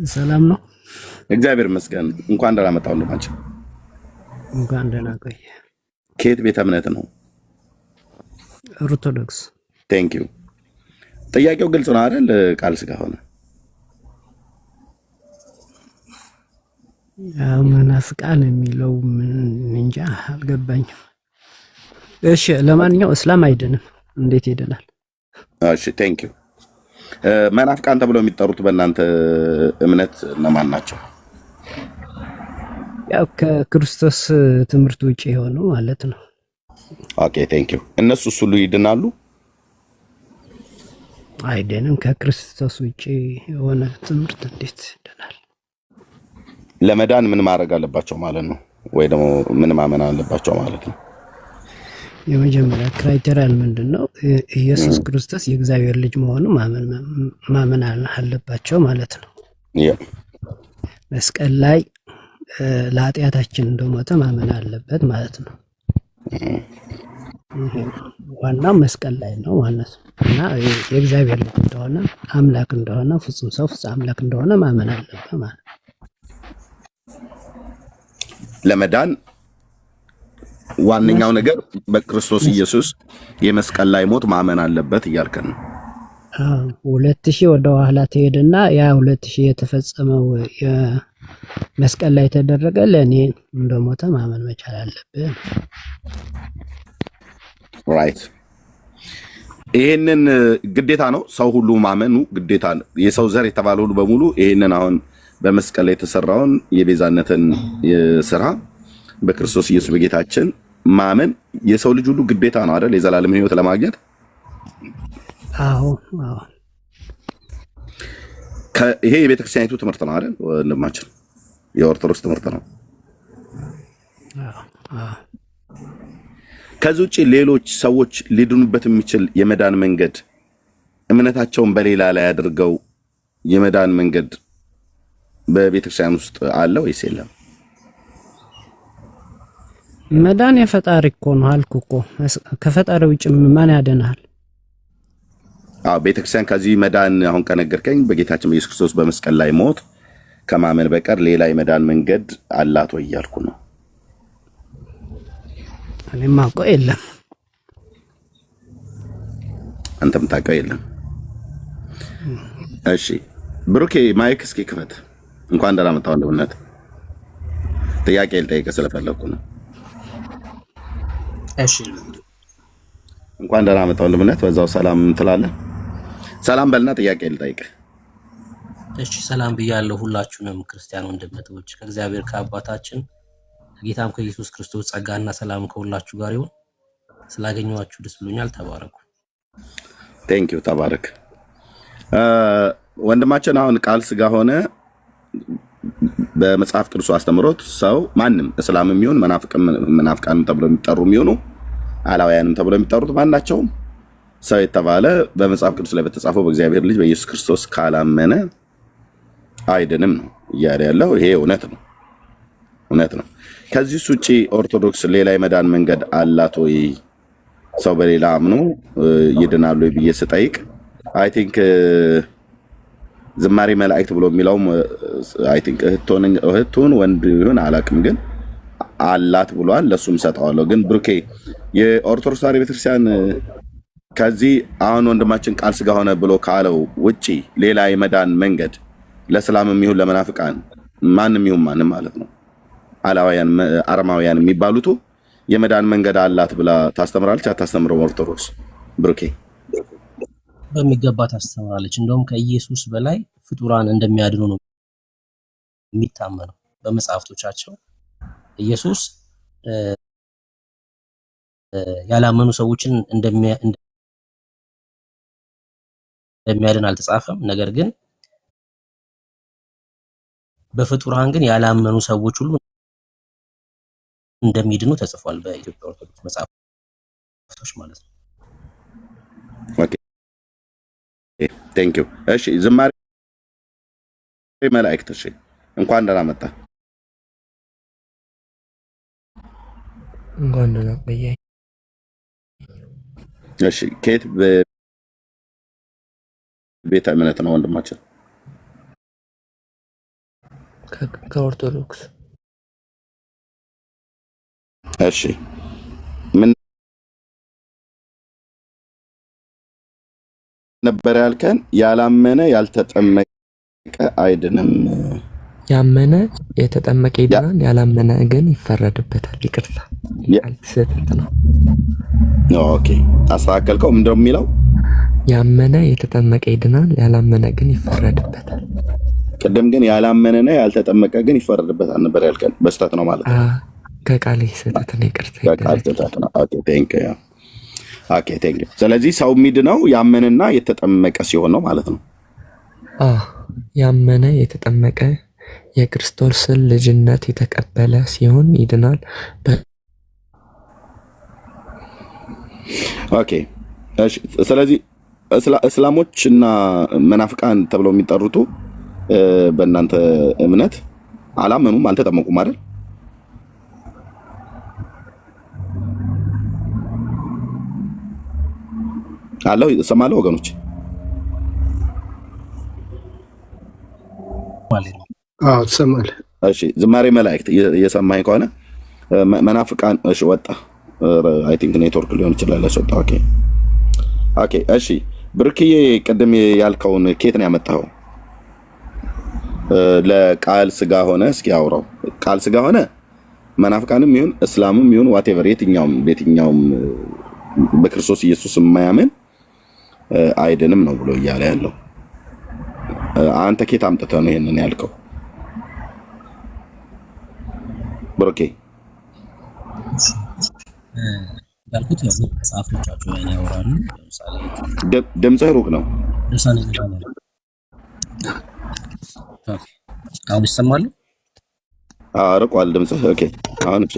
ሰላም ነው። እግዚአብሔር ይመስገን። እንኳን ደህና መጣ ወንድማችን። እንኳን ደህና ቆየ። ከየት ቤተ እምነት ነው? ኦርቶዶክስ። ቴንክ ዩ። ጥያቄው ግልጽ ነው አይደል? ቃል ስጋ ሆነ። ያው መናፍቃን የሚለው ምን እንጃ አልገባኝም። እሺ፣ ለማንኛውም እስላም አይድንም። እንዴት ይድናል? እሺ፣ ቴንክ ዩ። መናፍቃን ተብለው የሚጠሩት በእናንተ እምነት እነማን ናቸው? ያው ከክርስቶስ ትምህርት ውጭ የሆኑ ማለት ነው። ኦኬ፣ ቴንክ ዩ። እነሱስ ሁሉ ይድናሉ? አይድንም። ከክርስቶስ ውጭ የሆነ ትምህርት እንዴት ይድናል? ለመዳን ምን ማድረግ አለባቸው ማለት ነው? ወይ ደግሞ ምን ማመን አለባቸው ማለት ነው? የመጀመሪያ ክራይቴሪያል ምንድን ነው? ኢየሱስ ክርስቶስ የእግዚአብሔር ልጅ መሆኑ ማመን አለባቸው ማለት ነው። መስቀል ላይ ለኃጢአታችን እንደሞተ ማመን አለበት ማለት ነው። ዋናው መስቀል ላይ ነው ማለት ነው። እና የእግዚአብሔር ልጅ እንደሆነ አምላክ እንደሆነ ፍጹም ሰው ፍጹም አምላክ እንደሆነ ማመን አለበት ማለት ነው። ለመዳን ዋነኛው ነገር በክርስቶስ ኢየሱስ የመስቀል ላይ ሞት ማመን አለበት እያልከን ነው። 2000 ወደ ኋላ ትሄድና ያ 2000 የተፈጸመው መስቀል ላይ የተደረገ ለእኔ እንደሞተ ማመን መቻል አለብን። ራይት። ይሄንን ግዴታ ነው፣ ሰው ሁሉ ማመኑ ግዴታ ነው። የሰው ዘር የተባለ ሁሉ በሙሉ ይሄንን አሁን በመስቀል ላይ የተሰራውን የቤዛነትን ስራ በክርስቶስ ኢየሱስ በጌታችን ማመን የሰው ልጅ ሁሉ ግዴታ ነው አይደል? የዘላለም ሕይወት ለማግኘት። አዎ። ይሄ የቤተክርስቲያኒቱ ትምህርት ነው አይደል? ወንድማችን የኦርቶዶክስ ትምህርት ነው። ከዚህ ውጭ ሌሎች ሰዎች ሊድኑበት የሚችል የመዳን መንገድ እምነታቸውን በሌላ ላይ አድርገው የመዳን መንገድ በቤተክርስቲያን ውስጥ አለ ወይስ የለም? መዳን የፈጣሪ እኮ ነው አልኩ እኮ። ከፈጣሪ ውጭ ማን ያድናል? ቤተክርስቲያን ከዚህ መዳን አሁን ከነገርከኝ በጌታችን በኢየሱስ ክርስቶስ በመስቀል ላይ ሞት ከማመን በቀር ሌላ የመዳን መንገድ አላት ወይ እያልኩ ነው። እኔም አውቀው የለም። አንተም ታውቀው የለም። እሺ ብሩኬ ማይክ እስኪ ክፈት። እንኳን ደህና መጣህ ወንድምነት። ጥያቄ ልጠይቅህ ስለፈለኩ ነው። እሺ እንኳን ደህና መጣህ ወንድምነት። በዛው ሰላም ትላለህ። ሰላም በልና ጥያቄ ልጠይቅህ። እሺ ሰላም ብያለሁ ሁላችሁንም ክርስቲያን ወንድምነቶች ከእግዚአብሔር ከአባታችን ከጌታም ከኢየሱስ ክርስቶስ ጸጋና ሰላም ከሁላችሁ ጋር ይሁን። ስላገኘኋችሁ ደስ ብሎኛል። ተባረኩ። ቴንክ ዩ ተባረክ። ወንድማችን አሁን ቃል ስጋ ሆነ በመጽሐፍ ቅዱስ አስተምሮት ሰው ማንም እስላምም ይሁን መናፍቃንም ተብሎ የሚጠሩ የሚሆኑ አላውያንም ተብሎ የሚጠሩት ማናቸውም ሰው የተባለ በመጽሐፍ ቅዱስ ላይ በተጻፈው በእግዚአብሔር ልጅ በኢየሱስ ክርስቶስ ካላመነ አይድንም ነው እያለ ያለው። ይሄ እውነት ነው፣ እውነት ነው። ከዚህ ውጪ ኦርቶዶክስ ሌላ የመዳን መንገድ አላት ወይ? ሰው በሌላ አምኖ ይድናሉ ብዬ ስጠይቅ አይ ቲንክ ዝማሬ መላእክት ብሎ የሚለውም አይ ቲንክ እህቱን ወንድ ይሁን አላውቅም፣ ግን አላት ብሏል። ለሱም ሰጠዋለሁ። ግን ብሩኬ የኦርቶዶክስ ተዋሕዶ ቤተክርስቲያን ከዚህ አሁን ወንድማችን ቃል ስጋ ሆነ ብሎ ካለው ውጪ ሌላ የመዳን መንገድ ለእስላምም ይሁን ለመናፍቃን ማንም ይሁን ማንም ማለት ነው አላውያን አረማውያን የሚባሉት የመዳን መንገድ አላት ብላ ታስተምራለች አታስተምረው? ኦርቶዶክስ ብሩኬ በሚገባ ታስተምራለች። እንደውም ከኢየሱስ በላይ ፍጡራን እንደሚያድኑ ነው የሚታመነው በመጽሐፍቶቻቸው። ኢየሱስ ያላመኑ ሰዎችን እንደሚያድን አልተጻፈም። ነገር ግን በፍጡራን ግን ያላመኑ ሰዎች ሁሉ እንደሚድኑ ተጽፏል በኢትዮጵያ ኦርቶዶክስ መጽሐፍቶች ማለት ነው። ኦኬ ቴንክ ዩ። እሺ ዝማሬ መላእክት፣ እሺ እንኳን ደህና መጣ። እንኳን ደህና ቆየህ። እሺ ከየት ቤተ እምነት ነው ወንድማችን? ከኦርቶዶክስ እሺ ምን ነበር ያልከን? ያላመነ ያልተጠመቀ አይድንም። ያመነ የተጠመቀ ይድናል፣ ያላመነ ግን ይፈረድበታል። ይቅርታ ስህተት ነው። ኦኬ አስተካከልከው። ምንድነው የሚለው? ያመነ የተጠመቀ ይድናል፣ ያላመነ ግን ይፈረድበታል። ቅድም ግን ያላመነና ያልተጠመቀ ግን ይፈረድበታል ነበር ያልከን። በስተት ነው ማለት ነው። ከቃል ስህተት ነው። ይቅርታ ከቃል ስህተት ነው። ኦኬ ቴንክ ዩ። ኦኬ ቴንክ ዩ። ስለዚህ ሰው የሚድነው ያመነና የተጠመቀ ሲሆን ነው ማለት ነው። ያመነ የተጠመቀ የክርስቶስን ልጅነት የተቀበለ ሲሆን ይድናል። ኦኬ እሺ። ስለዚህ እስላሞች እና መናፍቃን ተብለው የሚጠሩት በእናንተ እምነት አላመኑም፣ አልተጠመቁም አይደል? አለው ሰማለው ወገኖች። ትሰማለህ? እሺ ዝማሬ መላእክት እየሰማኝ ከሆነ መናፍቃን እሺ ወጣ። አይ ቲንክ ኔትወርክ ሊሆን ይችላል ያስወጣ። ኦኬ ኦኬ እሺ። ብርክዬ ቅድም ያልከውን ኬት ነው ያመጣኸው? ለቃል ስጋ ሆነ እስኪ አውራው። ቃል ስጋ ሆነ መናፍቃንም ይሁን እስላምም ይሁን ዋቴቨር የትኛውም በክርስቶስ ኢየሱስ የማያምን አይድንም ነው ብሎ እያለ ያለው። አንተ ኬት አምጥተህ ነው ይሄንን ያልከው? ብሩኬ ያልኩት ያው መጽሐፎቻቸው ያን ያወራሉ። ለምሳሌ ድምፅህ ሩቅ ነው። ድርሳነ መዳን አሁን ይሰማል? ርቋል ድምፅህ። ኦኬ አሁን እሺ።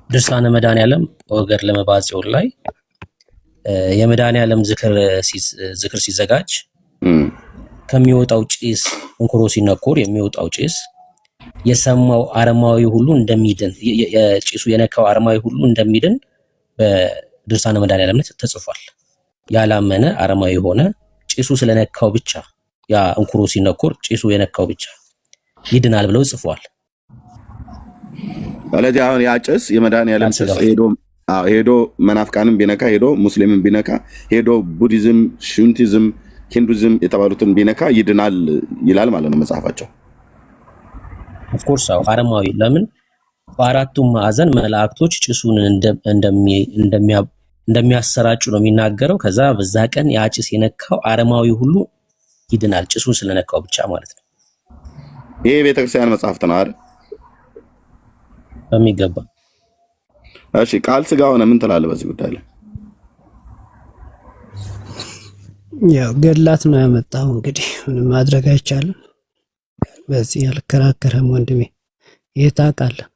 ድርሳነ መድኃኔዓለም ወገር ለመባጽዮን ላይ የመድኃኔዓለም ዝክር ሲዘጋጅ ከሚወጣው ጭስ እንኩሮ ሲነኮር የሚወጣው ጭስ የሰማው አረማዊ ሁሉ እንደሚድን ጭሱ የነካው አረማዊ ሁሉ እንደሚድን በድርሳነ መድኃኔዓለም ላይ ተጽፏል። ያላመነ አረማዊ ሆነ ጭሱ ስለነካው ብቻ ያ እንኩሮ ሲነኮር ጭሱ የነካው ብቻ ይድናል ብለው ጽፏል። ስለዚህ አሁን ያ ጭስ የመድኃኔዓለም ጭስ ሄዶ መናፍቃንም ቢነካ ሄዶ ሙስሊምን ቢነካ ሄዶ ቡዲዝም፣ ሹንቲዝም፣ ሂንዱዝም የተባሉትን ቢነካ ይድናል ይላል ማለት ነው መጽሐፋቸው። ኦፍኮርስ አረማዊ ለምን በአራቱም ማዕዘን መላእክቶች ጭሱን እንደሚያሰራጩ ነው የሚናገረው። ከዛ በዛ ቀን ያ ጭስ የነካው አረማዊ ሁሉ ይድናል፣ ጭሱን ስለነካው ብቻ ማለት ነው። ይሄ ቤተክርስቲያን መጽሐፍት ነው አይደል? በሚገባ። እሺ ቃል ስጋ ሆነ ምን ትላለህ በዚህ ጉዳይ ላይ? ያው ገላት ነው ያመጣው። እንግዲህ ምንም ማድረግ አይቻልም። በዚህ ያልከራከረም ወንድሜ ይሄ ታውቃለህ፣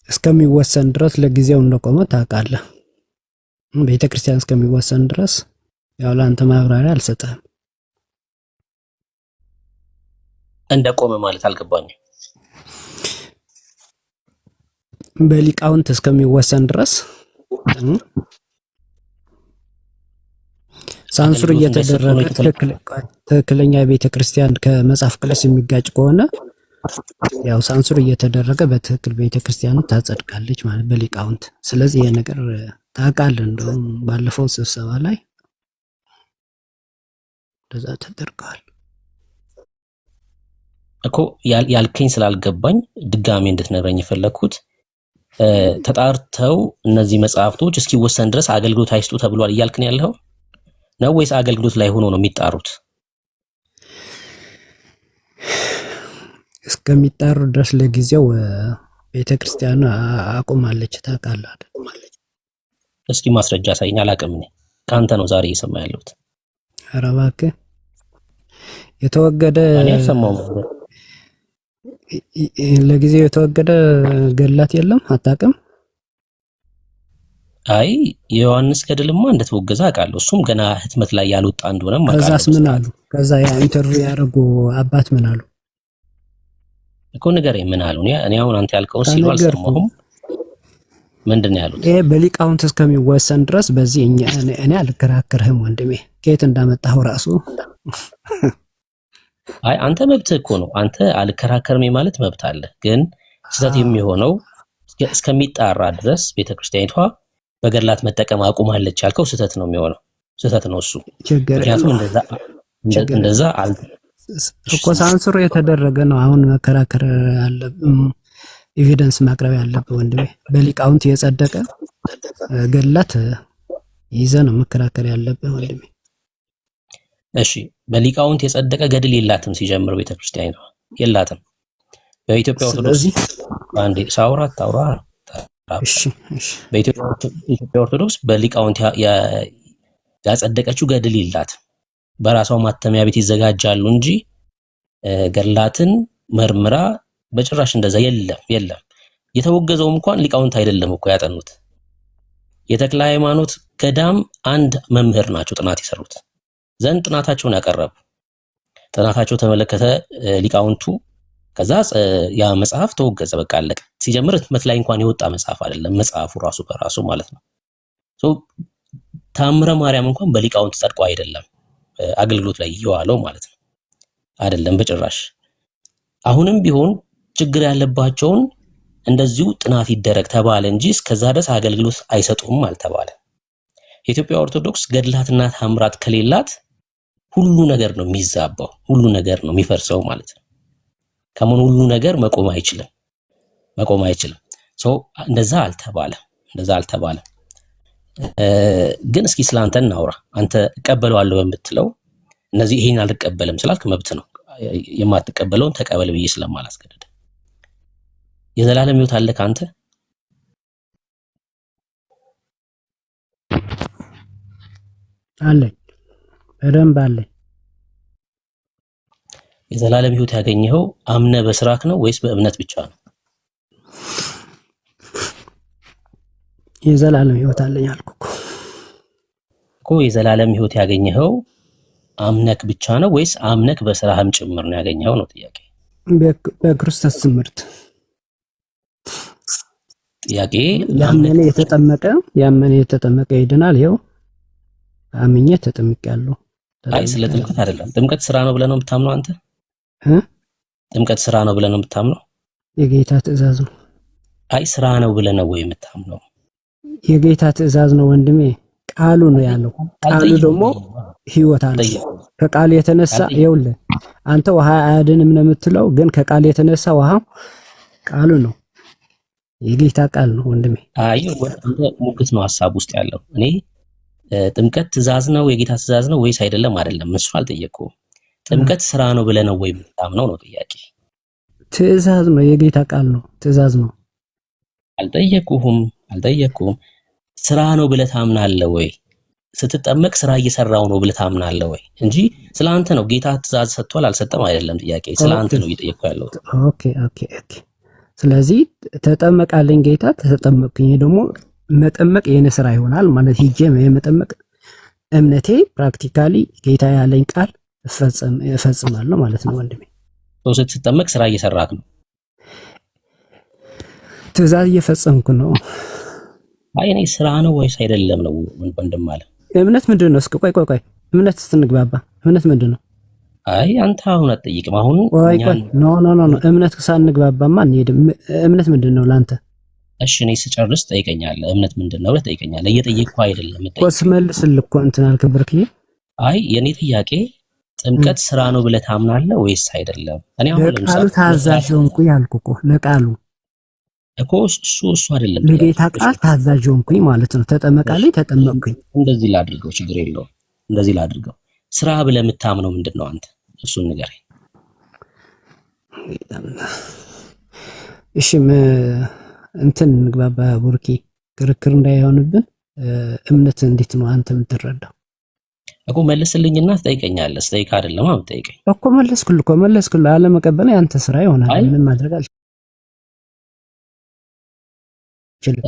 እስከሚወሰን ድረስ ለጊዜው እንደቆመ ታውቃለህ። ቤተክርስቲያን እስከሚወሰን ድረስ ያው ለአንተ ማብራሪያ አልሰጠህም። እንደቆመ ማለት አልገባኝም። በሊቃውንት እስከሚወሰን ድረስ ሳንሱር እየተደረገ ትክክለኛ ቤተክርስቲያን ከመጽሐፍ ቅዱስ የሚጋጭ ከሆነ ያው ሳንሱር እየተደረገ በትክክል ቤተክርስቲያኑ ታጸድቃለች ማለት በሊቃውንት። ስለዚህ ይሄ ነገር ታውቃለህ። እንደውም ባለፈው ስብሰባ ላይ እንደዛ ተደርገዋል እኮ። ያልከኝ ስላልገባኝ ድጋሜ እንድትነግረኝ የፈለኩት ተጣርተው እነዚህ መጽሐፍቶች እስኪወሰን ድረስ አገልግሎት አይስጡ ተብሏል እያልክን ያለው ነው ወይስ አገልግሎት ላይ ሆኖ ነው የሚጣሩት? እስከሚጣሩ ድረስ ለጊዜው ቤተክርስቲያኑ አቁማለች። ታውቃለህ አይደል? እስኪ ማስረጃ ሳይኝ። አላውቅም እኔ ከአንተ ነው ዛሬ እየሰማ ያለሁት። ኧረ እባክህ የተወገደ እኔ አልሰማሁም። ለጊዜው የተወገደ ገላት የለም? አታውቅም? አይ የዮሐንስ ገድልማ እንደተወገዘ አውቃለሁ። እሱም ገና ህትመት ላይ ያልወጣ እንደሆነ አውቃለሁ። ከዛስ ምን አሉ? ከዛ ያ ኢንተርቪው ያደረጉ አባት ምን አሉ እኮ ንገረኝ። ምን አሉ? እኔ አሁን አንተ ያልከውን ሲሉ አልሰማሁም። ምንድን ነው ያሉት? ይሄ በሊቃውንት እስከሚወሰን ድረስ በዚህ እኔ አልከራከርህም ወንድሜ። ከየት እንዳመጣኸው ራሱ አይ አንተ መብትህ እኮ ነው። አንተ አልከራከርም ማለት መብት አለ። ግን ስህተት የሚሆነው እስከሚጣራ ድረስ ቤተክርስቲያኒቷ በገድላት መጠቀም አቁማለች ያልከው ስህተት ነው የሚሆነው። ስህተት ነው እሱ። ምክንያቱም እንደዛ እኮ ሳንሱር የተደረገ ነው። አሁን መከራከር አለብን፣ ኤቪደንስ ማቅረብ ያለብህ ወንድሜ። በሊቃውንት የጸደቀ ገድላት ይዘህ ነው መከራከር ያለብህ ወንድሜ። እሺ በሊቃውንት የጸደቀ ገድል የላትም። ሲጀምር ቤተክርስቲያኒቷ የላትም። በኢትዮጵያ ኦርቶዶክስ አንዴ ሳውራት ታውራ። በኢትዮጵያ ኦርቶዶክስ በሊቃውንት ያጸደቀችው ገድል የላትም። በራሷ ማተሚያ ቤት ይዘጋጃሉ እንጂ ገድላትን መርምራ በጭራሽ እንደዛ የለም። የተወገዘውም እንኳን ሊቃውንት አይደለም እኮ ያጠኑት። የተክለ ሃይማኖት ገዳም አንድ መምህር ናቸው ጥናት የሰሩት ዘንድ ጥናታቸውን ያቀረቡ። ጥናታቸው ተመለከተ ሊቃውንቱ። ከዛ ያ መጽሐፍ ተወገዘ፣ በቃ አለቀ። ሲጀምር ህትመት ላይ እንኳን የወጣ መጽሐፍ አይደለም መጽሐፉ ራሱ በራሱ ማለት ነው። ታምረ ማርያም እንኳን በሊቃውንት ጸድቆ አይደለም አገልግሎት ላይ እየዋለው ማለት ነው። አይደለም በጭራሽ። አሁንም ቢሆን ችግር ያለባቸውን እንደዚሁ ጥናት ይደረግ ተባለ እንጂ እስከዛ ድረስ አገልግሎት አይሰጡም አልተባለ። የኢትዮጵያ ኦርቶዶክስ ገድላትና ታምራት ከሌላት ሁሉ ነገር ነው የሚዛባው፣ ሁሉ ነገር ነው የሚፈርሰው ማለት ነው። ከምን ሁሉ ነገር መቆም አይችልም። እንደዛ አልተባለም። ግን እስኪ ስላንተ እናውራ። አንተ እቀበለዋለሁ በምትለው እነዚህ ይሄን አልቀበልም ስላልክ መብት ነው። የማትቀበለውን ተቀበል ብዬ ስለማላስገድድ። የዘላለም ሕይወት አለ ካንተ? አለኝ፣ በደንብ አለኝ። የዘላለም ሕይወት ያገኘኸው አምነ በስራክ ነው ወይስ በእምነት ብቻ ነው? የዘላለም ሕይወት አለኝ አልኩ እኮ። የዘላለም ሕይወት ያገኘኸው አምነክ ብቻ ነው ወይስ አምነክ በስራህም ጭምር ነው ያገኘኸው ነው ጥያቄ። በክርስቶስ ትምህርት ጥያቄ ያመነ የተጠመቀ ይድናል። ይኸው አምኜ ተጠምቄያለሁ። አይ ስለ ጥምቀት አይደለም። ጥምቀት ስራ ነው ብለህ ነው የምታምነው አንተ? ጥምቀት ስራ ነው ብለህ ነው የምታምነው? የጌታ ትእዛዝ ነው። አይ ስራ ነው ብለህ ነው ወይ የምታምነው? የጌታ ትእዛዝ ነው ወንድሜ። ቃሉ ነው ያለው። ቃሉ ደግሞ ህይወት አለ። ከቃል የተነሳ ይኸውልህ አንተ ውሃ አያድንም ነው የምትለው፣ ግን ከቃል የተነሳ ውሃው ቃሉ ነው፣ የጌታ ቃል ነው ወንድሜ። አይ አንተ ሙግት ነው ሐሳብ ውስጥ ያለው። እኔ ጥምቀት ትእዛዝ ነው የጌታ ትእዛዝ ነው ወይስ አይደለም እሱ አልጠየቅኩም። ጥምቀት ስራ ነው ብለህ ነው ወይ የምታምነው ነው ጥያቄ። ትእዛዝ ነው፣ የጌታ ቃል ነው፣ ትእዛዝ ነው። አልጠየቅኩም። ስራ ነው ብለህ ታምናለህ ወይ? ስትጠመቅ ስራ እየሰራው ነው ብለህ ታምናለህ ወይ? እንጂ ስለአንተ ነው። ጌታ ትእዛዝ ሰጥቷል አልሰጠም አይደለም ጥያቄ። ስለአንተ ነው እየጠየቅኩ ያለው። ኦኬ። ስለዚህ ተጠመቃለኝ ጌታ፣ ተጠመቅኩኝ። ደግሞ መጠመቅ የኔ ስራ ይሆናል ማለት ሂጄ የመጠመቅ እምነቴ ፕራክቲካሊ ጌታ ያለኝ ቃል እፈጽማለሁ ማለት ነው ወንድሜ። ስትጠመቅ ስራ እየሰራክ ነው? ትእዛዝ እየፈጸምኩ ነው። አይ እኔ ስራ ነው ወይስ አይደለም ነው ወንድም አለ። እምነት ምንድን ነው? እስኪ ቆይ እምነት ስትንግባባ እምነት ምንድን ነው? አይ አንተ አሁን አትጠይቅም። አሁን ኖ እምነት ሳንግባባማ እንሄድም። እምነት ምንድን ነው ለአንተ? እሺ እኔ ስጨርስ ጠይቀኛለህ። እምነት ምንድን ነው ብለህ ጠይቀኛለህ። እየጠየቅኩህ አይደለም ስመልስልህ እኮ እንትን አልከበርክኝ። አይ የኔ ጥያቄ ጥምቀት ስራ ነው ብለህ ታምናለህ ወይስ አይደለም? እኔ አሁን ለቃሉ ታዛዥ ሆንኩኝ ያልኩህ እኮ ለቃሉ እኮ እሱ አይደለም። ለጌታ ቃል ታዛዥ ሆንኩኝ ማለት ነው። ተጠመቃለኝ፣ ተጠመቅኩኝ። እንደዚህ ላድርገው፣ ችግር የለውም። እንደዚህ ላድርገው። ስራ ብለህ የምታምነው ምንድን ነው አንተ? እሱን ንገረኝ። እሺ እንትን እንግባባ ቡርኪ፣ ክርክር እንዳይሆንብን። እምነት እንዴት ነው አንተ የምትረዳው? እኮ መልስልኝና ትጠይቀኛለህ። ስጠይቅ አይደለም የምትጠይቀኝ እኮ መለስኩልህ። አለመቀበል ያንተ ስራ ይሆናል። ምን ማድረግ አልችልም።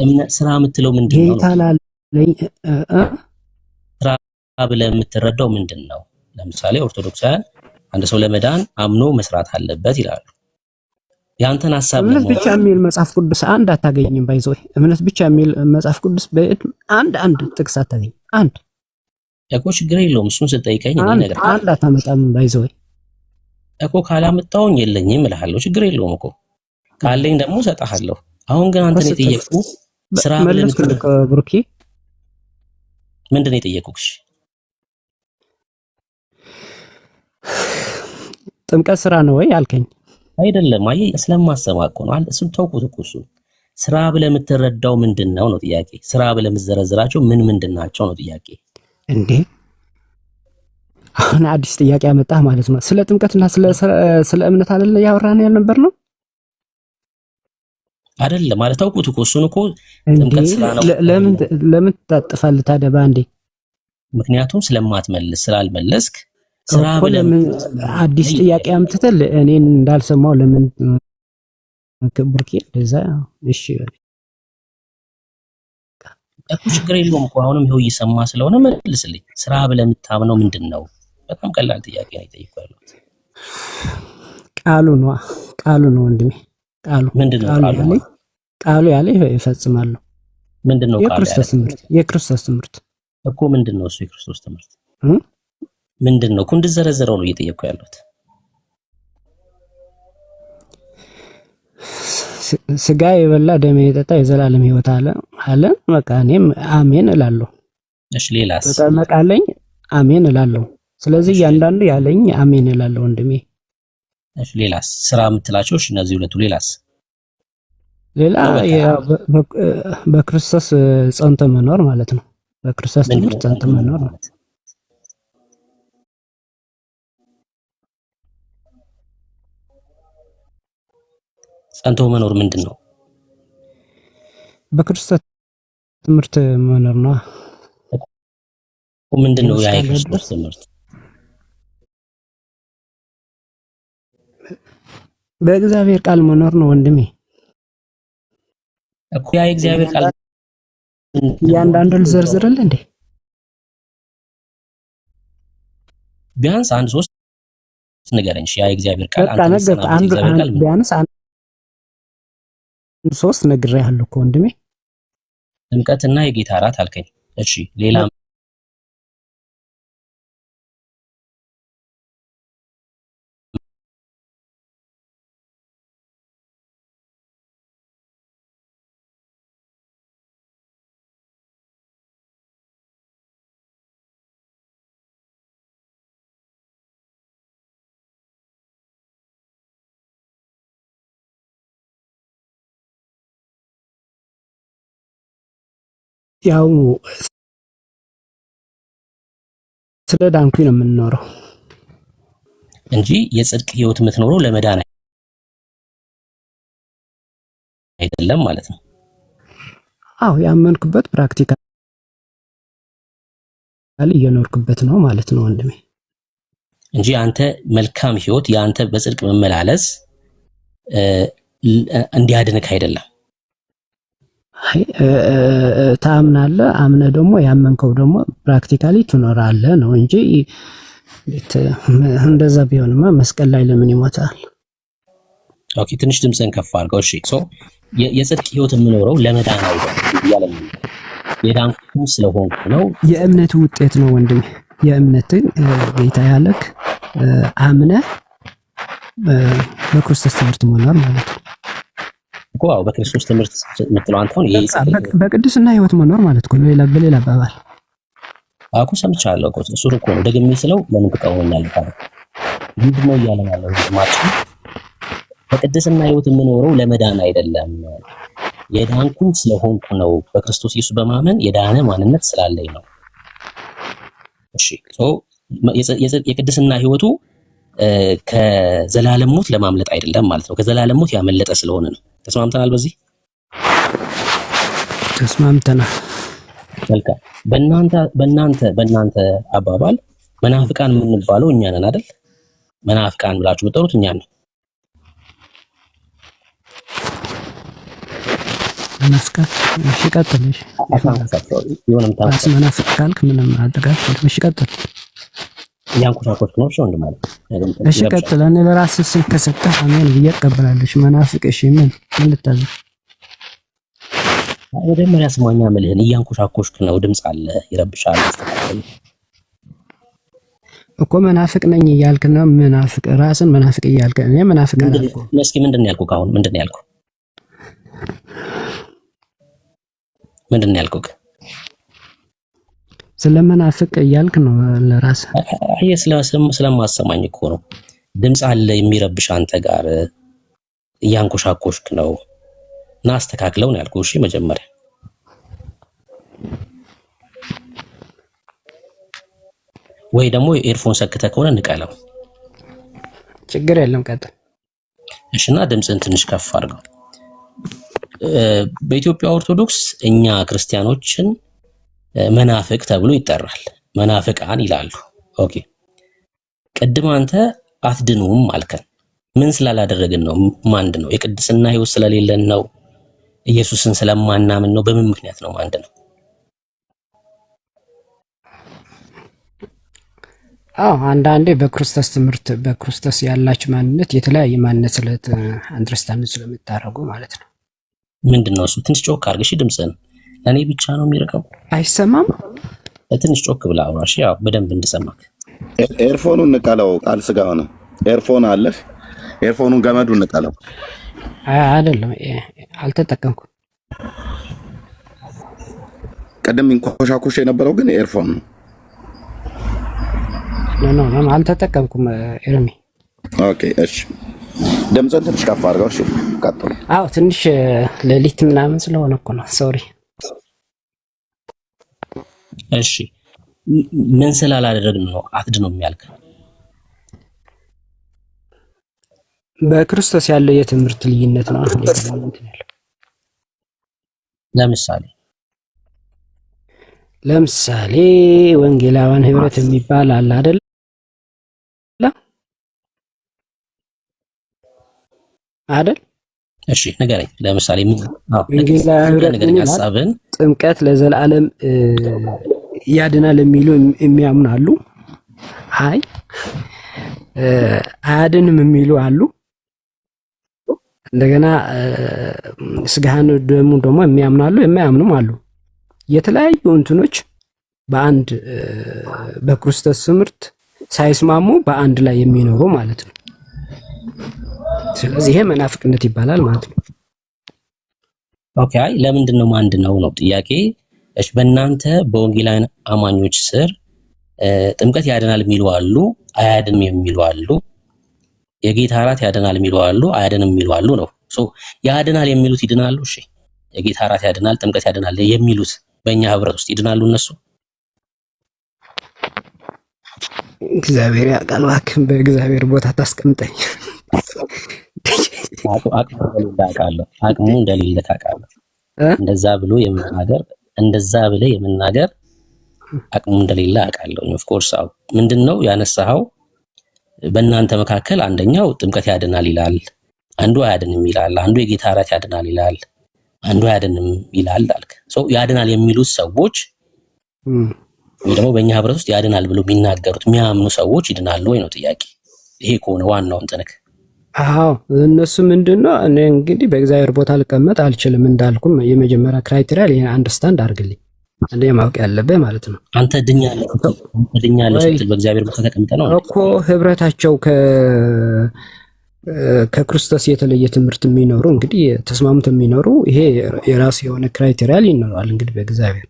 እምነት ስራ የምትለው ምንድን ነው? ጌታ ላለኝ ስራ ብለህ የምትረዳው ምንድን ነው? ለምሳሌ ኦርቶዶክሳውያን አንድ ሰው ለመዳን አምኖ መስራት አለበት ይላሉ። ያንተን ሐሳብ እምነት ብቻ የሚል መጽሐፍ ቅዱስ አንድ አታገኝም። ባይዘው እምነት ብቻ የሚል መጽሐፍ ቅዱስ አንድ ጥቅስ አታገኝም። አንድ እኮ ችግር የለውም። እሱን ስጠይቀኝ እኔ ነገር አንድ አታመጣም። ባይዘው እኮ ካላመጣውኝ የለኝም እልሃለሁ። ችግር የለውም እኮ ካለኝ ደግሞ እሰጥሃለሁ። አሁን ግን አንተ ነው የጠየቅኩህ ስራ ብለህ ብሩኬ ምንድን ነው የጠየቅኩሽ? ጥምቀት ስራ ነው ወይ አልከኝ? አይደለም። አይ ስለማሰማ እኮ ነው። እሱን ተውኩት እኮ እሱን። ስራ ብለህ የምትረዳው ምንድን ነው ጥያቄ። ስራ ብለህ የምትዘረዝራቸው ምንድን ናቸው ነው ጥያቄ። እንዴ አሁን አዲስ ጥያቄ አመጣህ ማለት ነው። ስለ ጥምቀትና ስለ እምነት አይደለ ያወራን ያልነበር ነው አይደለም ማለት ተውኩት እኮ እሱን እኮ። ጥምቀት ስራ ነው ለምን ታጥፋለህ ታዲያ በአንዴ? ምክንያቱም ስለማትመልስ ስላልመለስክ ስራ ብለህ አዲስ ጥያቄ አምጥተህ እኔን እንዳልሰማው ለምን ብሩኬ እንደዛ? እሺ እኮ ችግር የለውም እኮ አሁንም ይኸው እየሰማ ስለሆነ መልስልኝ። ስራ ብለህ የምታምነው ምንድን ነው? በጣም ቀላል ጥያቄ ነው የጠየኩህ ያለሁት። ቃሉ ነው ወንድሜ። ቃሉ ምንድን ነው? ቃሉ ያለ ይፈጽማሉ። ምንድን ነው ቃሉ? የክርስቶስ ትምህርት እኮ ምንድን ነው እሱ? የክርስቶስ ትምህርት ምንድን ነው እኮ እንድዘረዘረው ነው እየጠየኩህ ያለሁት። ስጋ የበላ ደም የጠጣ የዘላለም ሕይወት አለ። በቃ እኔም አሜን እላለሁ። እሺ ሌላስ? ተጠመቃለኝ አሜን እላለሁ። ስለዚህ እያንዳንዱ ያለኝ አሜን እላለሁ ወንድሜ። እሺ ሌላስ? ስራ የምትላቸው እሺ እነዚህ ሁለቱ። ሌላስ? ሌላ በክርስቶስ ጸንቶ መኖር ማለት ነው። በክርስቶስ ትምህርት ጸንቶ መኖር ማለት ነው። ጸንቶ መኖር ምንድን ነው? በክርስቶስ ትምህርት መኖር ነው። ምንድን ነው ያ የክርስቶስ ትምህርት? በእግዚአብሔር ቃል መኖር ነው ወንድሜ እኮ። ያ የእግዚአብሔር ቃል እያንዳንዱን ልዘርዝርልህ እንዴ? ቢያንስ አንድ ሶስት ንገረኝ። ያ የእግዚአብሔር ቃል ቢያንስ ሶስት ነግሬሃለሁ እኮ ወንድሜ። ጥምቀትና የጌታ እራት አልከኝ። እሺ ሌላ? ያው ስለ ዳንኩኝ ነው የምንኖረው እንጂ የጽድቅ ህይወት የምትኖረው ለመዳን አይደለም ማለት ነው። አዎ ያመንኩበት ፕራክቲካሊ እየኖርኩበት ነው ማለት ነው ወንድሜ እንጂ አንተ መልካም ህይወት የአንተ በጽድቅ መመላለስ እንዲያድንክ አይደለም። ታምናለህ፣ አምነህ ደግሞ ያመንከው ደግሞ ፕራክቲካሊ ትኖራለህ ነው እንጂ እንደዛ ቢሆንማ መስቀል ላይ ለምን ይሞታል? ኦኬ ትንሽ ድምፅህን ከፍ አድርገው። እሺ የጽድቅ ህይወት የምኖረው ለመዳን አይደለም እያለ ነው። የዳንኩ ስለሆንኩ ነው። የእምነት ውጤት ነው ወንድሜ። የእምነትን ጌታ ያለክ አምነህ በክርስቶስ ትምህርት መኖር ማለት ነው እኮ። አዎ በክርስቶስ ትምህርት የምትለው አንተ አሁን በቅድስና ህይወት መኖር ማለት እኮ ነው። በሌላ አባባል አኩ ሰምቻለሁ እኮ እሱ እኮ ነው ደግሜ ስለው ለምን ትቃወመኛለህ ታዲያ? ምንድን ነው እያለ ያለው ማችን? በቅድስና ህይወት የምኖረው ለመዳን አይደለም፣ የዳንኩኝ ስለሆንኩ ነው። በክርስቶስ ኢየሱስ በማመን የዳነ ማንነት ስላለኝ ነው። እሺ የቅድስና ህይወቱ ከዘላለም ሞት ለማምለጥ አይደለም ማለት ነው። ከዘላለም ሞት ያመለጠ ስለሆነ ነው። ተስማምተናል? በዚህ ተስማምተናል። መልካም። በእናንተ አባባል መናፍቃን የምንባለው እኛ ነን አይደል? መናፍቃን ብላችሁ ብትጠሩት እኛ ነን። መናፍቃን እሺ፣ ቀጥል። እሺ መናፍቅ ካልክ ምንም አደጋች። እሺ ቀጥል። ያንኮሻኮሽ ነው ሰው እንደማለት። እሺ ቀጥል። እኔ ለራስህ ስም ከሰጠህ አሜን ብዬ እቀበላለሁ። እሺ መናፍቅ እሺ ምን ልታዘዝ? መጀመሪያ ስማኛ መልህን እያንኮሻኮሽክ ነው። ድምፅ አለ፣ ይረብሻል። እኮ መናፍቅ ነኝ እያልክ ነው። መናፍቅ ራስን መናፍቅ እያልክ እኔ መናፍቅ ነኝ። እስኪ ምንድን ነው ያልኩህ? አሁን ምንድን ነው ያልኩህ? ምንድን ነው ያልኩህ? ስለ መናፍቅ እያልክ ነው ለራስ። አይ ስለማሰማኝ እኮ ነው። ድምፅ አለ የሚረብሽ አንተ ጋር እያንኮሻኮሽክ ነው። እና አስተካክለው ነው ያልኩህ። እሺ መጀመሪያ ወይ ደግሞ ኤርፎን ሰክተህ ከሆነ ንቀለው። ችግር የለም ቀጥል። እሺና ድምፅን ትንሽ ከፍ አድርገው። በኢትዮጵያ ኦርቶዶክስ እኛ ክርስቲያኖችን መናፍቅ ተብሎ ይጠራል። መናፍቃን ይላሉ። ኦኬ ቅድም አንተ አትድኑም አልከን። ምን ስላላደረግን ነው? ማንድ ነው? የቅድስና ህይወት ስለሌለን ነው? ኢየሱስን ስለማናምን ነው? በምን ምክንያት ነው ማንድ ነው? አንዳንዴ በክርስቶስ ትምህርት በክርስቶስ ያላችሁ ማንነት የተለያየ ማንነት አንደርስታንድ ስለምታደርጉ ማለት ነው። ምንድነው እሱ? ትንሽ ጮክ አድርግ እሺ። ድምፅህን ለኔ ብቻ ነው የሚርቀው? አይሰማም? ትንሽ ጮክ ብላ አውራ እሺ። ያው በደንብ እንድሰማክ። ኤርፎኑን ንቀለው። ቃል ስጋ ሆነ። ኤርፎን አለህ? ኤርፎኑን ገመዱን ንቀለው። አይደለም አልተጠቀምኩም። ቀደም እንኮሻኮሽ የነበረው ግን ኤርፎን ነው። ነው አልተጠቀምኩም ኤርሚ። ኦኬ እሺ፣ ድምፅህን ትንሽ ከፍ አድርገው። እሺ ቀጥል። ትንሽ ሌሊት ምናምን ስለሆነ እኮ ነው። ሶሪ። እሺ ምን ስላላደረግን ነው አትድነው የሚያልክ? በክርስቶስ ያለው የትምህርት ልዩነት ነው። ለምሳሌ ወንጌላውያን ህብረት የሚባል አለ አይደል? አይደል? እሺ ንገረኝ። ለምሳሌ ወንጌላውያን ህብረት ሐሳብን ጥምቀት ለዘላለም ያድናል የሚሉ የሚያምኑ አሉ። አያድንም የሚሉ አሉ። እንደገና ስጋህን ደሙ ደግሞ የሚያምኑ አሉ፣ የማያምኑም አሉ። የተለያዩ እንትኖች በአንድ በክርስቶስ ትምህርት ሳይስማሙ በአንድ ላይ የሚኖሩ ማለት ነው። ስለዚህ ይሄ መናፍቅነት ይባላል ማለት ነው። ኦኬ ለምንድን ነው አንድ ነው ጥያቄ። እሺ በእናንተ በወንጌላውያን አማኞች ስር ጥምቀት ያድናል የሚሉ አሉ፣ አያድንም የሚሉ አሉ። የጌታ እራት ያድናል የሚሉ አሉ፣ አያድንም የሚሉ አሉ ነው። ያድናል የሚሉት ይድናሉ። እሺ የጌታ እራት ያድናል፣ ጥምቀት ያድናል የሚሉት በእኛ ህብረት ውስጥ ይድናሉ እነሱ? እግዚአብሔር ያውቃል። እባክህን በእግዚአብሔር ቦታ ታስቀምጠኝ። አቅሙ እንደሌለ ታውቃለህ። እንደዛ ብሎ የመናገር አቅሙ እንደሌለ አውቃለሁ። ኦፍ ኮርስ ምንድነው ያነሳኸው? በእናንተ መካከል አንደኛው ጥምቀት ያድናል ይላል፣ አንዱ አያድንም ይላል፣ አንዱ የጌታ እራት ያድናል ይላል፣ አንዱ አያድንም ይላል አልክ። ያድናል የሚሉት ሰዎች ወይ ደግሞ በእኛ ህብረት ውስጥ ያድናል ብሎ የሚናገሩት የሚያምኑ ሰዎች ይድናሉ ወይ ነው ጥያቄ። ይሄ ከሆነ ዋናው እንትንክ እነሱ ምንድነው? እኔ እንግዲህ በእግዚአብሔር ቦታ ልቀመጥ አልችልም እንዳልኩም የመጀመሪያ ክራይቴሪያ ይሄን አንደርስታንድ አድርግልኝ። እንደ ማወቅ ያለብህ ማለት ነው። አንተ ድኛለህ ስትል በእግዚአብሔር ቦታ ተቀምጠህ ነው እኮ ህብረታቸው ከክርስቶስ የተለየ ትምህርት የሚኖሩ እንግዲህ ተስማምቶ የሚኖሩ ይሄ የራሱ የሆነ ክራይቴሪያ ይኖራል። እንግዲህ በእግዚአብሔር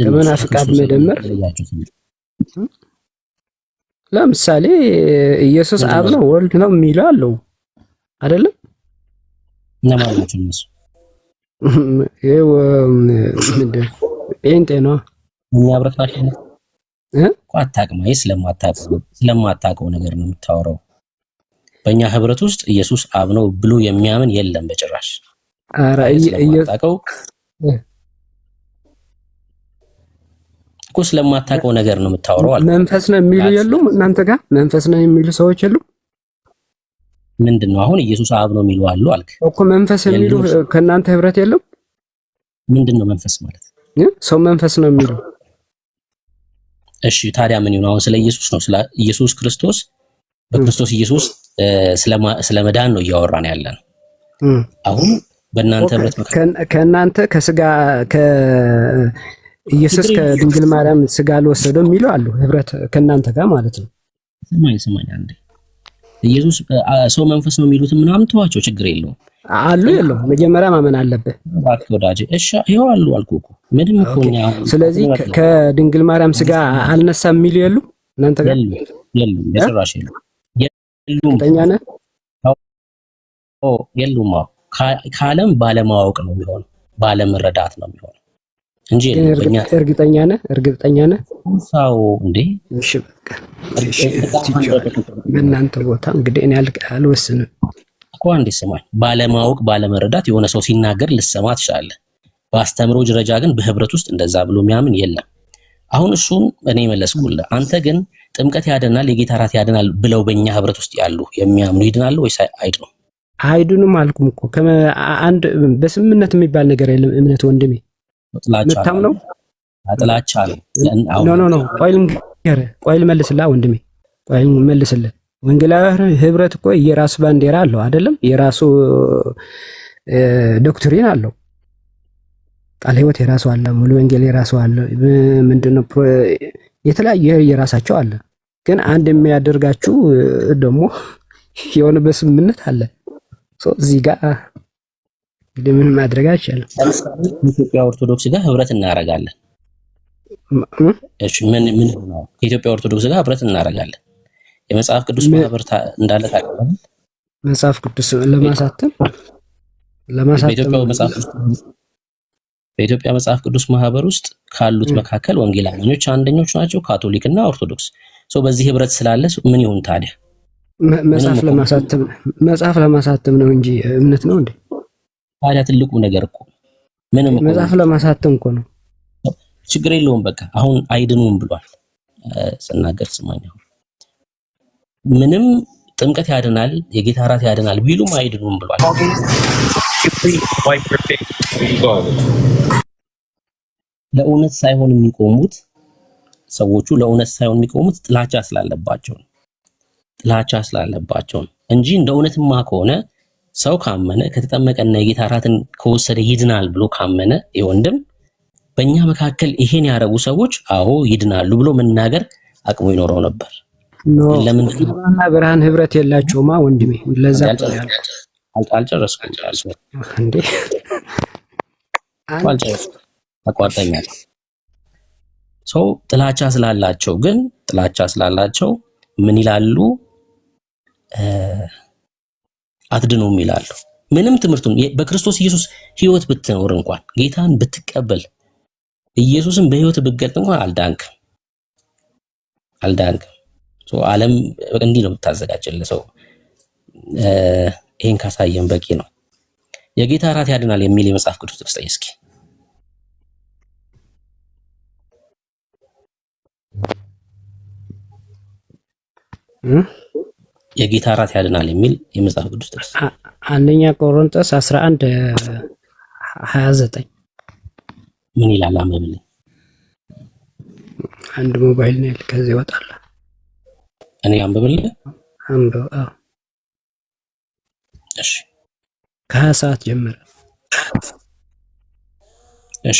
ከመናፍቃት መደመር ለምሳሌ ኢየሱስ አብ ነው ወልድ ነው የሚለው አለው አይደለም? እነማን እነሱ? ጴንጤ ነው። እኛ ህብረታችን አታውቅም። ስለማታውቀው ነገር ነው የምታወራው። በእኛ ህብረት ውስጥ ኢየሱስ አብ ነው ብሎ የሚያምን የለም በጭራሽ። ስለማታውቀው ነገር ነው የምታወራው። መንፈስ ነው የሚሉ የሉም እናንተ ጋር? መንፈስ ነው የሚሉ ሰዎች የሉም? ምንድነው አሁን ኢየሱስ አብ ነው የሚሉ አሉ አልክ እኮ። መንፈስ የሚሉ ከእናንተ ህብረት የለም? ምንድነው መንፈስ ማለት? ሰው መንፈስ ነው የሚሉ። እሺ ታዲያ ምን ይሁን? አሁን ስለ ኢየሱስ ነው፣ ስለ ኢየሱስ ክርስቶስ በክርስቶስ ኢየሱስ ስለመዳን ነው እያወራን ያለን። አሁን በእናንተ ህብረት ከእናንተ ከስጋ ኢየሱስ ከድንግል ማርያም ስጋ አልወሰደም የሚለው አሉ ህብረት ከእናንተ ጋር ማለት ነው። ስማኝ አንዴ ኢየሱስ ሰው መንፈስ ነው የሚሉት ምናምን ተዋቸው፣ ችግር የለውም አሉ የለው መጀመሪያ ማመን አለብህ። እባክህ ወዳጄ እሺ ይኸው አሉ አልኩህ እኮ ምንም እኮ ነው። ስለዚህ ከድንግል ማርያም ስጋ አልነሳም የሚሉ የሉ እናንተ ጋር የሉም፣ በጭራሽ የሉም። እርግጠኛ ነህ? የሉም። ከዓለም ባለማወቅ ነው የሚሆነው፣ ባለመረዳት ነው የሚሆነው እንጂ እርግጠኛ ነህ? እርግጠኛ ነህ? ሰው እንዴ እሺ በቃ በእናንተ ቦታ እንግዲህ እኔ አልወስንም እኮ። አንዴ ስማኝ፣ ባለማወቅ ባለመረዳት የሆነ ሰው ሲናገር ልሰማ ትችላለህ። በአስተምሮ ደረጃ ግን በህብረት ውስጥ እንደዛ ብሎ የሚያምን የለም። አሁን እሱን እኔ መለስኩልህ። አንተ ግን ጥምቀት ያድናል፣ የጌታ እራት ያድናል ብለው በእኛ ህብረት ውስጥ ያሉ የሚያምኑ ይድናሉ ወይስ አይድኑም? አይድኑም አልኩም እኮ። አንድ በስምምነት የሚባል ነገር የለም። እምነት ወንድሜ መታም ነው ጥላቻ ነው። ኖ ቆይ ልመልስልህ ወንድሜ፣ ቆይ ልመልስልህ። ወንጌላዊ ህብረት እኮ የራሱ ባንዲራ አለው አይደለም? የራሱ ዶክትሪን አለው። ቃለ ሕይወት የራሱ አለ፣ ሙሉ ወንጌል የራሱ አለ። ምንድነው የተለያየ የራሳቸው አለ። ግን አንድ የሚያደርጋችሁ ደግሞ የሆነ በስምምነት አለ። እዚህ ጋር እንግዲህ ምን ማድረግ አይቻልም። ኢትዮጵያ ኦርቶዶክስ ጋር ህብረት እናደርጋለን። እሺ ምን ነው ከኢትዮጵያ ኦርቶዶክስ ጋር ህብረት እናደርጋለን። የመጽሐፍ ቅዱስ ማህበር እንዳለ ታውቃለህ? መጽሐፍ ቅዱስ ለማሳተም በኢትዮጵያ መጽሐፍ ቅዱስ ማህበር ውስጥ ካሉት መካከል ወንጌል አማኞች አንደኞች ናቸው፣ ካቶሊክ እና ኦርቶዶክስ። በዚህ ህብረት ስላለ ምን ይሁን ታዲያ? መጽሐፍ ለማሳተም ነው እንጂ እምነት ነው እንዴ? ታዲያ ትልቁ ነገር እኮ ምንም መጽሐፍ ለማሳተም እኮ ነው። ችግር የለውም። በቃ አሁን አይድኑም ብሏል ስናገር ስማኝ። ምንም ጥምቀት ያድናል፣ የጌታ እራት ያድናል ቢሉም አይድኑም ብሏል። ለእውነት ሳይሆን የሚቆሙት ሰዎቹ ለእውነት ሳይሆን የሚቆሙት ጥላቻ ስላለባቸው ነው እንጂ እንደ እውነትማ ከሆነ ሰው ካመነ ከተጠመቀና የጌታ እራትን ከወሰደ ይድናል ብሎ ካመነ ይወንድም በእኛ መካከል ይሄን ያደረጉ ሰዎች አዎ ይድናሉ ብሎ መናገር አቅሙ ይኖረው ነበር። ለምን ብርሃን ህብረት የላቸውማ ወንድሜ። ለዛ አልጨረስኩም እንዴ? አቋርጠኛል። ሰው ጥላቻ ስላላቸው ምን ይላሉ? አትድኑም ይላሉ። ምንም ትምህርቱን በክርስቶስ ኢየሱስ ህይወት ብትኖር እንኳን ጌታን ብትቀበል ኢየሱስን በህይወት ብትገልጥ እንኳን አልዳንክም። ዓለም እንዲህ ነው የምታዘጋጀልህ ሰው። ይሄን ካሳየን በቂ ነው። የጌታ እራት ያድናል የሚል የመጽሐፍ ቅዱስ ጥቅስ እስኪ የጌታ እራት ያድናል የሚል የመጽሐፍ ቅዱስ ጥቅስ አንደኛ ቆሮንቶስ 11:29 ምን ይላል? አንብብልኝ። አንድ ሞባይል ነው ከዚህ ይወጣል። እኔ አንብብልህ። አንብብ። እሺ ከ20 ሰዓት ጀምረ። እሺ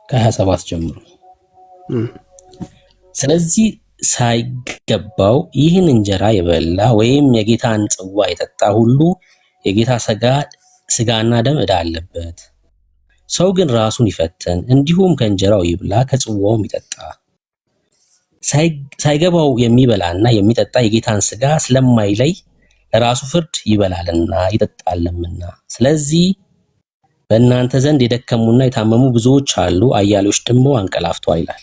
ከ27 ጀምሮ። ስለዚህ ሳይገባው ይህን እንጀራ የበላ ወይም የጌታን ጽዋ የጠጣ ሁሉ የጌታ ስጋና ደም ዕዳ አለበት። ሰው ግን ራሱን ይፈትን፣ እንዲሁም ከእንጀራው ይብላ ከጽዋውም ይጠጣ። ሳይገባው የሚበላና የሚጠጣ የጌታን ስጋ ስለማይለይ ለራሱ ፍርድ ይበላልና ይጠጣልምና። ስለዚህ በእናንተ ዘንድ የደከሙና የታመሙ ብዙዎች አሉ፣ አያሌዎች ደግሞ አንቀላፍተዋል ይላል።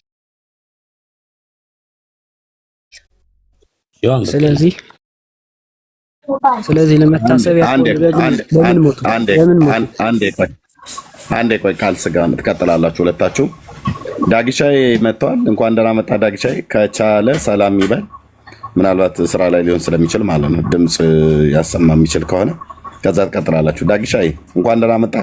ስለዚህ ለመታሰቢያ አንዴ ቆይ ካልስጋ ትቀጥላላችሁ ሁለታችሁ። ዳግሻይ መጥተዋል። እንኳን ደህና መጣ ዳግሻይ። ከቻለ ሰላም ይበል። ምናልባት ስራ ላይ ሊሆን ስለሚችል ማለት ነው፣ ድምፅ ያሰማ የሚችል ከሆነ ከዛ ትቀጥላላችሁ። ዳግሻይ እንኳን ደህና መጣ።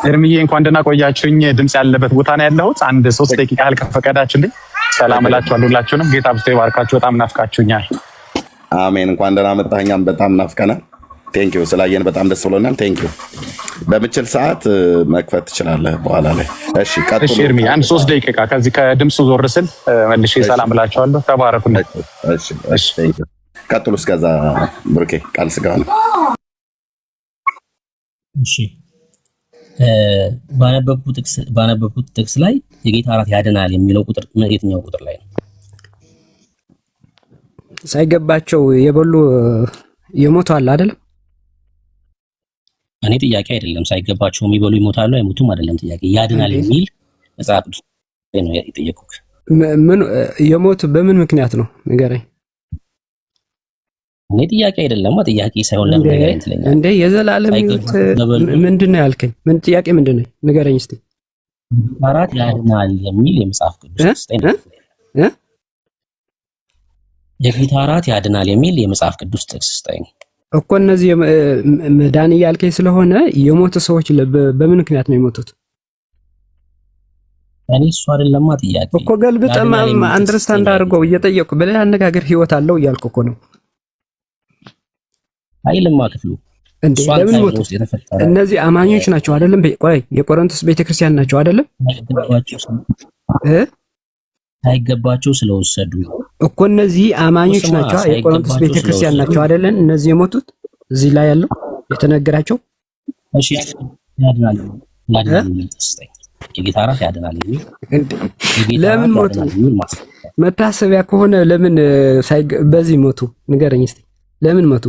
እርምዬ እንኳን ደህና ቆያችሁኝ። ድምፅ ያለበት ቦታ ነው ያለሁት። አንድ 3 ደቂቃ ያህል ከፈቀዳችሁልኝ ሰላም እላችኋለሁ ሁላችሁንም። ጌታ ብስቶ ይባርካችሁ። በጣም ናፍቃችሁኛል። አሜን። እንኳን ደህና መጣ። እኛም በጣም ናፍቀናል። ቴንኪው ስላየን በጣም ደስ ብሎናል። ቴንኪው። በምችል ሰዓት መክፈት ትችላለህ በኋላ ላይ። እሺ ቀጥሉ። እሺ ኤርሚ፣ አንድ 3 ደቂቃ ከዚህ ከድምፁ ዞር ስል መልሼ ሰላም እላቸዋለሁ። ተባረኩልኝ። እሺ ቴንኪው። ቀጥሉ። እስከዛ ብሩኬ ቃል ስጋ ነው። እሺ ባነበብኩት ጥቅስ ላይ የጌታ እራት ያድናል የሚለው ቁጥር የትኛው ቁጥር ላይ ነው? ሳይገባቸው የበሉ የሞቱ አለ አይደለም? እኔ ጥያቄ አይደለም ሳይገባቸው የሚበሉ ይሞታሉ አይሞቱም አይደለም ጥያቄ። ያድናል የሚል መጽሐፍ ቅዱስ ነው የጠየቁት። ምን የሞቱ በምን ምክንያት ነው ንገረኝ። እኔ ጥያቄ አይደለም ጥያቄ ሳይሆን ለምን ንገረኝ ትለኛለህ እንዴ? የዘላለም ሕይወት ምንድን ነው ያልከኝ? ምን ጥያቄ ምንድን ነው ንገረኝ እስቲ። እራት ያድናል የሚል የመጽሐፍ ቅዱስ ጥቅስ ነው። የጌታ እራት ያድናል የሚል የመጽሐፍ ቅዱስ ጥቅስ ስጠኝ እኮ። እነዚህ መዳን እያልከኝ ስለሆነ የሞቱ ሰዎች በምን ምክንያት ነው የሞቱት? እኔ እሱ አይደለማ ጥያቄ እኮ ገልብጠማ አንደርስታንድ አድርገው እየጠየቁ በሌላ አነጋገር ህይወት አለው እያልኩ እኮ ነው። አይልማ ክፍሉ እንዴ ለምን ሞቱ? እነዚህ አማኞች ናቸው አይደለም? ቆይ የቆሮንቶስ ቤተክርስቲያን ናቸው አይደለም? ሳይገባቸው ስለወሰዱ እኮ እነዚህ አማኞች ናቸው፣ የቆሮንቶስ ቤተክርስቲያን ናቸው አይደለም? እነዚህ የሞቱት እዚህ ላይ ያለው የተነገራቸው። እሺ ያድናል የጌታ እራት ያድናል የሚል ለምን ሞቱ? መታሰቢያ ከሆነ ለምን በዚህ ሞቱ? ንገረኝ እስቲ ለምን ሞቱ?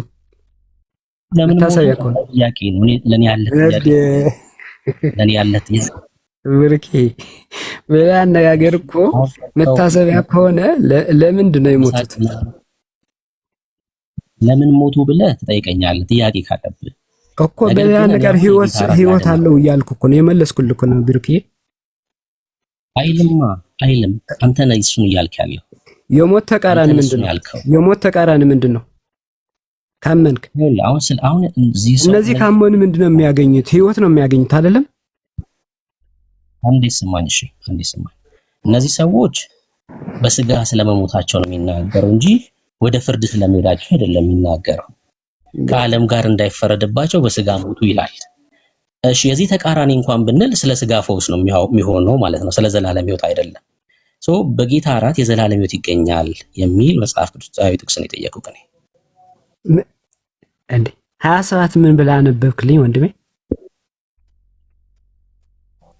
መታሰቢያ ከሆነ ጥያቄ ነው። ለኔ ያለ ብርኪ በላ አነጋገር እኮ መታሰቢያ ከሆነ ለምንድን ነው የሞቱት? ለምን ሞቱ ብለህ ትጠይቀኛለህ ጥያቄ ካለብህ እኮ። በላ ነገር ህይወት አለው እያልኩ እኮ ነው የመለስኩልህ እኮ ነው ብርኪ። አይልም አንተ ነህ እሱን እያልክ ያለው። የሞት ተቃራኒ ምንድን ነው? የሞት ተቃራኒ ምንድን ነው? ካመንክ አሁን እነዚህ ካመኑ ምንድን ነው የሚያገኙት? ህይወት ነው የሚያገኙት አይደለም? አንዴ ስማኝ። እነዚህ ሰዎች በስጋ ስለመሞታቸው ነው የሚናገረው እንጂ ወደ ፍርድ ስለመሄዳቸው አይደለም የሚናገረው። ከዓለም ጋር እንዳይፈረድባቸው በስጋ ሞቱ ይላል። እሺ የዚህ ተቃራኒ እንኳን ብንል ስለ ስጋ ፈውስ ነው የሚሆነው ማለት ነው፣ ስለ ዘላለም ህይወት አይደለም። በጌታ እራት የዘላለም ህይወት ይገኛል የሚል መጽሐፍ ቅዱሳዊ ጥቅስ ነው የጠየቁት። እንዴ 27 ምን ብላ አነበብክልኝ ወንድሜ?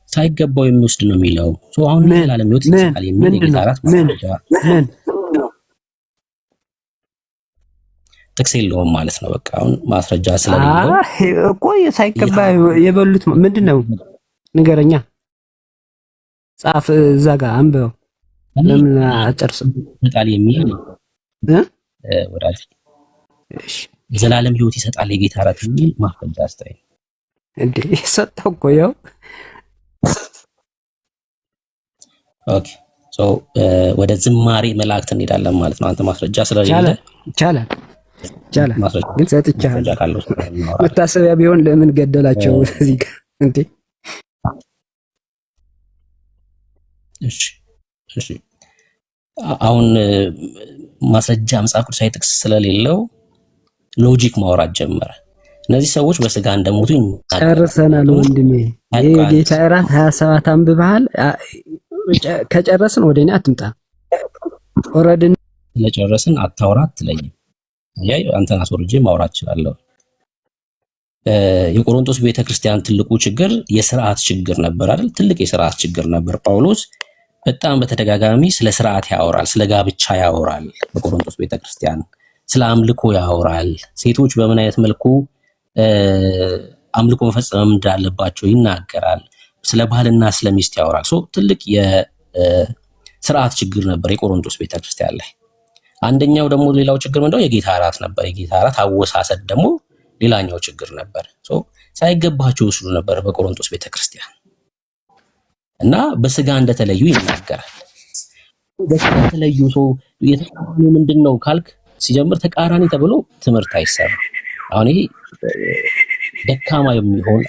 ሳይገባው የሚወስድ ነው የሚለው። አሁን ዘላለም ህይወት ይገኛል የሚል የጌታ እራት ምን ጥቅስ የለውም ማለት ነው። በቃ አሁን ማስረጃ ስለሌለው እኮ ሳይገባ የበሉት ምንድን ነው ንገረኛ። ጻፍ እዛ ጋር አንብበው። ለምን አጨርስም ይሰጣል የሚል ወዳጅ ዘላለም ህይወት ይሰጣል የጌታ እራት የሚል ማስረጃ አስተያየት እንዴ ሰጠው እኮ ያው። ኦኬ ወደ ዝማሬ መላእክት እንሄዳለን ማለት ነው። አንተ ማስረጃ ስለሌለ ይቻላል ግን ሰጥቻለሁ። መታሰቢያ ቢሆን ለምን ገደላቸው እዚህ ጋር እንዴ? እሺ አሁን ማስረጃ መጽሐፍ ቅዱሳዊ ጥቅስ ስለሌለው ሎጂክ ማውራት ጀመረ። እነዚህ ሰዎች በስጋ እንደሞቱ ጨርሰናል ወንድሜ። ይሄ ጌታ እራት 27 አንብበሃል። ከጨረስን ወደ እኔ አትምጣ። ኦሬዲ ስለጨረስን አታውራት ትለኝ። አንተን አስወርጄ ማውራት እችላለሁ። የቆሮንቶስ ቤተክርስቲያን ትልቁ ችግር የሥርዓት ችግር ነበር አይደል? ትልቅ የሥርዓት ችግር ነበር። ጳውሎስ በጣም በተደጋጋሚ ስለ ሥርዓት ያወራል፣ ስለ ጋብቻ ያወራል። በቆሮንቶስ ቤተክርስቲያን ስለ አምልኮ ያወራል። ሴቶች በምን አይነት መልኩ አምልኮ መፈጸም እንዳለባቸው ይናገራል። ስለ ባህልና ስለ ሚስት ያወራል። ትልቅ የሥርዓት ችግር ነበር የቆሮንቶስ ቤተክርስቲያን ላይ። አንደኛው ደግሞ ሌላው ችግር ምንድነው? የጌታ እራት ነበር። የጌታ እራት አወሳሰድ ደግሞ ሌላኛው ችግር ነበር። ሳይገባቸው ይወስዱ ነበር በቆሮንቶስ ቤተክርስቲያን እና በስጋ እንደተለዩ ይናገራል። በስጋ ተለዩ የተቃራኒ ምንድነው ካልክ ሲጀምር ተቃራኒ ተብሎ ትምህርት አይሰራ። አሁን ይሄ ደካማ የሚሆን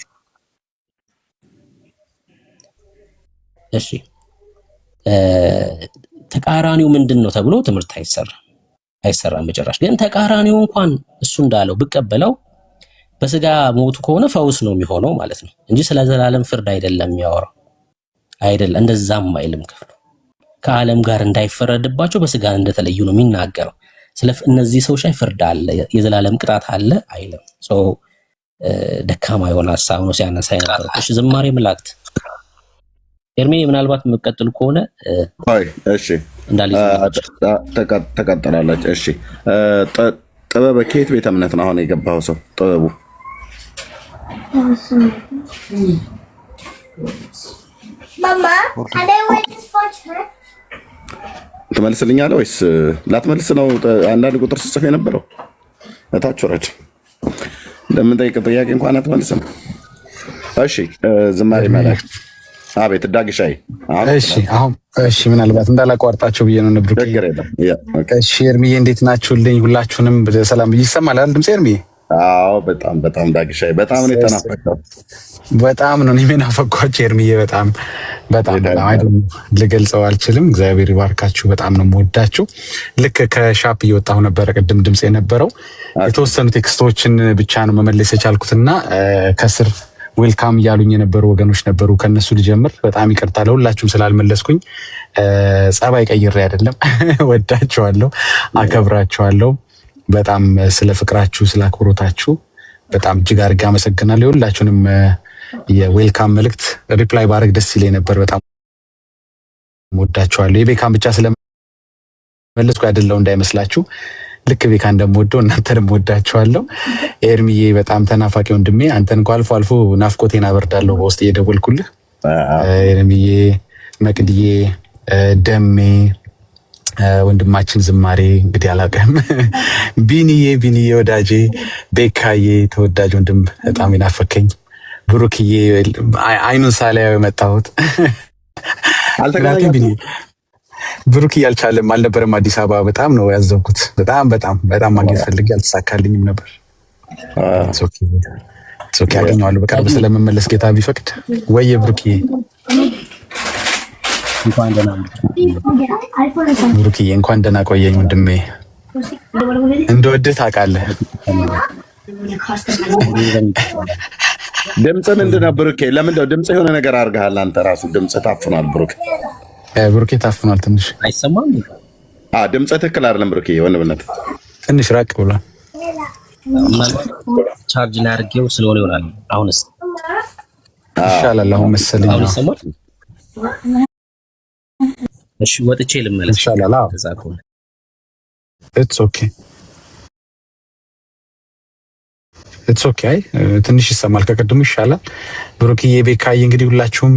እሺ ተቃራኒው ምንድነው ተብሎ ትምህርት አይሰራም በጭራሽ። ግን ተቃራኒው እንኳን እሱ እንዳለው ብቀበለው በስጋ ሞቱ ከሆነ ፈውስ ነው የሚሆነው ማለት ነው እንጂ ስለ ዘላለም ፍርድ አይደለም የሚያወራው። አይደለም እንደዛም አይልም ክፍሉ። ከዓለም ጋር እንዳይፈረድባቸው በስጋ እንደተለዩ ነው የሚናገረው። ስለ እነዚህ ሰዎች ላይ ፍርድ አለ፣ የዘላለም ቅጣት አለ አይልም። ደካማ የሆነ ሀሳብ ነው ሲያነሳ የነበረው። እሺ ዝማሬ መላእክት ኤርሜ ምናልባት የምትቀጥሉ ከሆነ እሺ ተቀጥላለች። እሺ ጥበብ ከየት ቤተ እምነት ነው አሁን የገባው ሰው? ጥበቡ ትመልስልኛለህ ወይስ ላትመልስ ነው? አንዳንድ ቁጥር ስጽፍ የነበረው እታች ወረድ እንደምንጠይቅ ጥያቄ እንኳን አትመልስም። እሺ ዝማሬ መላእክት አቤት ዳግሻይ። እሺ ምናልባት እንዳላቋርጣቸው ብዬ ነው ነብሩ። እሺ ኤርሚዬ እንዴት ናችሁልኝ? ሁላችሁንም ሰላም ይሰማል አይደል ድምጼ ኤርሚዬ? አዎ በጣም ዳግሻይ በጣም ነው የተናፈቀው። በጣም ነው የምናፈቋቸው ኤርሚዬ። በጣም ልገልጸው አልችልም። እግዚአብሔር ይባርካችሁ። በጣም ነው የምወዳችሁ። ልክ ከሻፕ እየወጣሁ ነበረ ቅድም ድምጽ የነበረው የተወሰኑ ቴክስቶችን ብቻ ነው መመለስ የቻልኩትና ከስር ዌልካም እያሉኝ የነበሩ ወገኖች ነበሩ። ከነሱ ልጀምር። በጣም ይቅርታ ለሁላችሁም ስላልመለስኩኝ። ጸባይ ቀይሬ አይደለም። ወዳችኋለሁ፣ አከብራችኋለሁ። በጣም ስለ ፍቅራችሁ ስለ አክብሮታችሁ በጣም እጅግ አድርጌ አመሰግናለሁ። ሁላችሁንም የዌልካም መልእክት ሪፕላይ ባረግ ደስ ይለኝ ነበር። በጣም ወዳችኋለሁ። የቤካም ብቻ ስለመለስኩ አይደለው እንዳይመስላችሁ። ልክ ቤካ እንደምወደው እናንተንም ወዳችኋለሁ። ኤርሚዬ በጣም ተናፋቂ ወንድሜ፣ አንተን እንኳን አልፎ አልፎ ናፍቆቴን አበርዳለሁ በውስጥ እየደወልኩልህ። ኤርሚዬ፣ መቅድዬ፣ ደሜ፣ ወንድማችን ዝማሬ እንግዲህ አላውቅም፣ ቢኒዬ ወዳጄ፣ ቤካዬ ተወዳጅ ወንድም በጣም ይናፈከኝ፣ ብሩክዬ አይኑን ሳላየው የመጣሁት ብሩክ ያልቻለም አልነበረም አዲስ አበባ። በጣም ነው ያዘንኩት። በጣም ማግኘት ፈልጌ አልተሳካልኝም ነበር። ኦኬ አገኘዋለሁ በቅርብ ስለምመለስ ጌታ ቢፈቅድ። ወይ ብሩክዬ እንኳን ደህና ቆየኝ ወንድሜ። እንደወድህ ታውቃለህ። ድምፅን እንድነው ብሩኬ። ለምንድነው ድምፅ የሆነ ነገር አድርገሃል አንተ ራሱ ድምፅ ታፍኗል ብሩኬ ታፍኗል ትንሽ አይሰማም። ድምፅ ትክክል አይደለም ብሩኬ። ወንድምነት ትንሽ ራቅ ብሏል። ቻርጅ ላይ አድርጌው ስለሆነ ይሆናል። አሁንስ ይሻላል አሁን መሰለኝ። አሁን ይሰማል። እሺ ወጥቼ ልመለስ ይሻላል። ኢትስ ኦኬ ትንሽ ይሰማል። ከቀድሙ ይሻላል። ብሩክዬ፣ ቤካዬ እንግዲህ ሁላችሁም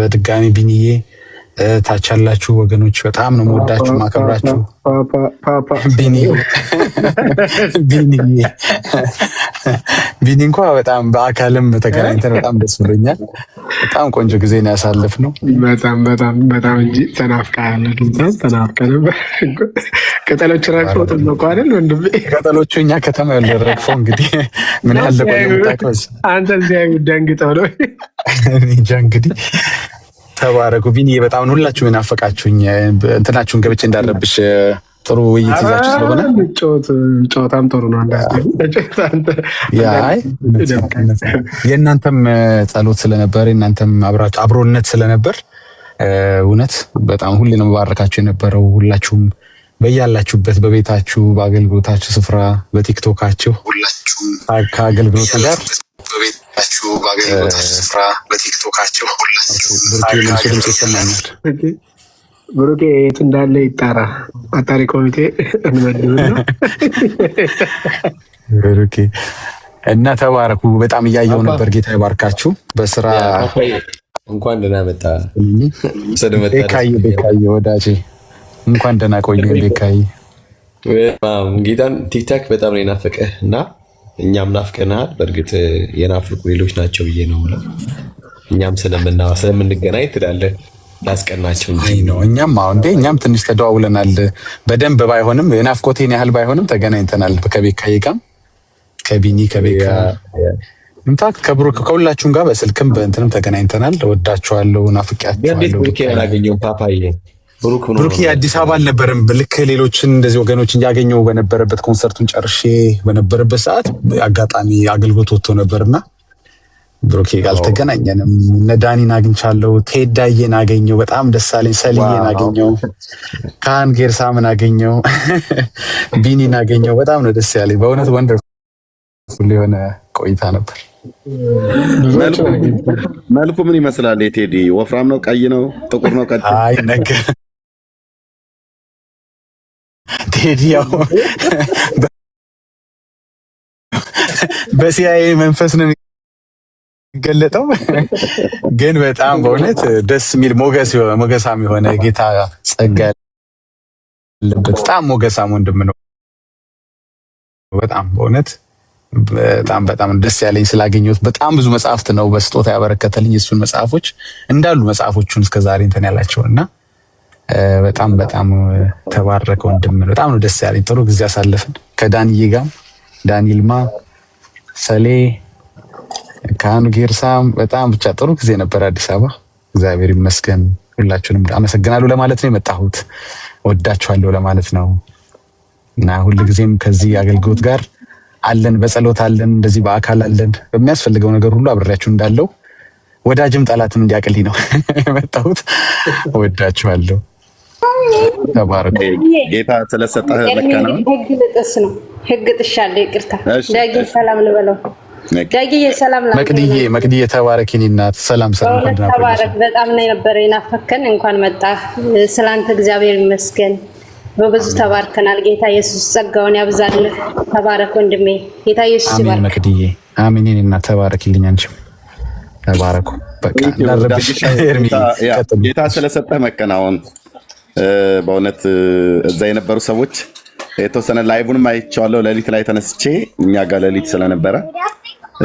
በድጋሚ ቢኒዬ ታች ያላችሁ ወገኖች በጣም ነው የምወዳችሁ ማከብራችሁ። ቢኒ እንኳ በጣም በአካልም ተገናኝተን በጣም ደስ ብሎኛል። በጣም ቆንጆ ጊዜ ነው ያሳለፍነው። በጣም እንጂ ተናፍቀሃል። ቅጠሎች ረግፎ ተመቋ አይደል ወንድሜ? ቅጠሎቹ እኛ ከተማ ያልረግፈው እንግዲህ ምን ያለ ቆይታከስ አንተ እዚያ ደንግጠው ነው እንጃ እንግዲህ ተባረኩ። ቢኒዬ በጣም ሁላችሁም የናፈቃችሁኝ እንትናችሁን ገብቼ እንዳለብሽ ጥሩ ውይይት ይዛችሁ ስለሆነ ጨዋታም ጥሩ ነው። የእናንተም ጸሎት ስለነበር የእናንተም አብሮነት ስለነበር እውነት በጣም ሁሌ ነው መባረካችሁ የነበረው። ሁላችሁም በያላችሁበት በቤታችሁ በአገልግሎታችሁ ስፍራ በቲክቶካችሁ ሁላችሁም ከአገልግሎት ጋር በቤታችሁ በአገልግሎታችሁ ስፍራ በቲክቶካችሁ ሁላችሁም ይሰማኛል። ብሩኬ የት እንዳለ ይጣራ። አጣሪ ኮሚቴ እንመድብና ብሩኬ እና ተባረኩ። በጣም እያየው ነበር። ጌታ ይባርካችሁ። በስራ እንኳን ደህና መጣ ቤካዬ ወዳጄ፣ እንኳን ደህና ቆየ ቤካዬ። ጌታን ቲክታክ በጣም ነው የናፈቀህ እና እኛም ናፍቀናል። በእርግጥ የናፍቁ ሌሎች ናቸው ብዬ ነው የምለው። እኛም ስለምንገናኝ ትላለህ ላስቀናቸው እንጂ ነው። እኛም ትንሽ ተደዋውለናል። በደንብ ባይሆንም የናፍቆቴን ያህል ባይሆንም ተገናኝተናል። ከቤካዬ ጋር ከቢኒ ከቤካ ኢንፋክት ከብሩክ ከሁላችሁም ጋር በስልክም በእንትንም ተገናኝተናል። ወዳችኋለሁ፣ ናፍቄያችኋለሁ። እንዴት ብሩኬን አላገኘሁም? ፓፓዬ ብሩክ አዲስ አበባ አልነበረም። ልክ ሌሎችን እንደዚህ ወገኖችን ያገኘው በነበረበት ኮንሰርቱን ጨርሼ በነበረበት ሰዓት አጋጣሚ አገልግሎት ወጥቶ ነበርና ብሩክ ጋር አልተገናኘንም። እነ ዳኒን አግኝቻለሁ፣ ቴዳዬን አገኘው፣ በጣም ደስ አለኝ። ሰልዬን አገኘው፣ ካህን ጌርሳምን አገኘው፣ ቢኒን አገኘው። በጣም ነው ደስ ያለኝ በእውነት ወንደርፉል የሆነ ቆይታ ነበር። መልኩ ምን ይመስላል? የቴዲ ወፍራም ነው? ቀይ ነው? ጥቁር ነው? አይ ነገር ቴዲ ያው በሲአይኤ መንፈስ ነው የሚገለጠው፣ ግን በጣም በእውነት ደስ የሚል ሞገሳም የሆነ ጌታ ጸጋ ያለበት በጣም ሞገሳም ወንድም ነው። በጣም በእውነት በጣም ደስ ያለኝ ስላገኘሁት። በጣም ብዙ መጽሐፍት ነው በስጦታ ያበረከተልኝ። እሱን መጽሐፎች እንዳሉ መጽሐፎቹን እስከዛሬ እንትን ያላቸውና በጣም ተባረከ ወንድም ነው። በጣም ነው ደስ ያለኝ። ጥሩ ጊዜ አሳለፍን ከዳንዬ ጋር፣ ዳንኤልማ፣ ሰሌ፣ ካህኑ ጌርሳም በጣም ብቻ ጥሩ ጊዜ ነበር አዲስ አበባ። እግዚአብሔር ይመስገን። ሁላችሁንም አመሰግናለሁ ለማለት ነው የመጣሁት። ወዳችኋለሁ ለማለት ነው እና ሁልጊዜም ከዚህ አገልግሎት ጋር አለን፣ በጸሎት አለን፣ እንደዚህ በአካል አለን። በሚያስፈልገው ነገር ሁሉ አብሬያችሁ እንዳለው ወዳጅም ጠላትም እንዲያቅልኝ ነው የመጣሁት። ወዳችኋለሁ። ተባረኩ። ጌታ ስለሰጠህ መከናወን ህግ ልጥስ ነው። ህግ ጥሻለሁ። ይቅርታ ዳጊ ሰላም ልበለው። ዳጊ ሰላም ላምጣ። መቅዲዬ ተባረክ የኔ እናት። ሰላም ተባረክ። በጣም ነው የነበረ የናፈከን። እንኳን መጣ። ስላንተ እግዚአብሔር ይመስገን። በብዙ ተባርከናል። ጌታ ኢየሱስ ጸጋውን ያብዛልህ። ተባረክ ወንድሜ። ጌታ ኢየሱስ ይባርክ። አሜን መቅዲዬ፣ አሜን የኔ እናት። ተባረክልኝ አንቺም ተባረኩ። በቃ ጌታ ስለሰጠህ መከናወን በእውነት እዛ የነበሩ ሰዎች የተወሰነ ላይቡንም አይቼዋለሁ። ሌሊት ላይ ተነስቼ እኛ ጋር ሌሊት ስለነበረ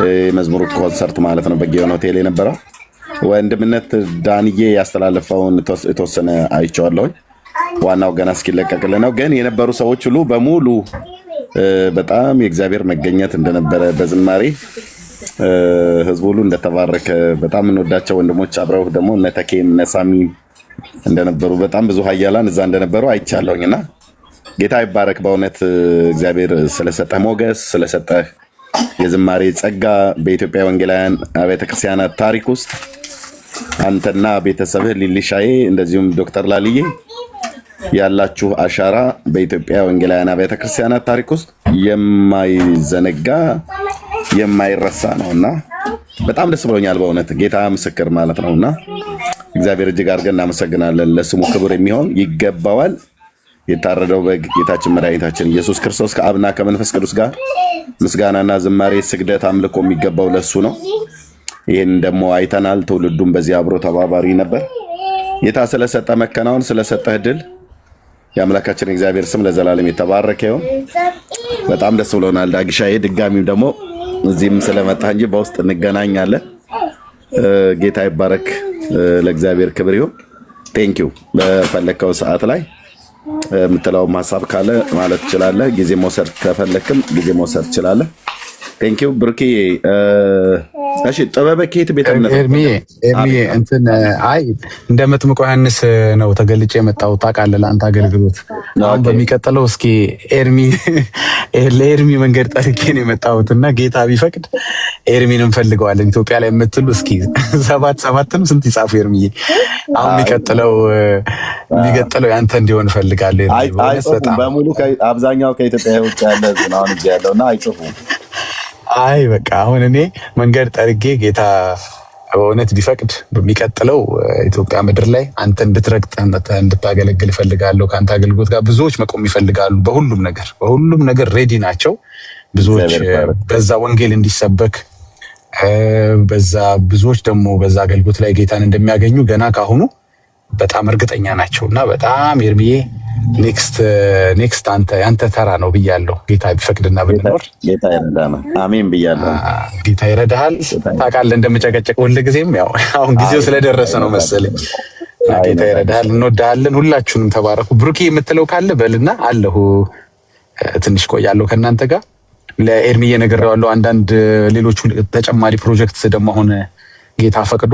የመዝሙሩ ኮንሰርት ማለት ነው በጊዮን ሆቴል የነበረው ወንድምነት ዳንዬ ያስተላለፈውን የተወሰነ አይቼዋለሁኝ። ዋናው ገና እስኪለቀቅልን ነው። ግን የነበሩ ሰዎች ሁሉ በሙሉ በጣም የእግዚአብሔር መገኘት እንደነበረ በዝማሬ ህዝቡ ሁሉ እንደተባረከ በጣም እንወዳቸው ወንድሞች አብረው ደግሞ እነ ተኬም እነ ሳሚ እንደነበሩ በጣም ብዙ ሀያላን እዛ እንደነበሩ አይቻለሁኝና ጌታ ይባረክ። በእውነት እግዚአብሔር ስለሰጠህ ሞገስ ስለሰጠህ የዝማሬ ጸጋ በኢትዮጵያ ወንጌላውያን አብያተ ክርስቲያናት ታሪክ ውስጥ አንተና ቤተሰብህ ሊሊሻዬ እንደዚሁም ዶክተር ላልዬ ያላችሁ አሻራ በኢትዮጵያ ወንጌላውያን አብያተ ክርስቲያናት ታሪክ ውስጥ የማይዘነጋ የማይረሳ ነውና በጣም ደስ ብሎኛል። በእውነት ጌታ ምስክር ማለት ነውና እግዚአብሔር እጅግ አድርገን እናመሰግናለን። ለስሙ ክብር የሚሆን ይገባዋል። የታረደው በግ ጌታችን መድኃኒታችን ኢየሱስ ክርስቶስ ከአብና ከመንፈስ ቅዱስ ጋር ምስጋናና ዝማሬ፣ ስግደት፣ አምልኮ የሚገባው ለሱ ነው። ይህን ደግሞ አይተናል። ትውልዱም በዚህ አብሮ ተባባሪ ነበር። ጌታ ስለሰጠ መከናወን ስለሰጠህ ድል የአምላካችን እግዚአብሔር ስም ለዘላለም የተባረከ ይሁን። በጣም ደስ ብሎናል ዳግሻዬ። ድጋሚም ደግሞ እዚህም ስለመጣ እንጂ በውስጥ እንገናኛለን። ጌታ ይባረክ። ለእግዚአብሔር ክብር ይሁን። ቴንኪው። በፈለከው ሰዓት ላይ የምትለውም ሀሳብ ካለ ማለት ትችላለህ። ጊዜ መውሰድ ከፈለክም ጊዜ መውሰድ ትችላለህ። ቴንኪው ብሩኬ። እሺ ጥበበ ከየት ቤተ እምነት ኤርሚዬ እንትን አይ እንደ መጥምቁ ዮሐንስ ነው ተገልጬ የመጣው ታውቃለህ፣ ለአንተ አገልግሎት። አሁን በሚቀጥለው እስኪ ለኤርሚ መንገድ ጠርቄ ነው የመጣሁትና ጌታ ቢፈቅድ ኤርሚን እንፈልገዋለን ኢትዮጵያ ላይ የምትሉ እስኪ ሰባትም ስንት ይጻፉ ኤርሚዬ። አሁን የሚቀጥለው ያንተ እንዲሆን እፈልጋለሁ። አይጽፉም በሙሉ አብዛኛው ከኢትዮጵያ ውጭ ያለ ህዝብ ነው አሁን እዚህ ያለውና አይጽፉም። አይ በቃ አሁን እኔ መንገድ ጠርጌ ጌታ በእውነት ቢፈቅድ በሚቀጥለው ኢትዮጵያ ምድር ላይ አንተ እንድትረግጥ እንድታገለግል እፈልጋለሁ። ከአንተ አገልግሎት ጋር ብዙዎች መቆም ይፈልጋሉ። በሁሉም ነገር ሬዲ ናቸው። ብዙዎች በዛ ወንጌል እንዲሰበክ በዛ ብዙዎች ደግሞ በዛ አገልግሎት ላይ ጌታን እንደሚያገኙ ገና ካሁኑ በጣም እርግጠኛ ናቸው እና በጣም ኤርሚዬ ኔክስት አንተ ተራ ነው ብያለሁ። ጌታ ቢፈቅድና ብንኖር ጌታ ይረዳናል። አሜን ብያለሁ። ጌታ ይረዳሃል። ታውቃለህ እንደምጨቀጨቅ ሁልጊዜም ያው አሁን ጊዜው ስለደረሰ ነው መሰለኝ። ጌታ ይረዳሃል። እንወዳለን። ሁላችሁንም ተባረኩ። ብሩኬ የምትለው ካለ በልና አለሁ። ትንሽ ቆያለሁ ከእናንተ ጋር። ለኤርሚዬ ነግሬዋለሁ። አንዳንድ ሌሎቹ ተጨማሪ ፕሮጀክት ደግሞ አሁን ጌታ ፈቅዶ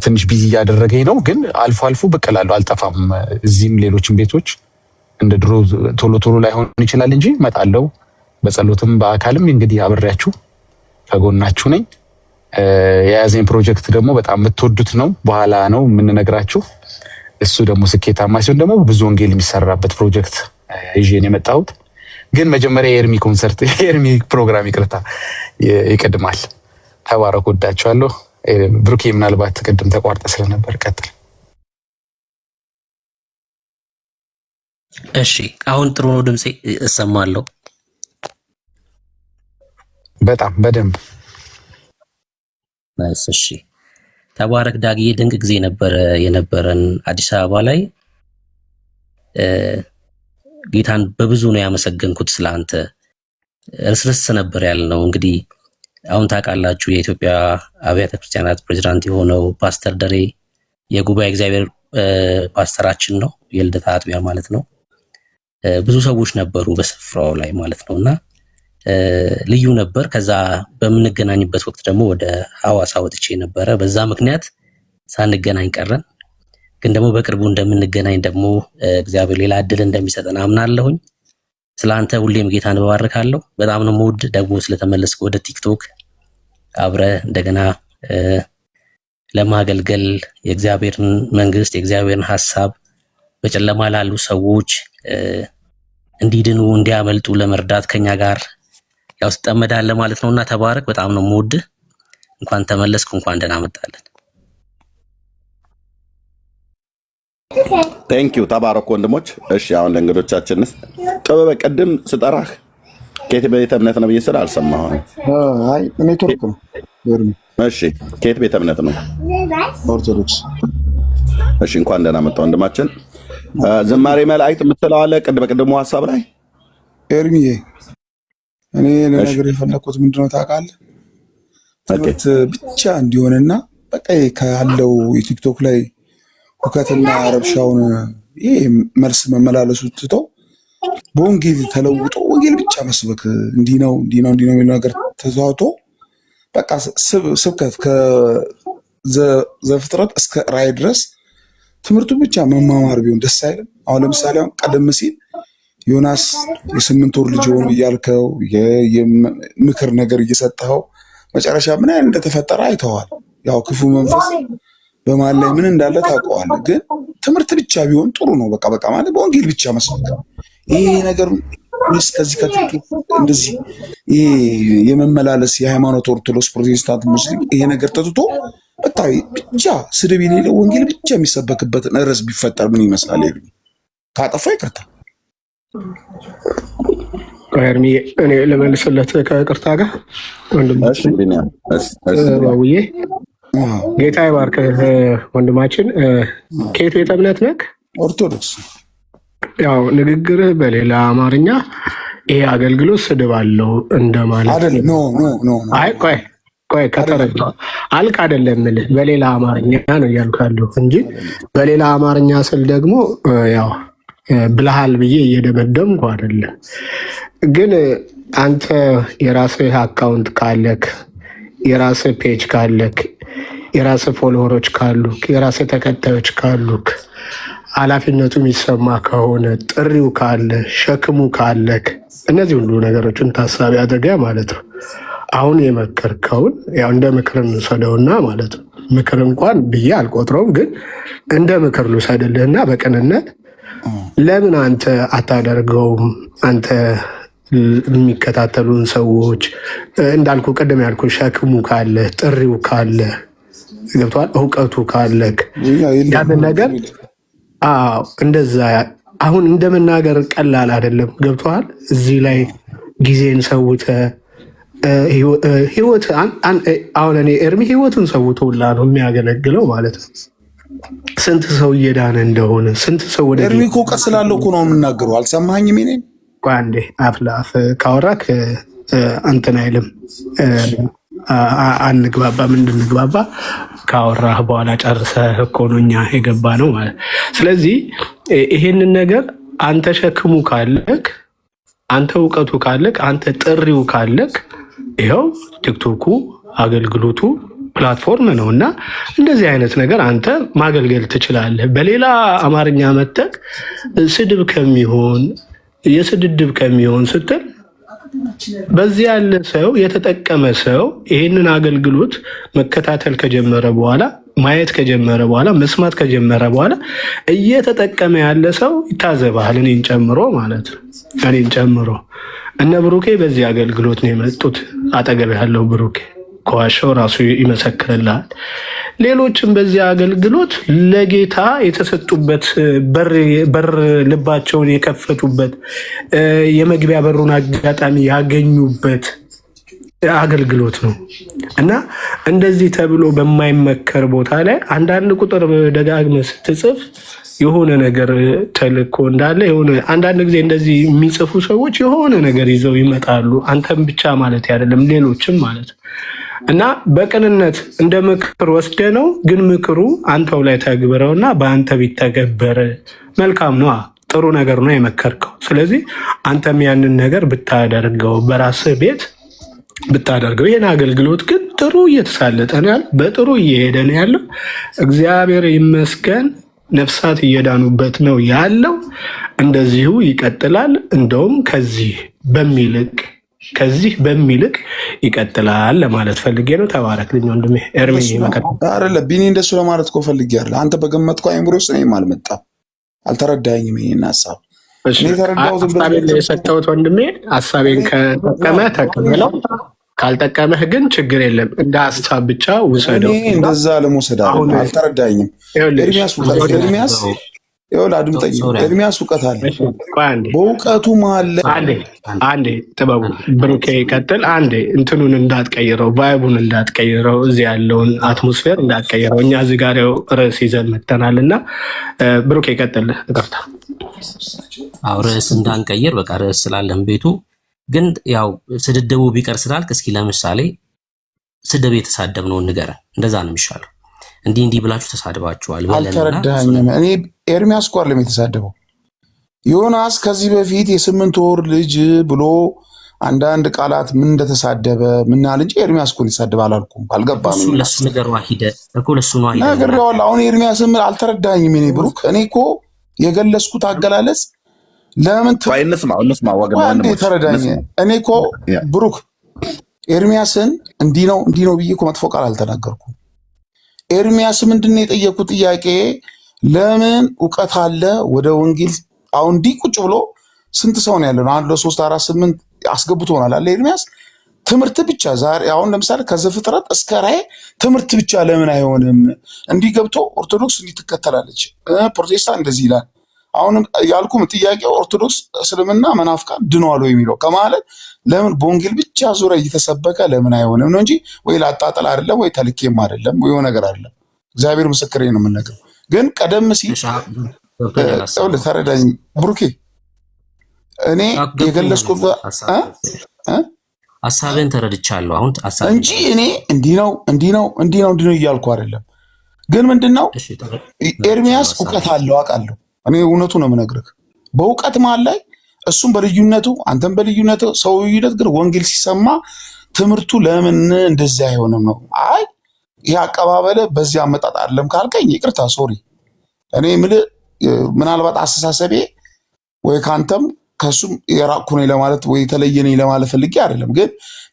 ትንሽ ቢዚ እያደረገኝ ነው፣ ግን አልፎ አልፎ ብቅ እላለሁ፣ አልጠፋም። እዚህም ሌሎችም ቤቶች እንደ ድሮ ቶሎ ቶሎ ላይሆን ይችላል እንጂ እመጣለሁ። በጸሎትም በአካልም እንግዲህ አብሬያችሁ ከጎናችሁ ነኝ። የያዘኝ ፕሮጀክት ደግሞ በጣም የምትወዱት ነው፣ በኋላ ነው የምንነግራችሁ። እሱ ደግሞ ስኬታማ ሲሆን ደግሞ ብዙ ወንጌል የሚሰራበት ፕሮጀክት ይዤ ነው የመጣሁት። ግን መጀመሪያ የኤርሚ ኮንሰርት የኤርሚ ፕሮግራም ይቅርታ ይቀድማል። ተባረኩ፣ ወዳችኋለሁ። ብሩኬ ምናልባት ቅድም ተቋርጠ ስለነበር ቀጥል። እሺ አሁን ጥሩ ነው፣ ድምጼ እሰማለሁ በጣም በደንብ ናይስ። እሺ ተባረክ ዳግዬ፣ ድንቅ ጊዜ ነበረ የነበረን አዲስ አበባ ላይ። ጌታን በብዙ ነው ያመሰገንኩት። ስለአንተ እርስርስ ነበር ያልነው። እንግዲህ አሁን ታውቃላችሁ የኢትዮጵያ አብያተ ክርስቲያናት ፕሬዝዳንት የሆነው ፓስተር ደሬ የጉባኤ እግዚአብሔር ፓስተራችን ነው፣ የልደታ አጥቢያ ማለት ነው። ብዙ ሰዎች ነበሩ በስፍራው ላይ ማለት ነውና ልዩ ነበር። ከዛ በምንገናኝበት ወቅት ደግሞ ወደ ሐዋሳ ወጥቼ ነበረ። በዛ ምክንያት ሳንገናኝ ቀረን። ግን ደግሞ በቅርቡ እንደምንገናኝ ደግሞ እግዚአብሔር ሌላ እድል እንደሚሰጠን አምናለሁኝ። ስለአንተ ሁሌም ጌታን እባርካለሁ። በጣም ነው የምወድ። ደግሞ ስለተመለስክ ወደ ቲክቶክ አብረ እንደገና ለማገልገል የእግዚአብሔርን መንግስት የእግዚአብሔርን ሐሳብ በጨለማ ላሉ ሰዎች እንዲድኑ እንዲያመልጡ ለመርዳት ከኛ ጋር ያው ትጠመዳለህ ማለት ነውና ተባረክ። በጣም ነው የምወድ። እንኳን ተመለስክ፣ እንኳን ደህና መጣለን። ቴንክ ዩ ተባረኩ ወንድሞች። እሺ አሁን ለእንግዶቻችንስ ጥበበ ቅድም ስጠራህ ከየት ቤተ እምነት ነው ብዬ ስለ አልሰማሁም። አይ ኔትወርክ ነው። እሺ ከየት ቤተ እምነት ነው? ኦርቶዶክስ። እሺ እንኳን ደህና መጣ ወንድማችን። ዝማሬ መላእክት የምትለው አለ በቅድሙ ሀሳብ ላይ ኤርሚዬ፣ እኔ ለነገር የፈለኩት ምንድነው ታውቃለህ? ትምህርት ብቻ እንዲሆንና በቃ ካለው የቲክቶክ ላይ ሁከትና ረብሻውን ይሄ መልስ መመላለሱ ትቶ በወንጌል ተለውጦ ወንጌል ብቻ መስበክ እንዲህ ነው የሚለው ነገር ተዛውቶ በቃ ስብከት ከዘፍጥረት እስከ ራዕይ ድረስ ትምህርቱ ብቻ መማማር ቢሆን ደስ አይልም? አሁን ለምሳሌ አሁን ቀደም ሲል ዮናስ የ8 ወር ልጅ ሆኖ እያልከው የምክር ነገር እየሰጠኸው መጨረሻ ምን አይነት እንደተፈጠረ አይተዋል። ያው ክፉ መንፈስ በማን ላይ ምን እንዳለ ታውቀዋለህ። ግን ትምህርት ብቻ ቢሆን ጥሩ ነው። በቃ ማለት በወንጌል ብቻ መስበክ ይሄ ነገር ወይስ ከዚህ እንደዚህ ይሄ የመመላለስ የሃይማኖት ኦርቶዶክስ፣ ፕሮቴስታንት፣ ሙስሊም ይሄ ነገር ተትቶ በቃ ብቻ ስድብ የሌለው ወንጌል ብቻ የሚሰበክበትን ርዕስ ቢፈጠር ምን ይመስላል? ካጠፋ ይቅርታ ኤርሚ፣ እኔ ልመልስለት ከይቅርታ ጋር ወንድማውዬ ጌታ ይባርክህ ወንድማችን። ከየት ቤተ እምነት ነህ? ኦርቶዶክስ። ያው ንግግርህ በሌላ አማርኛ ይሄ አገልግሎት ስድብ አለው እንደማለት አይደለም። ኖ አይ ቆይ ከተረዳ አልክ አይደለም የምልህ በሌላ አማርኛ ነው እያልኩ ያለሁ እንጂ በሌላ አማርኛ ስል ደግሞ ያው ብለሃል ብዬ እየደመደምኩ አይደለም። ግን አንተ የራስህ አካውንት ካለክ፣ የራስህ ፔጅ ካለክ፣ የራስህ ፎሎወሮች ካሉክ፣ የራስህ ተከታዮች ካሉክ፣ ኃላፊነቱ የሚሰማ ከሆነ ጥሪው ካለ ሸክሙ ካለክ እነዚህ ሁሉ ነገሮችን ታሳቢ አድርገህ ማለት ነው አሁን የመከርከውን ያው እንደ ምክር እንውሰደውና ማለት ነው። ምክር እንኳን ብዬ አልቆጥረውም፣ ግን እንደ ምክር ልውሰድልህና በቅንነት ለምን አንተ አታደርገውም? አንተ የሚከታተሉን ሰዎች እንዳልኩ ቅድም ያልኩ ሸክሙ ካለ ጥሪው ካለ ገብቷል፣ እውቀቱ ካለክ ያንን ነገር እንደዛ አሁን እንደመናገር ቀላል አይደለም። ገብቷል። እዚህ ላይ ጊዜን ሰውተ ህይወት አሁን እኔ ኤርሚ ህይወቱን ሰውቶላ ነው የሚያገለግለው ማለት ነው። ስንት ሰው እየዳነ እንደሆነ ስንት ሰው ወደ ኤርሚ እኮ እውቀት ስላለው እኮ ነው የምናገረው። አልሰማኸኝም? እኔ አንዴ አፍ ለአፍ ካወራክ እንትን አይልም አንግባባም። እንድንግባባ ካወራህ በኋላ ጨርሰህ እኮ ነው እኛ የገባ ነው ማለት። ስለዚህ ይሄንን ነገር አንተ ሸክሙ ካለክ፣ አንተ እውቀቱ ካለክ፣ አንተ ጥሪው ካለክ ይኸው ቲክቶኩ አገልግሎቱ ፕላትፎርም ነው እና እንደዚህ አይነት ነገር አንተ ማገልገል ትችላለህ። በሌላ አማርኛ መተክ ስድብ ከሚሆን የስድድብ ከሚሆን ስትል በዚህ ያለ ሰው የተጠቀመ ሰው ይህንን አገልግሎት መከታተል ከጀመረ በኋላ ማየት ከጀመረ በኋላ መስማት ከጀመረ በኋላ እየተጠቀመ ያለ ሰው ይታዘባል። እኔን ጨምሮ ማለት ነው። እኔን ጨምሮ እነ ብሩኬ በዚህ አገልግሎት ነው የመጡት። አጠገብ ያለው ብሩኬ ከዋሻው ራሱ ይመሰክርልሃል። ሌሎችም በዚህ አገልግሎት ለጌታ የተሰጡበት በር ልባቸውን የከፈቱበት የመግቢያ በሩን አጋጣሚ ያገኙበት አገልግሎት ነው እና እንደዚህ ተብሎ በማይመከር ቦታ ላይ አንዳንድ ቁጥር ደጋግመህ ስትጽፍ የሆነ ነገር ተልኮ እንዳለ የሆነ አንዳንድ ጊዜ እንደዚህ የሚጽፉ ሰዎች የሆነ ነገር ይዘው ይመጣሉ። አንተም ብቻ ማለት አይደለም፣ ሌሎችም ማለት ነው እና በቅንነት እንደ ምክር ወስደ ነው። ግን ምክሩ አንተው ላይ ተግብረውና በአንተ ቢተገበር መልካም ነው። ጥሩ ነገር ነው የመከርከው። ስለዚህ አንተም ያንን ነገር ብታደርገው በራስህ ቤት ብታደርገው። ይህን አገልግሎት ግን ጥሩ እየተሳለጠ ነው ያለው፣ በጥሩ እየሄደ ነው ያለው። እግዚአብሔር ይመስገን፣ ነፍሳት እየዳኑበት ነው ያለው። እንደዚሁ ይቀጥላል። እንደውም ከዚህ በሚልቅ ይቀጥላል ለማለት ፈልጌ ነው። ተባረክልኝ ወንድሜ ኤርሚ። አይደለ ቢኒ፣ እንደሱ ለማለት እኮ ፈልጌ አይደለ። አንተ በገመጥከው አይምሮ ውስጥ እኔም አልመጣም፣ አልተረዳኸኝም ይሄን ሀሳብ። ሀሳቤን የሰጠሁት ወንድሜ፣ ሀሳቤን ከጠቀመ ተቀበለው፣ ካልጠቀመህ ግን ችግር የለም። እንደ ሀሳብ ብቻ ውሰደው። እንደዛ ለመውሰድ አልተረዳኸኝም። ኤርሚያስ ይኸውልህ አድምጠኝ። ኤርሚያስ እውቀት አለ። በእውቀቱ መሀል አንዴ ጥበቡ ብሩኬ ይቀጥል። አንዴ እንትኑን እንዳትቀይረው፣ ቫይቡን እንዳትቀይረው፣ እዚህ ያለውን አትሞስፌር እንዳትቀይረው። እኛ እዚህ ጋር ርዕስ ይዘን መጥተናል እና ብሩኬ ይቀጥል። እቀፍታ ርዕስ እንዳንቀይር በቃ ርዕስ ስላለን ቤቱ ግን ያው ስድድቡ ቢቀር ስላልክ እስኪ ለምሳሌ ስድብ የተሳደብነውን ንገረን። እንደዛ ነው የሚሻለው። እንዲህ ብላችሁ ተሳድባችኋል። አልተረዳኸኝም። እኔ ኤርሚያስ እኮ አይደለም የተሳደበው። ዮናስ ከዚህ በፊት የ8 ወር ልጅ ብሎ አንዳንድ ቃላት ምን እንደተሳደበ ምናል እንጂ ኤርሚያስ እኮ ሊሳደብ አላልኩም። አልገባም። ለሱ ነገር ዋሂደ እኮ ለሱ ነው አይደል? ነግሬዋለሁ። አሁን ኤርሚያስም አልተረዳኸኝም። እኔ ብሩክ፣ እኔ እኮ የገለጽኩት አገላለጽ ለምን ተረዳኝ? እኔ እኮ ብሩክ ኤርሚያስን እንዲህ ነው ብዬ እኮ መጥፎ ቃል አልተናገርኩም። ኤርሚያስ ምንድን የጠየቁት ጥያቄ ለምን እውቀት አለ ወደ ወንጌል አሁን እንዲህ ቁጭ ብሎ ስንት ሰው ነው ያለው? 1 2 3 4 8 አስገብቶናል አለ ኤርሚያስ። ትምህርት ብቻ ዛሬ አሁን ለምሳሌ ከዘፍጥረት እስከ ራዕይ ትምህርት ብቻ ለምን አይሆንም? እንዲህ ገብቶ ኦርቶዶክስ እንዲህ ትከተላለች፣ ፕሮቴስታንት እንደዚህ ይላል። አሁንም ያልኩም ጥያቄ ኦርቶዶክስ እስልምና መናፍቃን ድነዋል የሚለው ከማለት ለምን በወንጌል ብቻ ዙሪያ እየተሰበከ ለምን አይሆንም ነው እንጂ ወይ ላጣጥል አይደለም ወይ ተልኬም አይደለም ወይ ነገር አይደለም። እግዚአብሔር ምስክሬ ነው የምነግርህ። ግን ቀደም ሲል ተረዳኝ ብሩኬ፣ እኔ የገለጽኩት ሀሳብን ተረድቻለሁ አሁን እንጂ እኔ እንዲህ ነው እያልኩ አይደለም። ግን ምንድነው ኤርሚያስ እውቀት አለው አውቃለሁ። እኔ እውነቱ ነው የምነግርህ። በእውቀት መሀል ላይ እሱም በልዩነቱ አንተም በልዩነቱ ሰው ልዩነት፣ ግን ወንጌል ሲሰማ ትምህርቱ ለምን እንደዚህ አይሆንም ነው። አይ ይህ አቀባበለ በዚህ አመጣጥ አይደለም ካልከኝ ይቅርታ ሶሪ። እኔ ምናልባት አስተሳሰቤ ወይ ካንተም ከሱም የራቅኩ ነኝ ለማለት ወይ የተለየ ነኝ ለማለት ፈልጌ አይደለም። ግን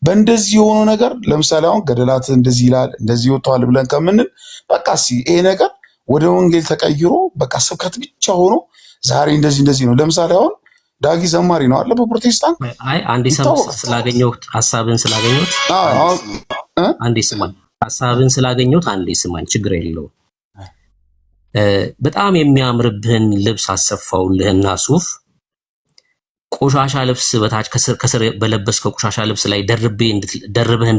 በእንደዚህ የሆነው ነገር ለምሳሌ አሁን ገደላት እንደዚህ ይላል እንደዚህ ወጥቷል ብለን ከምንል በቃ ይሄ ነገር ወደ ወንጌል ተቀይሮ በቃ ስብከት ብቻ ሆኖ ዛሬ እንደዚህ ነው። ለምሳሌ አሁን ዳጊ ዘማሪ ነው አለ በፕሮቴስታንት። አይ አንዴ ስላገኘሁት ሐሳብን ስላገኘሁት አንዴ ስማኝ፣ ሐሳብን ስላገኘሁት አንዴ ስማኝ፣ ችግር የለውም። በጣም የሚያምርብህን ልብስ አሰፋውልህና ሱፍ ቆሻሻ ልብስ በታች ከስር በለበስከው ቆሻሻ ልብስ ላይ ደርበህ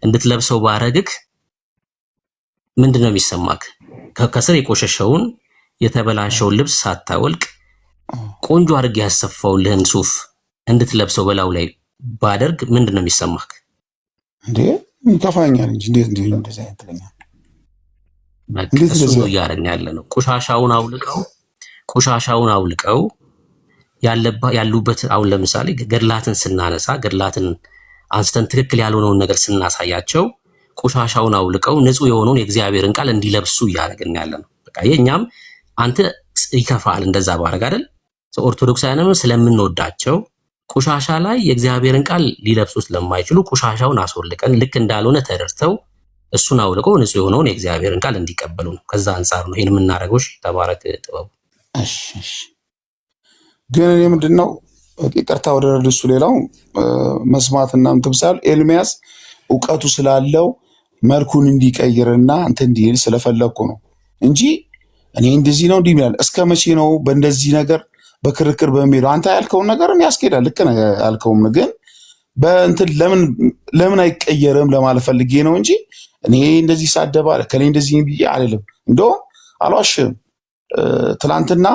እንድትለብሰው ባረግክ ምንድነው የሚሰማክ? ከስር የቆሸሸውን የተበላሸውን ልብስ ሳታወልቅ ቆንጆ አድርጌ ያሰፋውልህን ሱፍ እንድትለብሰው በላው ላይ ባደርግ ምንድነው የሚሰማክ? እንዴ ይከፋኛል እንጂ እንዴት እንደዚህ አይተለኛል። እሱ እያደረግን ያለ ነው። ቆሻሻውን አውልቀው ያሉበት አሁን ለምሳሌ ገድላትን ስናነሳ ገድላትን አንስተን ትክክል ያልሆነውን ነገር ስናሳያቸው ቆሻሻውን አውልቀው ንጹህ የሆነውን የእግዚአብሔርን ቃል እንዲለብሱ እያደረግን ያለ ነው። በቃ የኛም አንተ ይከፋል እንደዛ ባረግ አይደል? ኦርቶዶክሳውያንም ስለምንወዳቸው ቆሻሻ ላይ የእግዚአብሔርን ቃል ሊለብሱ ስለማይችሉ ቆሻሻውን አስወልቀን ልክ እንዳልሆነ ተረድተው እሱን አውልቀው ንጹህ የሆነውን የእግዚአብሔርን ቃል እንዲቀበሉ ነው። ከዛ አንጻር ነው ይሄን የምናደርገው። ተባረክ ጥበቡ። ግን እኔ ምንድነው ይቅርታ ወደ ረድሱ ሌላው መስማትና ምትብሳል ኤርሚያስ እውቀቱ ስላለው መልኩን እንዲቀይርና እንትን እንዲል ስለፈለኩ ነው እንጂ እኔ እንደዚህ ነው እንዲህ ይላል። እስከ መቼ ነው በእንደዚህ ነገር በክርክር በሚለው አንተ ያልከውን ነገር ያስኬዳል። ልክ ነው ያልከውም፣ ግን በእንትን ለምን አይቀየርም ለማለት ፈልጌ ነው እንጂ እኔ እንደዚህ ሳደባለ ከኔ እንደዚህ ብዬ አይደለም። እንደውም አልዋሽም። ትላንትና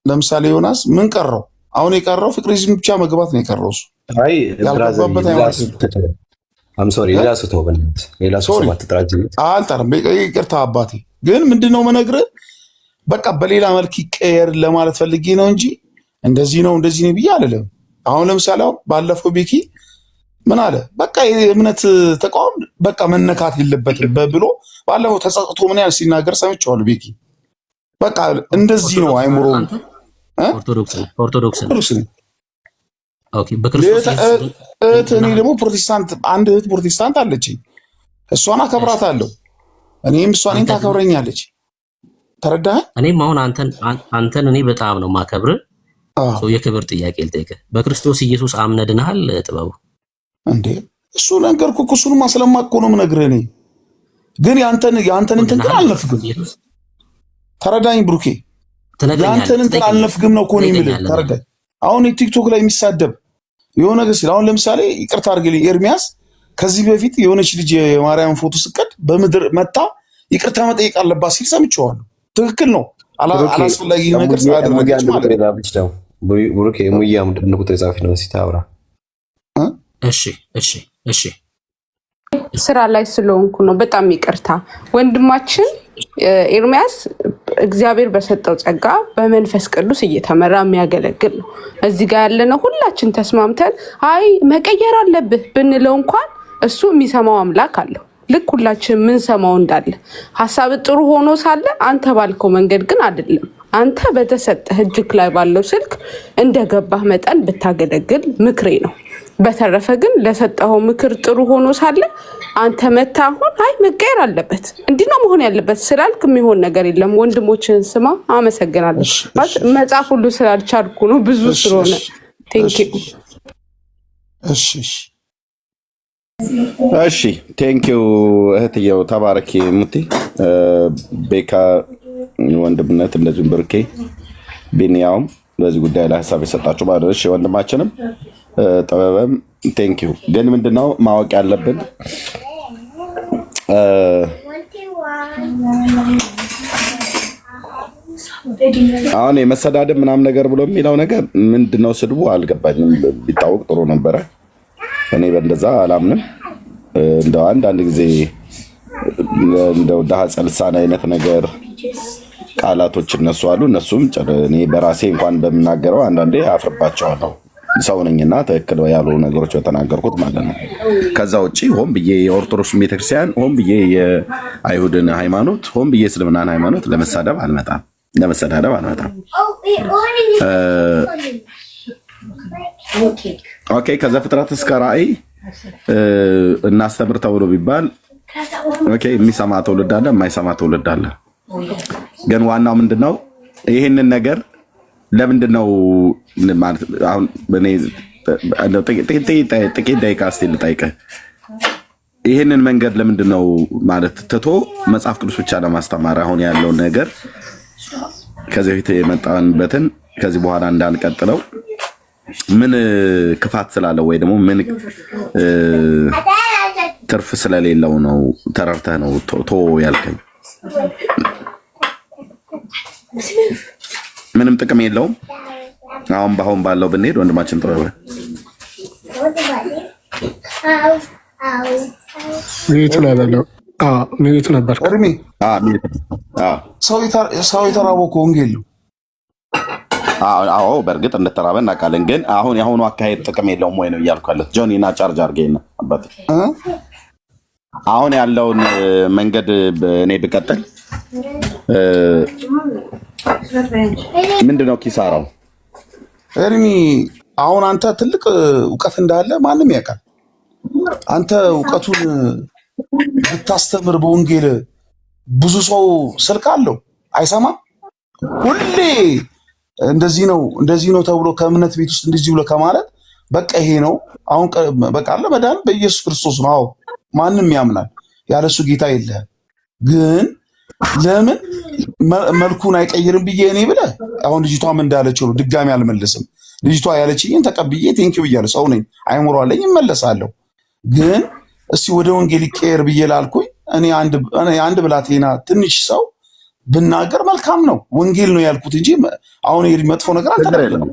ለምሳሌ ዮናስ ምን ቀረው? አሁን የቀረው ፍቅሪዝም ብቻ መግባት ነው የቀረው። እሱ ያልገባበት አልጠርም። ይቅርታ አባቴ፣ ግን ምንድነው መነግርህ በቃ በሌላ መልክ ይቀየር ለማለት ፈልጌ ነው እንጂ እንደዚህ ነው ብዬ አይደለም። አሁን ለምሳሌ ባለፈው ቤኪ ምን አለ? በቃ የእምነት ተቋም በቃ መነካት የለበትም ብሎ ባለፈው ተጸጽቶ ምን ያህል ሲናገር ሰምቼዋለሁ። ቤኪ በቃ እንደዚህ ነው አይምሮ ኦርቶዶክስ ነው። ኦኬ በክርስቶስ እኔ ደግሞ ፕሮቴስታንት አንድ እህት ፕሮቴስታንት አለችኝ። እሷን አከብራታለሁ። እኔም እሷን ታከብረኛለች። ተረዳኸኝ? እኔም አሁን አንተን እኔ በጣም ነው ማከብር። የክብር ጥያቄ ልጠይቅህ። በክርስቶስ ኢየሱስ አምነህ ድነሃል ጥበቡ? እንዴ እሱ ነገርኩህ እኮ እሱንማ ስለማውቅ እኮ ነው የምነግርህ። እኔ ግን ያንተን እንትን ግን አልነፍግም። ተረዳኝ ብሩኬ፣ ያንተን እንትን አልነፍግም ነው እኮ ነው የምልህ። ተረዳኝ። አሁን ቲክቶክ ላይ የሚሳደብ የሆነ ነገር ሲል አሁን ለምሳሌ ይቅርታ አድርግልኝ ኤርሚያስ፣ ከዚህ በፊት የሆነች ልጅ የማርያም ፎቶ ስቀድ በምድር መጣ ይቅርታ መጠየቅ አለባት ሲል ሰምቼዋለሁ። ትክክል ነው። አላስፈላጊ ነገር ስላደረገች ማለት ነው። ብሩኬ ሙያ ምንድን ቁጥር ጻፊ ነው ሲታወራ። እሺ ስራ ላይ ስለሆንኩ ነው። በጣም ይቅርታ ወንድማችን ኤርሚያስ። እግዚአብሔር በሰጠው ጸጋ በመንፈስ ቅዱስ እየተመራ የሚያገለግል ነው። እዚህ ጋር ያለነው ሁላችን ተስማምተን አይ መቀየር አለብህ ብንለው እንኳን እሱ የሚሰማው አምላክ አለው። ልክ ሁላችን የምንሰማው እንዳለ ሀሳብ ጥሩ ሆኖ ሳለ አንተ ባልከው መንገድ ግን አይደለም። አንተ በተሰጠህ እጅክ ላይ ባለው ስልክ እንደገባህ መጠን ብታገለግል ምክሬ ነው። በተረፈ ግን ለሰጠኸው ምክር ጥሩ ሆኖ ሳለ አንተ መታ አሁን አይ መቀየር አለበት እንዲህ ነው መሆን ያለበት ስላልክ የሚሆን ነገር የለም። ወንድሞችን ስማ። አመሰግናለሁ። መጽሐፍ ሁሉ ስላልቻልኩ ነው ብዙ ስለሆነ። ቴንኪው። እሺ ቴንኪው እህትየው፣ ተባረኪ ሙቲ። ቤካ ወንድምነት፣ እንደዚሁም ብርኬ ቢኒያውም በዚህ ጉዳይ ላይ ሀሳብ የሰጣችሁ ባለሽ ወንድማችንም ጥበበም ቴንኪው። ግን ምንድነው ማወቅ ያለብን አሁን የመሰዳደብ ምናምን ነገር ብሎ የሚለው ነገር ምንድነው? ስድቡ አልገባኝም። ቢታወቅ ጥሩ ነበረ። እኔ በእንደዛ አላምንም። እንደው አንዳንድ ጊዜ እንደው ዳሃ ጸልሳን አይነት ነገር ቃላቶች እነሱ አሉ። እነሱም እኔ በራሴ እንኳን በምናገረው አንዳንዴ አፍርባቸዋለሁ። ሰው ነኝና ትክክል ያሉ ነገሮች በተናገርኩት ማለት ነው። ከዛ ውጭ ሆን ብዬ የኦርቶዶክስ ቤተክርስቲያን፣ ሆን ብዬ የአይሁድን ሃይማኖት፣ ሆን ብዬ እስልምናን ሃይማኖት ለመሳደብ አልመጣም። ኦኬ ከዘፍጥረት እስከ ራእይ እናስተምር ተብሎ ቢባል ኦኬ የሚሰማ ትውልድ አለ፣ የማይሰማ ትውልድ አለ። ግን ዋናው ምንድነው? ይህንን ነገር ለምንድነው ማለት አሁን እኔ ጥቂት ደቂቃ እስኪ ልጠይቅህ። ይህንን መንገድ ለምንድነው ማለት ትቶ መጽሐፍ ቅዱስ ብቻ ለማስተማር አሁን ያለውን ነገር ከዚህ በፊት የመጣንበትን ከዚህ በኋላ እንዳንቀጥለው ምን ክፋት ስላለው ወይ ደግሞ ምን ትርፍ ስለሌለው ነው? ተረርተህ ነው ቶ ያልከኝ? ምንም ጥቅም የለውም። አሁን ባለው ብንሄድ ወንድማችን ጥበበ ሚዩት ነበር። ሰው የተራበው እኮ ወንጌል ነው። አዎ በእርግጥ እንደተራበ እናውቃለን። ግን አሁን የአሁኑ አካሄድ ጥቅም የለውም ወይ ነው እያልኩ ያለሁት። ጆኒ እና ቻርጅ አድርገኝ ነው አባቴ። አሁን ያለውን መንገድ እኔ ብቀጥል ምንድነው ኪሳራው? ኤርሚ አሁን አንተ ትልቅ እውቀት እንዳለ ማንም ያውቃል። አንተ እውቀቱን ብታስተምር በወንጌል ብዙ ሰው ስልክ አለው አይሰማም። ሁሌ እንደዚህ ነው ተብሎ ከእምነት ቤት ውስጥ እንደዚህ ብሎ ከማለት በቃ ይሄ ነው አሁን በቃ አለ መዳን በኢየሱስ ክርስቶስ ነው። አዎ ማንም ያምናል፣ ያለሱ ጌታ የለህም። ግን ለምን መልኩን አይቀይርም ብዬ እኔ ብለህ አሁን ልጅቷም እንዳለችው ነው። ድጋሚ አልመለስም። ልጅቷ ያለችኝን ተቀብዬ ቴንኪው ብያለሁ። ሰው ነኝ፣ አይምሮ አለኝ፣ እመለሳለሁ። ግን እስቲ ወደ ወንጌል ይቀየር ብዬ ላልኩኝ እኔ አንድ ብላቴና ትንሽ ሰው ብናገር መልካም ነው። ወንጌል ነው ያልኩት እንጂ አሁን መጥፎ ነገር አልተደረገም።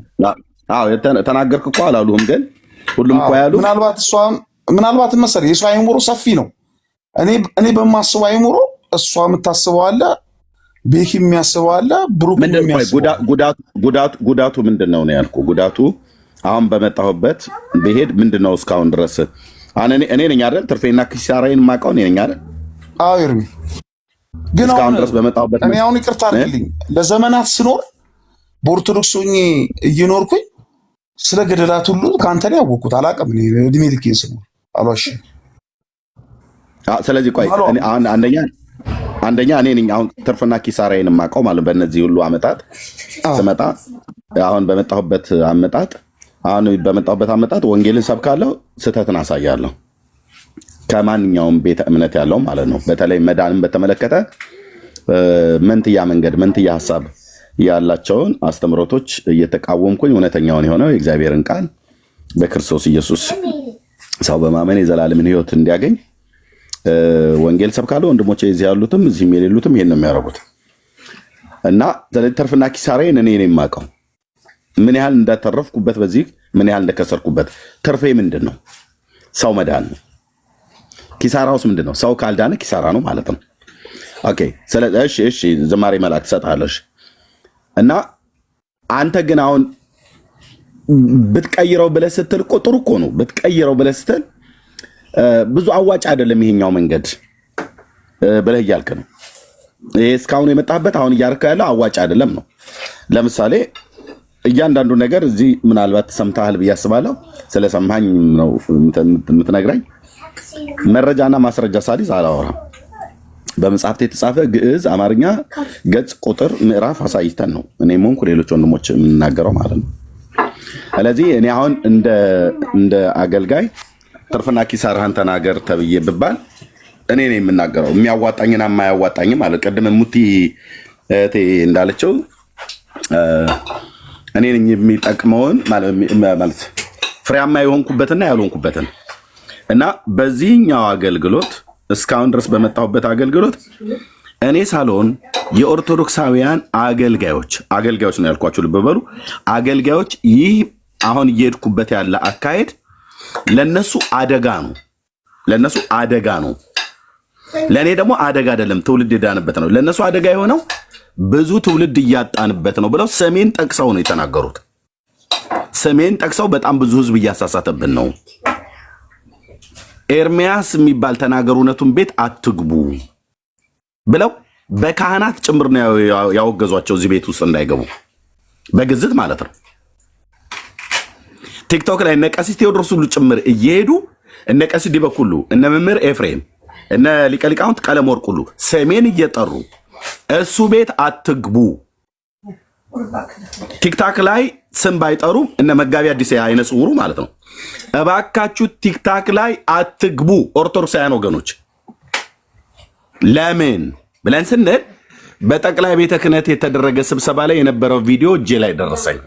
ተናገርክ እኮ አላሉህም። ግን ሁሉም እኮ ያሉ ምናልባት መሰለህ የእሷ አይምሮ ሰፊ ነው። እኔ በማስበው አይምሮ እሷ የምታስበው አለ፣ ቤኪ የሚያስበው አለ፣ ብሩክ ጉዳቱ ምንድን ነው ያልኩህ። ጉዳቱ አሁን በመጣሁበት ብሄድ ምንድን ነው እስካሁን ድረስ እኔ ነኝ አይደል ትርፌና ኪሳራዬን የማውቀው እኔ ነኝ አይደል? አዎ ኤርሚ፣ ግን እስካሁን ድረስ በመጣሁበት እኔ አሁን ይቅርታ አድርግልኝ፣ ለዘመናት ስኖር በኦርቶዶክስ ሆኜ እየኖርኩኝ ስለ ገደላት ሁሉ ከአንተ ነው ያወቅሁት። አላውቅም እኔ እድሜ ልኬን ስኖር አልዋሽም። ስለዚህ ቆይ አንደኛ እኔ ነኝ አሁን ትርፍና ኪሳራዬን የማውቀው ማለት በእነዚህ ሁሉ አመጣጥ ስመጣ አሁን በመጣሁበት አመጣጥ ወንጌልን ሰብካለሁ፣ ስህተትን አሳያለሁ። ከማንኛውም ቤተ እምነት ያለው ማለት ነው። በተለይ መዳንን በተመለከተ መንትያ መንገድ መንትያ ሀሳብ ያላቸውን አስተምሮቶች እየተቃወምኩኝ እውነተኛውን የሆነው የእግዚአብሔርን ቃል በክርስቶስ ኢየሱስ ሰው በማመን የዘላለምን ሕይወት እንዲያገኝ ወንጌል ሰብካለሁ። ወንድሞቼ እዚህ ያሉትም እዚህም የሌሉትም ይሄን ነው የሚያደርጉት እና ትርፍና ኪሳራዬን እኔ ነኝ የማውቀው። ምን ያህል እንዳተረፍኩበት፣ በዚህ ምን ያህል እንደከሰርኩበት። ትርፌ ምንድን ነው? ሰው መዳን ነው። ኪሳራውስ ምንድን ነው? ሰው ካልዳነ ኪሳራ ነው ማለት ነው። ኦኬ። ስለዚህ እሺ ዝማሬ መልአክ ትሰጣለሽ እና አንተ ግን አሁን ብትቀይረው ብለህ ስትል ጥሩ እኮ ነው። ብትቀይረው ብለህ ስትል ብዙ አዋጭ አይደለም ይሄኛው መንገድ ብለህ እያልክ ነው። ይሄ እስካሁን የመጣበት አሁን እያልከው ያለው አዋጭ አይደለም ነው። ለምሳሌ እያንዳንዱ ነገር እዚህ ምናልባት ሰምተሃል ብዬ አስባለሁ። ስለሰማኝ ነው የምትነግረኝ። መረጃና ማስረጃ ሳሊዝ አላወራም። በመጽሐፍት የተጻፈ ግዕዝ፣ አማርኛ፣ ገጽ፣ ቁጥር፣ ምዕራፍ አሳይተን ነው እኔም ሆንኩ ሌሎች ወንድሞች የምናገረው ማለት ነው። ስለዚህ እኔ አሁን እንደ አገልጋይ ትርፍና ኪሳራህን ተናገር ተብዬ ብባል እኔ ነኝ የምናገረው፣ የሚያዋጣኝና የማያዋጣኝም ማለት። ቅድም ሙቲ እህቴ እንዳለችው እኔ ነኝ የሚጠቅመውን ማለት ፍሬያማ የሆንኩበትና ያልሆንኩበትን እና በዚህኛው አገልግሎት እስካሁን ድረስ በመጣሁበት አገልግሎት እኔ ሳልሆን የኦርቶዶክሳውያን አገልጋዮች ነው ያልኳችሁ፣ ልብ በሉ አገልጋዮች። ይህ አሁን እየሄድኩበት ያለ አካሄድ ለነሱ አደጋ ነው። ለእኔ ደግሞ አደጋ አይደለም፣ ትውልድ የዳንበት ነው። ለነሱ አደጋ የሆነው ብዙ ትውልድ እያጣንበት ነው ብለው ሰሜን ጠቅሰው ነው የተናገሩት። ሰሜን ጠቅሰው በጣም ብዙ ህዝብ እያሳሳተብን ነው። ኤርሚያስ የሚባል ተናገሩ እውነቱን ቤት አትግቡ ብለው በካህናት ጭምር ነው ያወገዟቸው፣ እዚህ ቤት ውስጥ እንዳይገቡ በግዝት ማለት ነው። ቲክቶክ ላይ እነ ቀሲስ ቴዎድሮስ ሁሉ ጭምር እየሄዱ እነ ቀሲስ ዲበኩሉ እነ መምህር ኤፍሬም እነ ሊቀ ሊቃውንት ቀለመወርቅ ሁሉ ሰሜን እየጠሩ እሱ ቤት አትግቡ። ቲክታክ ላይ ስም ባይጠሩም እነ መጋቢ አዲስ አይነ ጽውሩ ማለት ነው። እባካችሁ ቲክታክ ላይ አትግቡ ኦርቶዶክሳውያን ወገኖች። ለምን ብለን ስንል በጠቅላይ ቤተ ክህነት የተደረገ ስብሰባ ላይ የነበረው ቪዲዮ እጄ ላይ ደረሰኝ።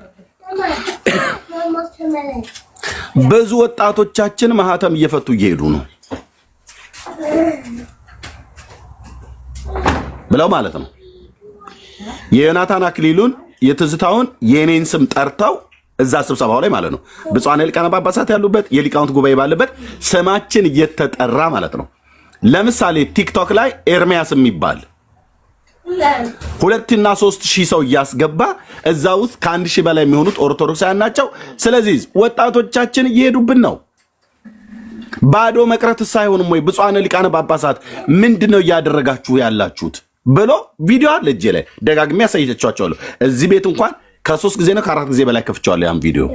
ብዙ ወጣቶቻችን ማህተም እየፈቱ እየሄዱ ነው ብለው ማለት ነው። የዮናታን አክሊሉን የትዝታውን የኔን ስም ጠርተው እዛ ስብሰባው ላይ ማለት ነው ብፁዓን ሊቃነ ጳጳሳት ያሉበት የሊቃውንት ጉባኤ ባለበት ስማችን እየተጠራ ማለት ነው። ለምሳሌ ቲክቶክ ላይ ኤርሚያስ የሚባል 2 እና 3 ሺህ ሰው እያስገባ እዛ ውስጥ ከ1 ሺህ በላይ የሚሆኑት ኦርቶዶክሳውያን ናቸው። ስለዚህ ወጣቶቻችን እየሄዱብን ነው። ባዶ መቅረት ሳይሆንም ወይ ብፁዓን ሊቃነ ጳጳሳት ምንድነው እያደረጋችሁ ያላችሁት ብሎ ቪዲዮ አለ እጄ ላይ ደጋግሜ ያሳይቻችኋለሁ። እዚህ ቤት እንኳን ከ3 ጊዜ ነው ከ4 ጊዜ በላይ ከፍቼዋለሁ ያን ቪዲዮ።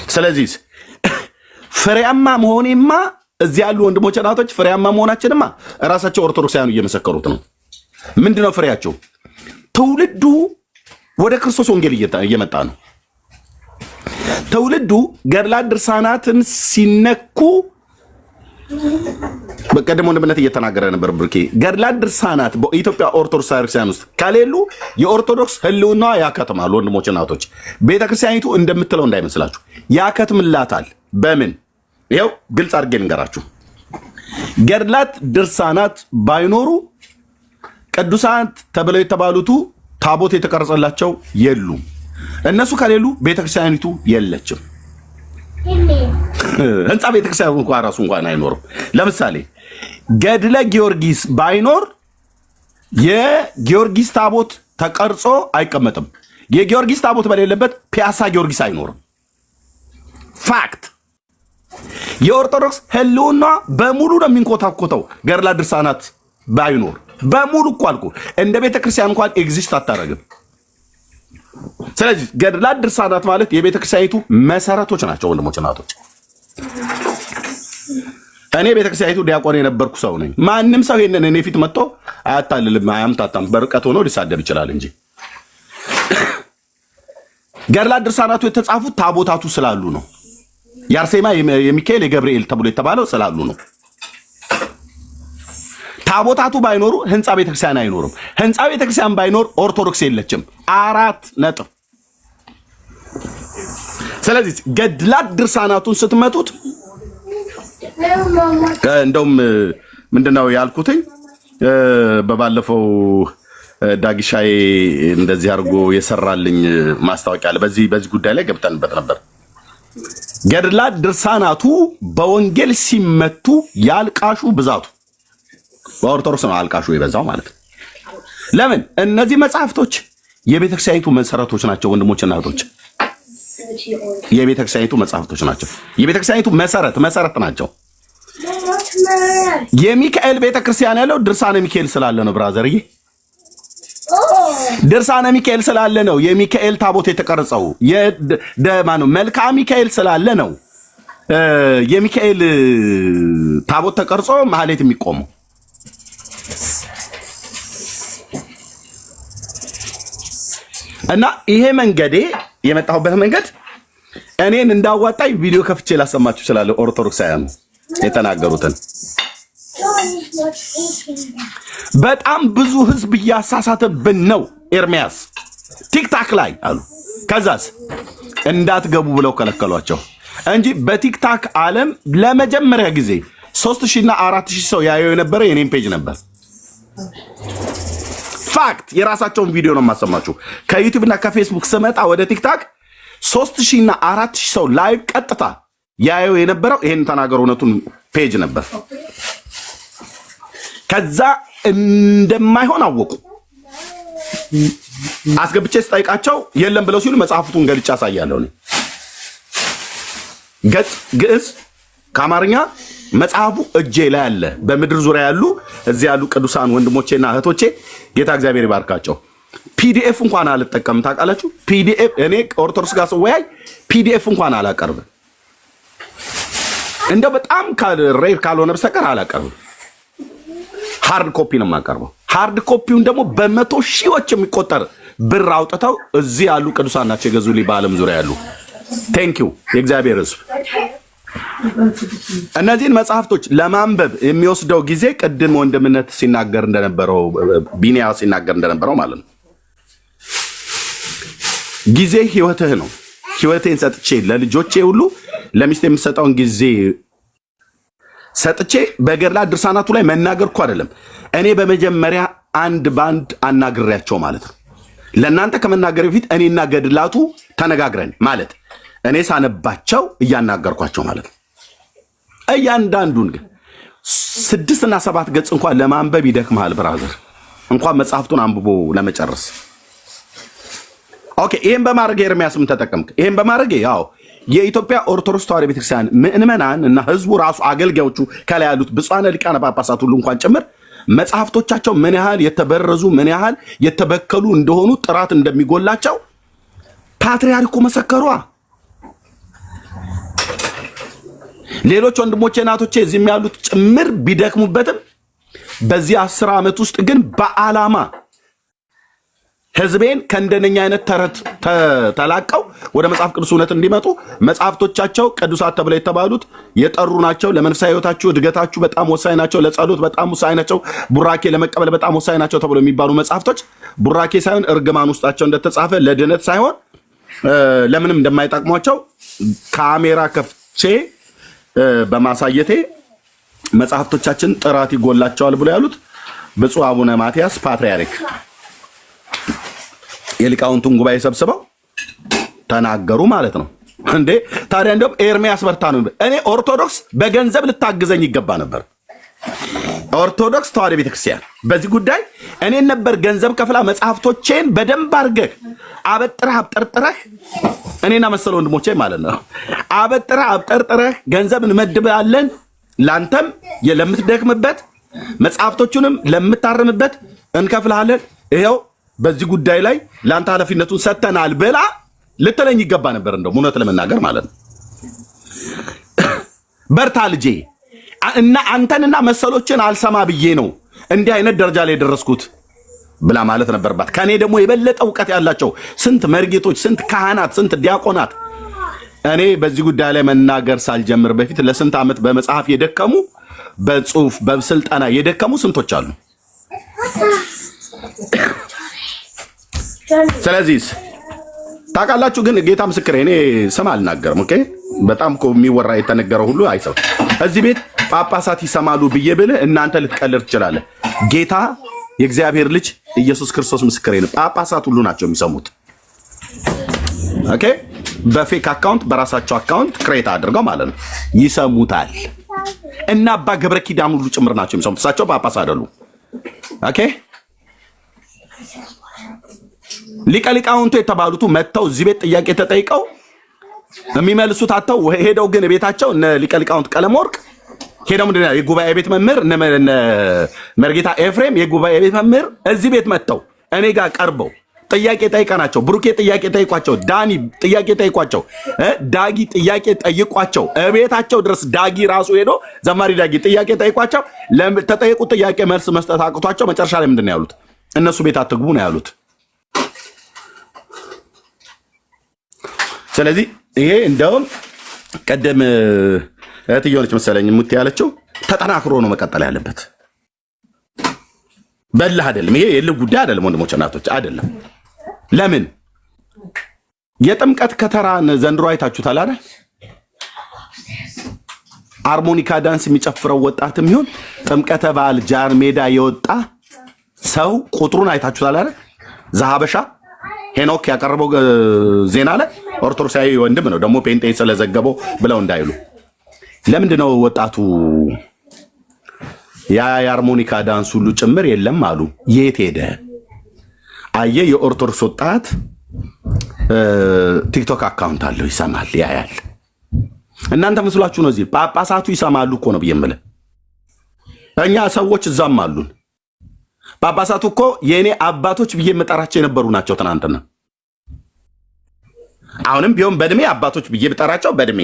ስለዚህ ፍሬያማ መሆኔማ እዚህ ያሉ ወንድሞች እናቶች ፍሬያማ መሆናችንማ ራሳቸው ኦርቶዶክሳውያኑ እየመሰከሩት ነው። ምንድነው ፍሬያቸው? ትውልዱ ወደ ክርስቶስ ወንጌል እየመጣ ነው። ትውልዱ ገድላት ድርሳናትን ሲነኩ በቀደም ወንድምነት እየተናገረ ነበር ብሩኬ። ገድላት ድርሳናት በኢትዮጵያ ኦርቶዶክስ ክርስቲያን ውስጥ ከሌሉ የኦርቶዶክስ ህልውና ያከትማል። ወንድሞች እናቶች ቤተክርስቲያኒቱ እንደምትለው እንዳይመስላችሁ ያከትምላታል። በምን ይኸው ግልጽ አድርጌ ልንገራችሁ። ገድላት ድርሳናት ባይኖሩ ቅዱሳት ተብለው የተባሉቱ ታቦት የተቀረጸላቸው የሉም። እነሱ ከሌሉ ቤተክርስቲያኒቱ የለችም። ህንፃ ቤተክርስቲያን እንኳን ራሱ እንኳን አይኖርም። ለምሳሌ ገድለ ጊዮርጊስ ባይኖር የጊዮርጊስ ታቦት ተቀርጾ አይቀመጥም። የጊዮርጊስ ታቦት በሌለበት ፒያሳ ጊዮርጊስ አይኖርም። ፋክት። የኦርቶዶክስ ህልውና በሙሉ ነው የሚንኮታኮተው ገድላት ድርሳናት ባይኖር በሙሉ እኮ አልኩ። እንደ ቤተክርስቲያን እንኳን ኤግዚስት አታረግም። ስለዚህ ገድላት ድርሳናት ማለት የቤተክርስቲያኒቱ መሰረቶች ናቸው። ወንድሞች እናቶች፣ እኔ ቤተክርስቲያኒቱ ዲያቆን የነበርኩ ሰው ነኝ። ማንም ሰው ይሄንን እኔ ፊት መጥቶ አያታልልም፣ አያምታታም። በርቀት ሆኖ ሊሳደብ ይችላል እንጂ ገድላት ድርሳናቱ የተጻፉት ታቦታቱ ስላሉ ነው። የአርሴማ የሚካኤል የገብርኤል ተብሎ የተባለው ስላሉ ነው። ታቦታቱ ባይኖሩ ህንፃ ቤተክርስቲያን አይኖርም። ህንፃ ቤተክርስቲያን ባይኖር ኦርቶዶክስ የለችም። 4 ነጥብ። ስለዚህ ገድላት ድርሳናቱን ስትመጡት እንደውም ምንድነው ያልኩትኝ በባለፈው ዳጊሻዬ እንደዚህ አድርጎ የሰራልኝ ማስታወቂያ አለ። በዚህ ጉዳይ ላይ ገብተንበት ነበር። ገድላት ድርሳናቱ በወንጌል ሲመቱ ያልቃሹ ብዛቱ በኦርቶዶክስ ነው አልቃሹ የበዛው ማለት ነው። ለምን? እነዚህ መጽሐፍቶች የቤተክርስቲያኒቱ መሰረቶች ናቸው። ወንድሞች እና እህቶች የቤተክርስቲያኒቱ መጽሐፍቶች ናቸው። የቤተክርስቲያኒቱ መሰረት ናቸው። የሚካኤል ቤተክርስቲያን ያለው ድርሳነ ሚካኤል ስላለ ነው ብራዘርዬ። ድርሳነ ሚካኤል ስላለ ነው የሚካኤል ታቦት የተቀረጸው። የደማኑ መልክዓ ሚካኤል ስላለ ነው የሚካኤል ታቦት ተቀርጾ ማህሌት የሚቆመው። እና ይሄ መንገዴ የመጣሁበት መንገድ እኔን እንዳዋጣኝ ቪዲዮ ከፍቼ ላሰማችሁ እችላለሁ። ኦርቶዶክሳውያን የተናገሩትን በጣም ብዙ ህዝብ እያሳሳተብን ነው ኤርሚያስ ቲክታክ ላይ አሉ። ከዛስ እንዳትገቡ ብለው ከለከሏቸው እንጂ በቲክታክ ዓለም ለመጀመሪያ ጊዜ 3000 እና 4000 ሰው ያየው የነበረ የኔም ፔጅ ነበር። ፋክት። የራሳቸውን ቪዲዮ ነው የማሰማችሁ። ከዩቲዩብ እና ከፌስቡክ ስመጣ ወደ ቲክታክ 3000 እና 4000 ሰው ላይቭ ቀጥታ ያየው የነበረው ይሄን ተናገሩ እውነቱን ፔጅ ነበር። ከዛ እንደማይሆን አወቁ። አስገብቼ ስጠይቃቸው የለም ብለው ሲሉ መጽሐፉን ገልጬ አሳያለሁ። ገጽ ግዕዝ ከአማርኛ መጽሐፉ እጄ ላይ አለ። በምድር ዙሪያ ያሉ እዚህ ያሉ ቅዱሳን ወንድሞቼና እህቶቼ ጌታ እግዚአብሔር ይባርካቸው። ፒዲኤፍ እንኳን አልጠቀምም ታውቃላችሁ። ፒዲኤፍ እኔ ኦርቶዶክስ ጋር ስወያይ ፒዲኤፍ እንኳን አላቀርብም። እንደው በጣም ሬር ካልሆነ በስተቀር አላቀርብም። ሃርድ ኮፒ ነው የማቀርበው። ሃርድ ኮፒውን ደግሞ በመቶ ሺዎች የሚቆጠር ብር አውጥተው እዚህ ያሉ ቅዱሳን ናቸው የገዙልኝ በዓለም ዙሪያ ያሉ። ቴንኪው የእግዚአብሔር ሕዝብ። እነዚህን መጽሐፍቶች ለማንበብ የሚወስደው ጊዜ ቅድም ወንድምነት ሲናገር እንደነበረው ቢኒያ ሲናገር እንደነበረው ማለት ነው። ጊዜ ህይወትህ ነው። ህይወቴን ሰጥቼ ለልጆቼ ሁሉ ለሚስት የምሰጠውን ጊዜ ሰጥቼ በገድላት ድርሳናቱ ላይ መናገር እኮ አይደለም። እኔ በመጀመሪያ አንድ ባንድ አናግሬያቸው ማለት ነው። ለእናንተ ከመናገር በፊት እኔና ገድላቱ ተነጋግረን ማለት እኔ ሳነባቸው እያናገርኳቸው ማለት ነው። እያንዳንዱን ግን 6 እና 7 ገጽ እንኳን ለማንበብ ይደክማል ብራዘር፣ እንኳን መጽሐፍቱን አንብቦ ለመጨረስ። ኦኬ፣ ይሄን በማድረግ ኤርሚያስም ተጠቀምክ። ይሄን በማድረግ ያው የኢትዮጵያ ኦርቶዶክስ ተዋሕዶ ቤተክርስቲያን ምእመናን እና ህዝቡ ራሱ አገልጋዮቹ ከላይ ያሉት ብፁዓን ሊቃነ ጳጳሳት ሁሉ እንኳን ጭምር መጽሐፍቶቻቸው ምን ያህል የተበረዙ ምን ያህል የተበከሉ እንደሆኑ ጥራት እንደሚጎላቸው ፓትርያርኩ መሰከሯ። ሌሎች ወንድሞቼ እናቶቼ እዚህም ያሉት ጭምር ቢደክሙበትም በዚህ 10 ዓመት ውስጥ ግን በዓላማ ህዝቤን ከእንደነኛ አይነት ተረት ተላቀው ወደ መጽሐፍ ቅዱስ እውነት እንዲመጡ መጽሐፍቶቻቸው ቅዱሳት ተብለው የተባሉት የጠሩ ናቸው። ለመንፈሳዊ ህይወታችሁ እድገታችሁ በጣም ወሳኝ ናቸው። ለጸሎት በጣም ወሳኝ ናቸው። ቡራኬ ለመቀበል በጣም ወሳኝ ናቸው ተብለው የሚባሉ መጽሐፍቶች ቡራኬ ሳይሆን እርግማን ውስጣቸው እንደተጻፈ ለድነት ሳይሆን ለምንም እንደማይጠቅሟቸው ካሜራ ከፍቼ በማሳየቴ መጽሐፍቶቻችን ጥራት ይጎላቸዋል ብሎ ያሉት ብፁዕ አቡነ ማትያስ ፓትርያርክ የሊቃውንቱን ጉባኤ ሰብስበው ተናገሩ ማለት ነው። እንዴ ታዲያ እንደውም ኤርሚያስ በርታ ነው። እኔ ኦርቶዶክስ በገንዘብ ልታግዘኝ ይገባ ነበር። ኦርቶዶክስ ተዋሕዶ ቤተክርስቲያን በዚህ ጉዳይ እኔን ነበር ገንዘብ ከፍላ መጽሐፍቶቼን በደንብ አድርገህ አበጥረህ አብጠርጥረህ እኔና መሰለ ወንድሞቼ ማለት ነው አበጥረህ አብጠርጥረህ ገንዘብ እንመድባለን ላንተም ለምትደክምበት መጽሐፍቶቹንም ለምታርምበት እንከፍልሃለን። ይሄው በዚህ ጉዳይ ላይ ላንተ ኃላፊነቱን ሰጥተናል ብላ ልትለኝ ይገባ ነበር። እንደው እውነት ለመናገር ማለት ነው በርታ ልጄ እና አንተንና መሰሎችን አልሰማ ብዬ ነው እንዲህ አይነት ደረጃ ላይ የደረስኩት ብላ ማለት ነበርባት። ከኔ ደግሞ የበለጠ እውቀት ያላቸው ስንት መርጌቶች፣ ስንት ካህናት፣ ስንት ዲያቆናት እኔ በዚህ ጉዳይ ላይ መናገር ሳልጀምር በፊት ለስንት ዓመት በመጽሐፍ የደከሙ በጽሁፍ በስልጠና የደከሙ ስንቶች አሉ። ስለዚህ ታውቃላችሁ፣ ግን ጌታ ምስክሬ እኔ ስም አልናገርም። ኦኬ በጣም እኮ የሚወራ የተነገረው ሁሉ አይሰው እዚህ ቤት ጳጳሳት ይሰማሉ ብዬ ብልህ እናንተ ልትቀልር ትችላለህ። ጌታ የእግዚአብሔር ልጅ ኢየሱስ ክርስቶስ ምስክሬ ነው። ጳጳሳት ሁሉ ናቸው የሚሰሙት። ኦኬ በፌክ አካውንት በራሳቸው አካውንት ክሬት አድርገው ማለት ነው ይሰሙታል። እና አባ ገብረ ኪዳን ሁሉ ጭምር ናቸው የሚሰሙት። እሳቸው ጳጳስ አይደሉም። ኦኬ ሊቀ ሊቃውንቱ የተባሉት መጥተው እዚህ ቤት ጥያቄ ተጠይቀው የሚመልሱት አጥተው ሄደው ግን ቤታቸው እነ ሊቀ ሊቃውንት ቀለም ወርቅ ሄደው ምንድን ነው የጉባኤ ቤት መምህር እነ መርጌታ ኤፍሬም የጉባኤ ቤት መምህር እዚህ ቤት መጥተው እኔ ጋር ቀርበው ጥያቄ ጠይቀናቸው፣ ብሩኬ ጥያቄ ጠይቋቸው፣ ዳኒ ጥያቄ ጠይቋቸው፣ ዳጊ ጥያቄ ጠይቋቸው፣ ቤታቸው ድረስ ዳጊ ራሱ ሄዶ ዘማሪ ዳጊ ጥያቄ ጠይቋቸው። ተጠየቁት ጥያቄ መልስ መስጠት አቅቷቸው መጨረሻ ላይ ምንድን ነው ያሉት? እነሱ ቤት አትግቡ ነው ያሉት። ስለዚህ ይሄ እንደውም ቀደም እህትዬ ሆነች መሰለኝ ሙት ያለችው ተጠናክሮ ነው መቀጠል ያለበት። በላህ አይደለም። ይሄ የልብ ጉዳይ አይደለም ወንድሞች እናቶች አይደለም። ለምን የጥምቀት ከተራን ዘንድሮ አይታችሁታል አይደል? ሃርሞኒካ ዳንስ የሚጨፍረው ወጣትም ይሁን ጥምቀተ በዓል ጃር ሜዳ የወጣ ሰው ቁጥሩን አይታችሁታል አይደል? ዘሀበሻ ሄኖክ ያቀረበው ዜና ላይ ኦርቶዶክሳዊ ወንድም ነው ደግሞ ፔንጤ ስለዘገበው ብለው እንዳይሉ። ለምንድነው ወጣቱ የሃርሞኒካ ዳንስ ሁሉ ጭምር የለም አሉ? የት ሄደ? አየ የኦርቶዶክስ ወጣት ቲክቶክ አካውንት አለው፣ ይሰማል፣ ያያል። እናንተ መስሏችሁ ነው እዚህ ጳጳሳቱ ይሰማሉ እኮ ነው ብዬ የምልህ። እኛ ሰዎች እዛም አሉን። ጳጳሳቱ እኮ የእኔ አባቶች ብዬ የምጠራቸው የነበሩ ናቸው ትናንትና። አሁንም ቢሆን በእድሜ አባቶች ብዬ ብጠራቸው በእድሜ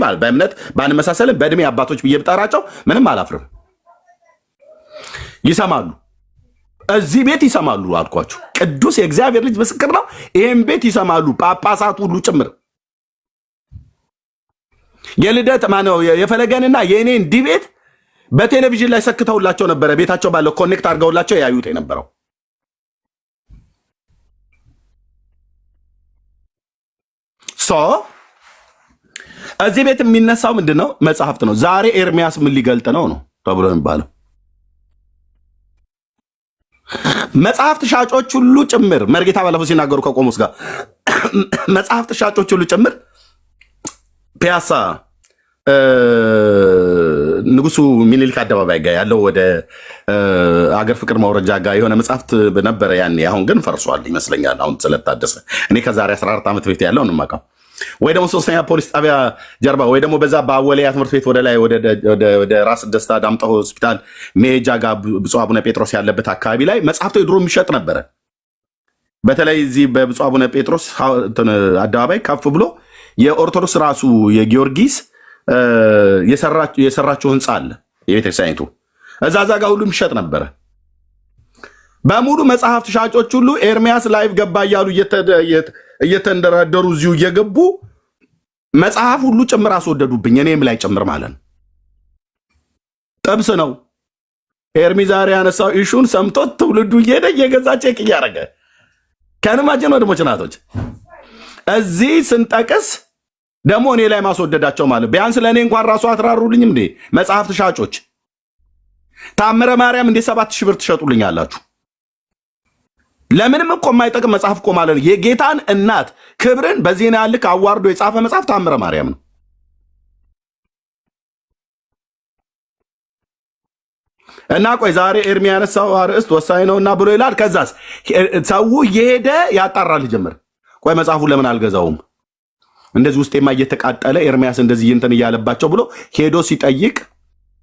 ማለት በእምነት ባንመሳሰልም በእድሜ አባቶች ብዬ ብጠራቸው ምንም አላፍርም። ይሰማሉ፣ እዚህ ቤት ይሰማሉ አልኳችሁ። ቅዱስ የእግዚአብሔር ልጅ ምስክር ነው። ይህም ቤት ይሰማሉ ጳጳሳት ሁሉ ጭምር። የልደት ማነው የፈለገንና የእኔ እንዲህ ቤት በቴሌቪዥን ላይ ሰክተውላቸው ነበረ። ቤታቸው ባለው ኮኔክት አድርገውላቸው ያዩት የነበረው እዚህ ቤት የሚነሳው ምንድን ነው? መጽሐፍት ነው። ዛሬ ኤርሚያስ ምን ሊገልጥ ነው ተብሎ የሚባለው መጽሐፍት ሻጮች ሁሉ ጭምር መርጌታ ባለፈው ሲናገሩ ከቆሙስ ጋር መጽሐፍት ሻጮች ሁሉ ጭምር ፒያሳ ንጉሱ ሚኒሊክ አደባባይ ጋር ያለው ወደ አገር ፍቅር ማውረጃ ጋር የሆነ መጽሐፍት ነበረ ያኔ። አሁን ግን ፈርሷል ይመስለኛል። አሁን ስለታደሰ እኔ ከዛሬ 14 ዓመት በፊት ያለው ነው የማውቀው። ወይ ደግሞ ሶስተኛ ፖሊስ ጣቢያ ጀርባ ወይ ደግሞ በዛ በአወሊያ ትምህርት ቤት ወደ ላይ ወደ ራስ ደስታ ዳምጠው ሆስፒታል መሄጃ ጋር ብፁዕ አቡነ ጴጥሮስ ያለበት አካባቢ ላይ መጽሐፍቶ ድሮ የሚሸጥ ነበረ። በተለይ እዚህ በብፁዕ አቡነ ጴጥሮስ አደባባይ ከፍ ብሎ የኦርቶዶክስ ራሱ የጊዮርጊስ የሰራቸው ህንፃ አለ የቤተክርስቲያኒቱ እዛ ጋር ሁሉ የሚሸጥ ነበረ። በሙሉ መጽሐፍት ሻጮች ሁሉ ኤርሚያስ ላይቭ ገባ እያሉ እየተንደራደሩ እዚሁ እየገቡ መጽሐፍ ሁሉ ጭምር አስወደዱብኝ፣ እኔም ላይ ጭምር ማለት ነው። ጥብስ ነው። ኤርሚ ዛሬ ያነሳው ኢሹን ሰምቶት ትውልዱ እየሄደ እየገዛ ቼክ እያደረገ ከንማጀን ወደሞች ናቶች እዚህ ስንጠቅስ ደግሞ እኔ ላይ ማስወደዳቸው ማለት ቢያንስ ለእኔ እንኳን ራሱ አትራሩልኝም እንዴ? መጽሐፍት ሻጮች ታምረ ማርያም እንዴ 7000 ብር ትሸጡልኝ አላችሁ? ለምንም እኮ የማይጠቅም መጽሐፍ እኮ ማለት ነው። የጌታን እናት ክብርን በዜና ልክ አዋርዶ የጻፈ መጽሐፍ ታምረ ማርያም ነው። እና ቆይ ዛሬ ኤርሚ ያነሳው አርዕስት ወሳኝ ነውና ብሎ ይላል። ከዛስ ሰው እየሄደ ያጣራል ጀምር። ቆይ መጽሐፉ ለምን አልገዛውም? እንደዚህ ውስጤማ እየተቃጠለ ኤርሚያስ እንደዚህ እንትን እያለባቸው ብሎ ሄዶ ሲጠይቅ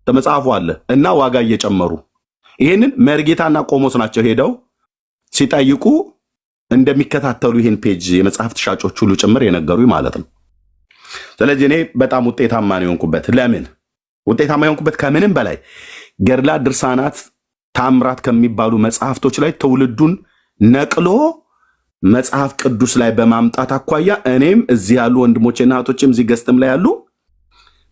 መጽሐፉ አለ እና ዋጋ እየጨመሩ ይሄንን መርጌታና ቆሞስ ናቸው ሄደው ሲጠይቁ እንደሚከታተሉ ይሄን ፔጅ የመጽሐፍት ሻጮች ሁሉ ጭምር የነገሩኝ ማለት ነው። ስለዚህ እኔ በጣም ውጤታማ ነው የሆንኩበት። ለምን ውጤታማ የሆንኩበት? ከምንም በላይ ገድላ ድርሳናት ታምራት ከሚባሉ መጽሐፍቶች ላይ ትውልዱን ነቅሎ መጽሐፍ ቅዱስ ላይ በማምጣት አኳያ እኔም እዚህ ያሉ ወንድሞቼና እህቶችም እዚህ ገዝትም ላይ ያሉ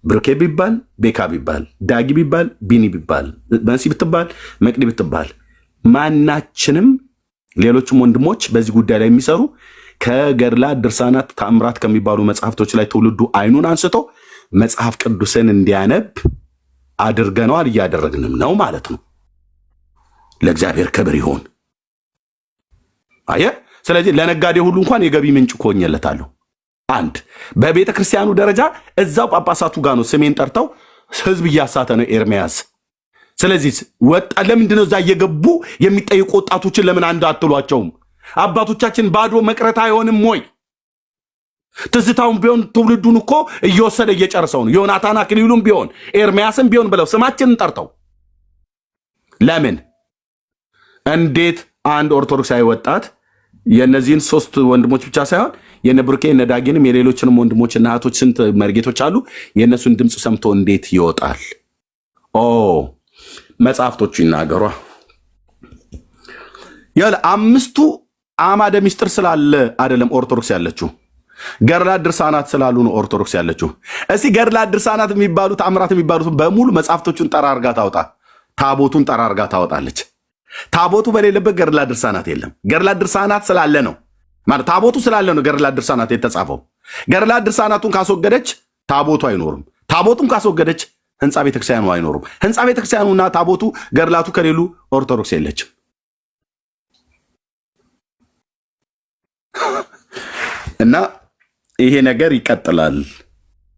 ብሩኬ ቢባል ቤካ ቢባል ዳጊ ቢባል ቢኒ ቢባል መንሲ ብትባል መቅዲ ብትባል ማናችንም ሌሎችም ወንድሞች በዚህ ጉዳይ ላይ የሚሰሩ ከገድላ ድርሳናት ታምራት ከሚባሉ መጽሐፍቶች ላይ ትውልዱ አይኑን አንስቶ መጽሐፍ ቅዱስን እንዲያነብ አድርገነዋል፣ እያደረግንም ነው ማለት ነው። ለእግዚአብሔር ክብር ይሁን። አየ ስለዚህ ለነጋዴ ሁሉ እንኳን የገቢ ምንጭ ኮኘለታለሁ። አንድ በቤተ ክርስቲያኑ ደረጃ እዛው ጳጳሳቱ ጋር ነው ስሜን ጠርተው ህዝብ እያሳተ ነው ኤርሚያስ። ስለዚህ ወጣ ለምንድነው እዛ እየገቡ የሚጠይቁ ወጣቶችን ለምን አንድ አትሏቸውም? አባቶቻችን ባዶ መቅረት አይሆንም ወይ? ትዝታውን ቢሆን ትውልዱን እኮ እየወሰደ እየጨርሰው ነው። ዮናታን አክሊሉም ቢሆን ኤርሚያስም ቢሆን ብለው ስማችንን ጠርተው ለምን እንዴት አንድ ኦርቶዶክሳዊ ወጣት የነዚህን 3 ወንድሞች ብቻ ሳይሆን የነብሩኬ የነዳጊንም የሌሎችንም ወንድሞችና እህቶች ስንት መርጌቶች አሉ የነሱን ድምፅ ሰምቶ እንዴት ይወጣል? መጽሐፍቶቹ ይናገሯ። ያለ 5ቱ አማደ ሚስጥር ስላለ አይደለም ኦርቶዶክስ ያለችው፣ ገድላ ድርሳናት ስላሉ ነው ኦርቶዶክስ ያለችው። እስኪ ገድላ ድርሳናት የሚባሉት አምራት የሚባሉት በሙሉ መጽሐፍቶቹን ጠራርጋ ታውጣ፣ ታቦቱን ጠራርጋ ታወጣለች። ታቦቱ በሌለበት ገድላ ድርሳናት የለም። ገድላ ድርሳናት ስላለ ነው ማለት ታቦቱ ስላለ ነው ገድላ ድርሳናት የተጻፈው። ገድላ ድርሳናቱን ካስወገደች ታቦቱ አይኖርም። ታቦቱን ካስወገደች ህንፃ ቤተክርስቲያኑ አይኖርም። ህንፃ ቤተክርስቲያኑና ታቦቱ ገድላቱ ከሌሉ ኦርቶዶክስ የለችም። እና ይሄ ነገር ይቀጥላል።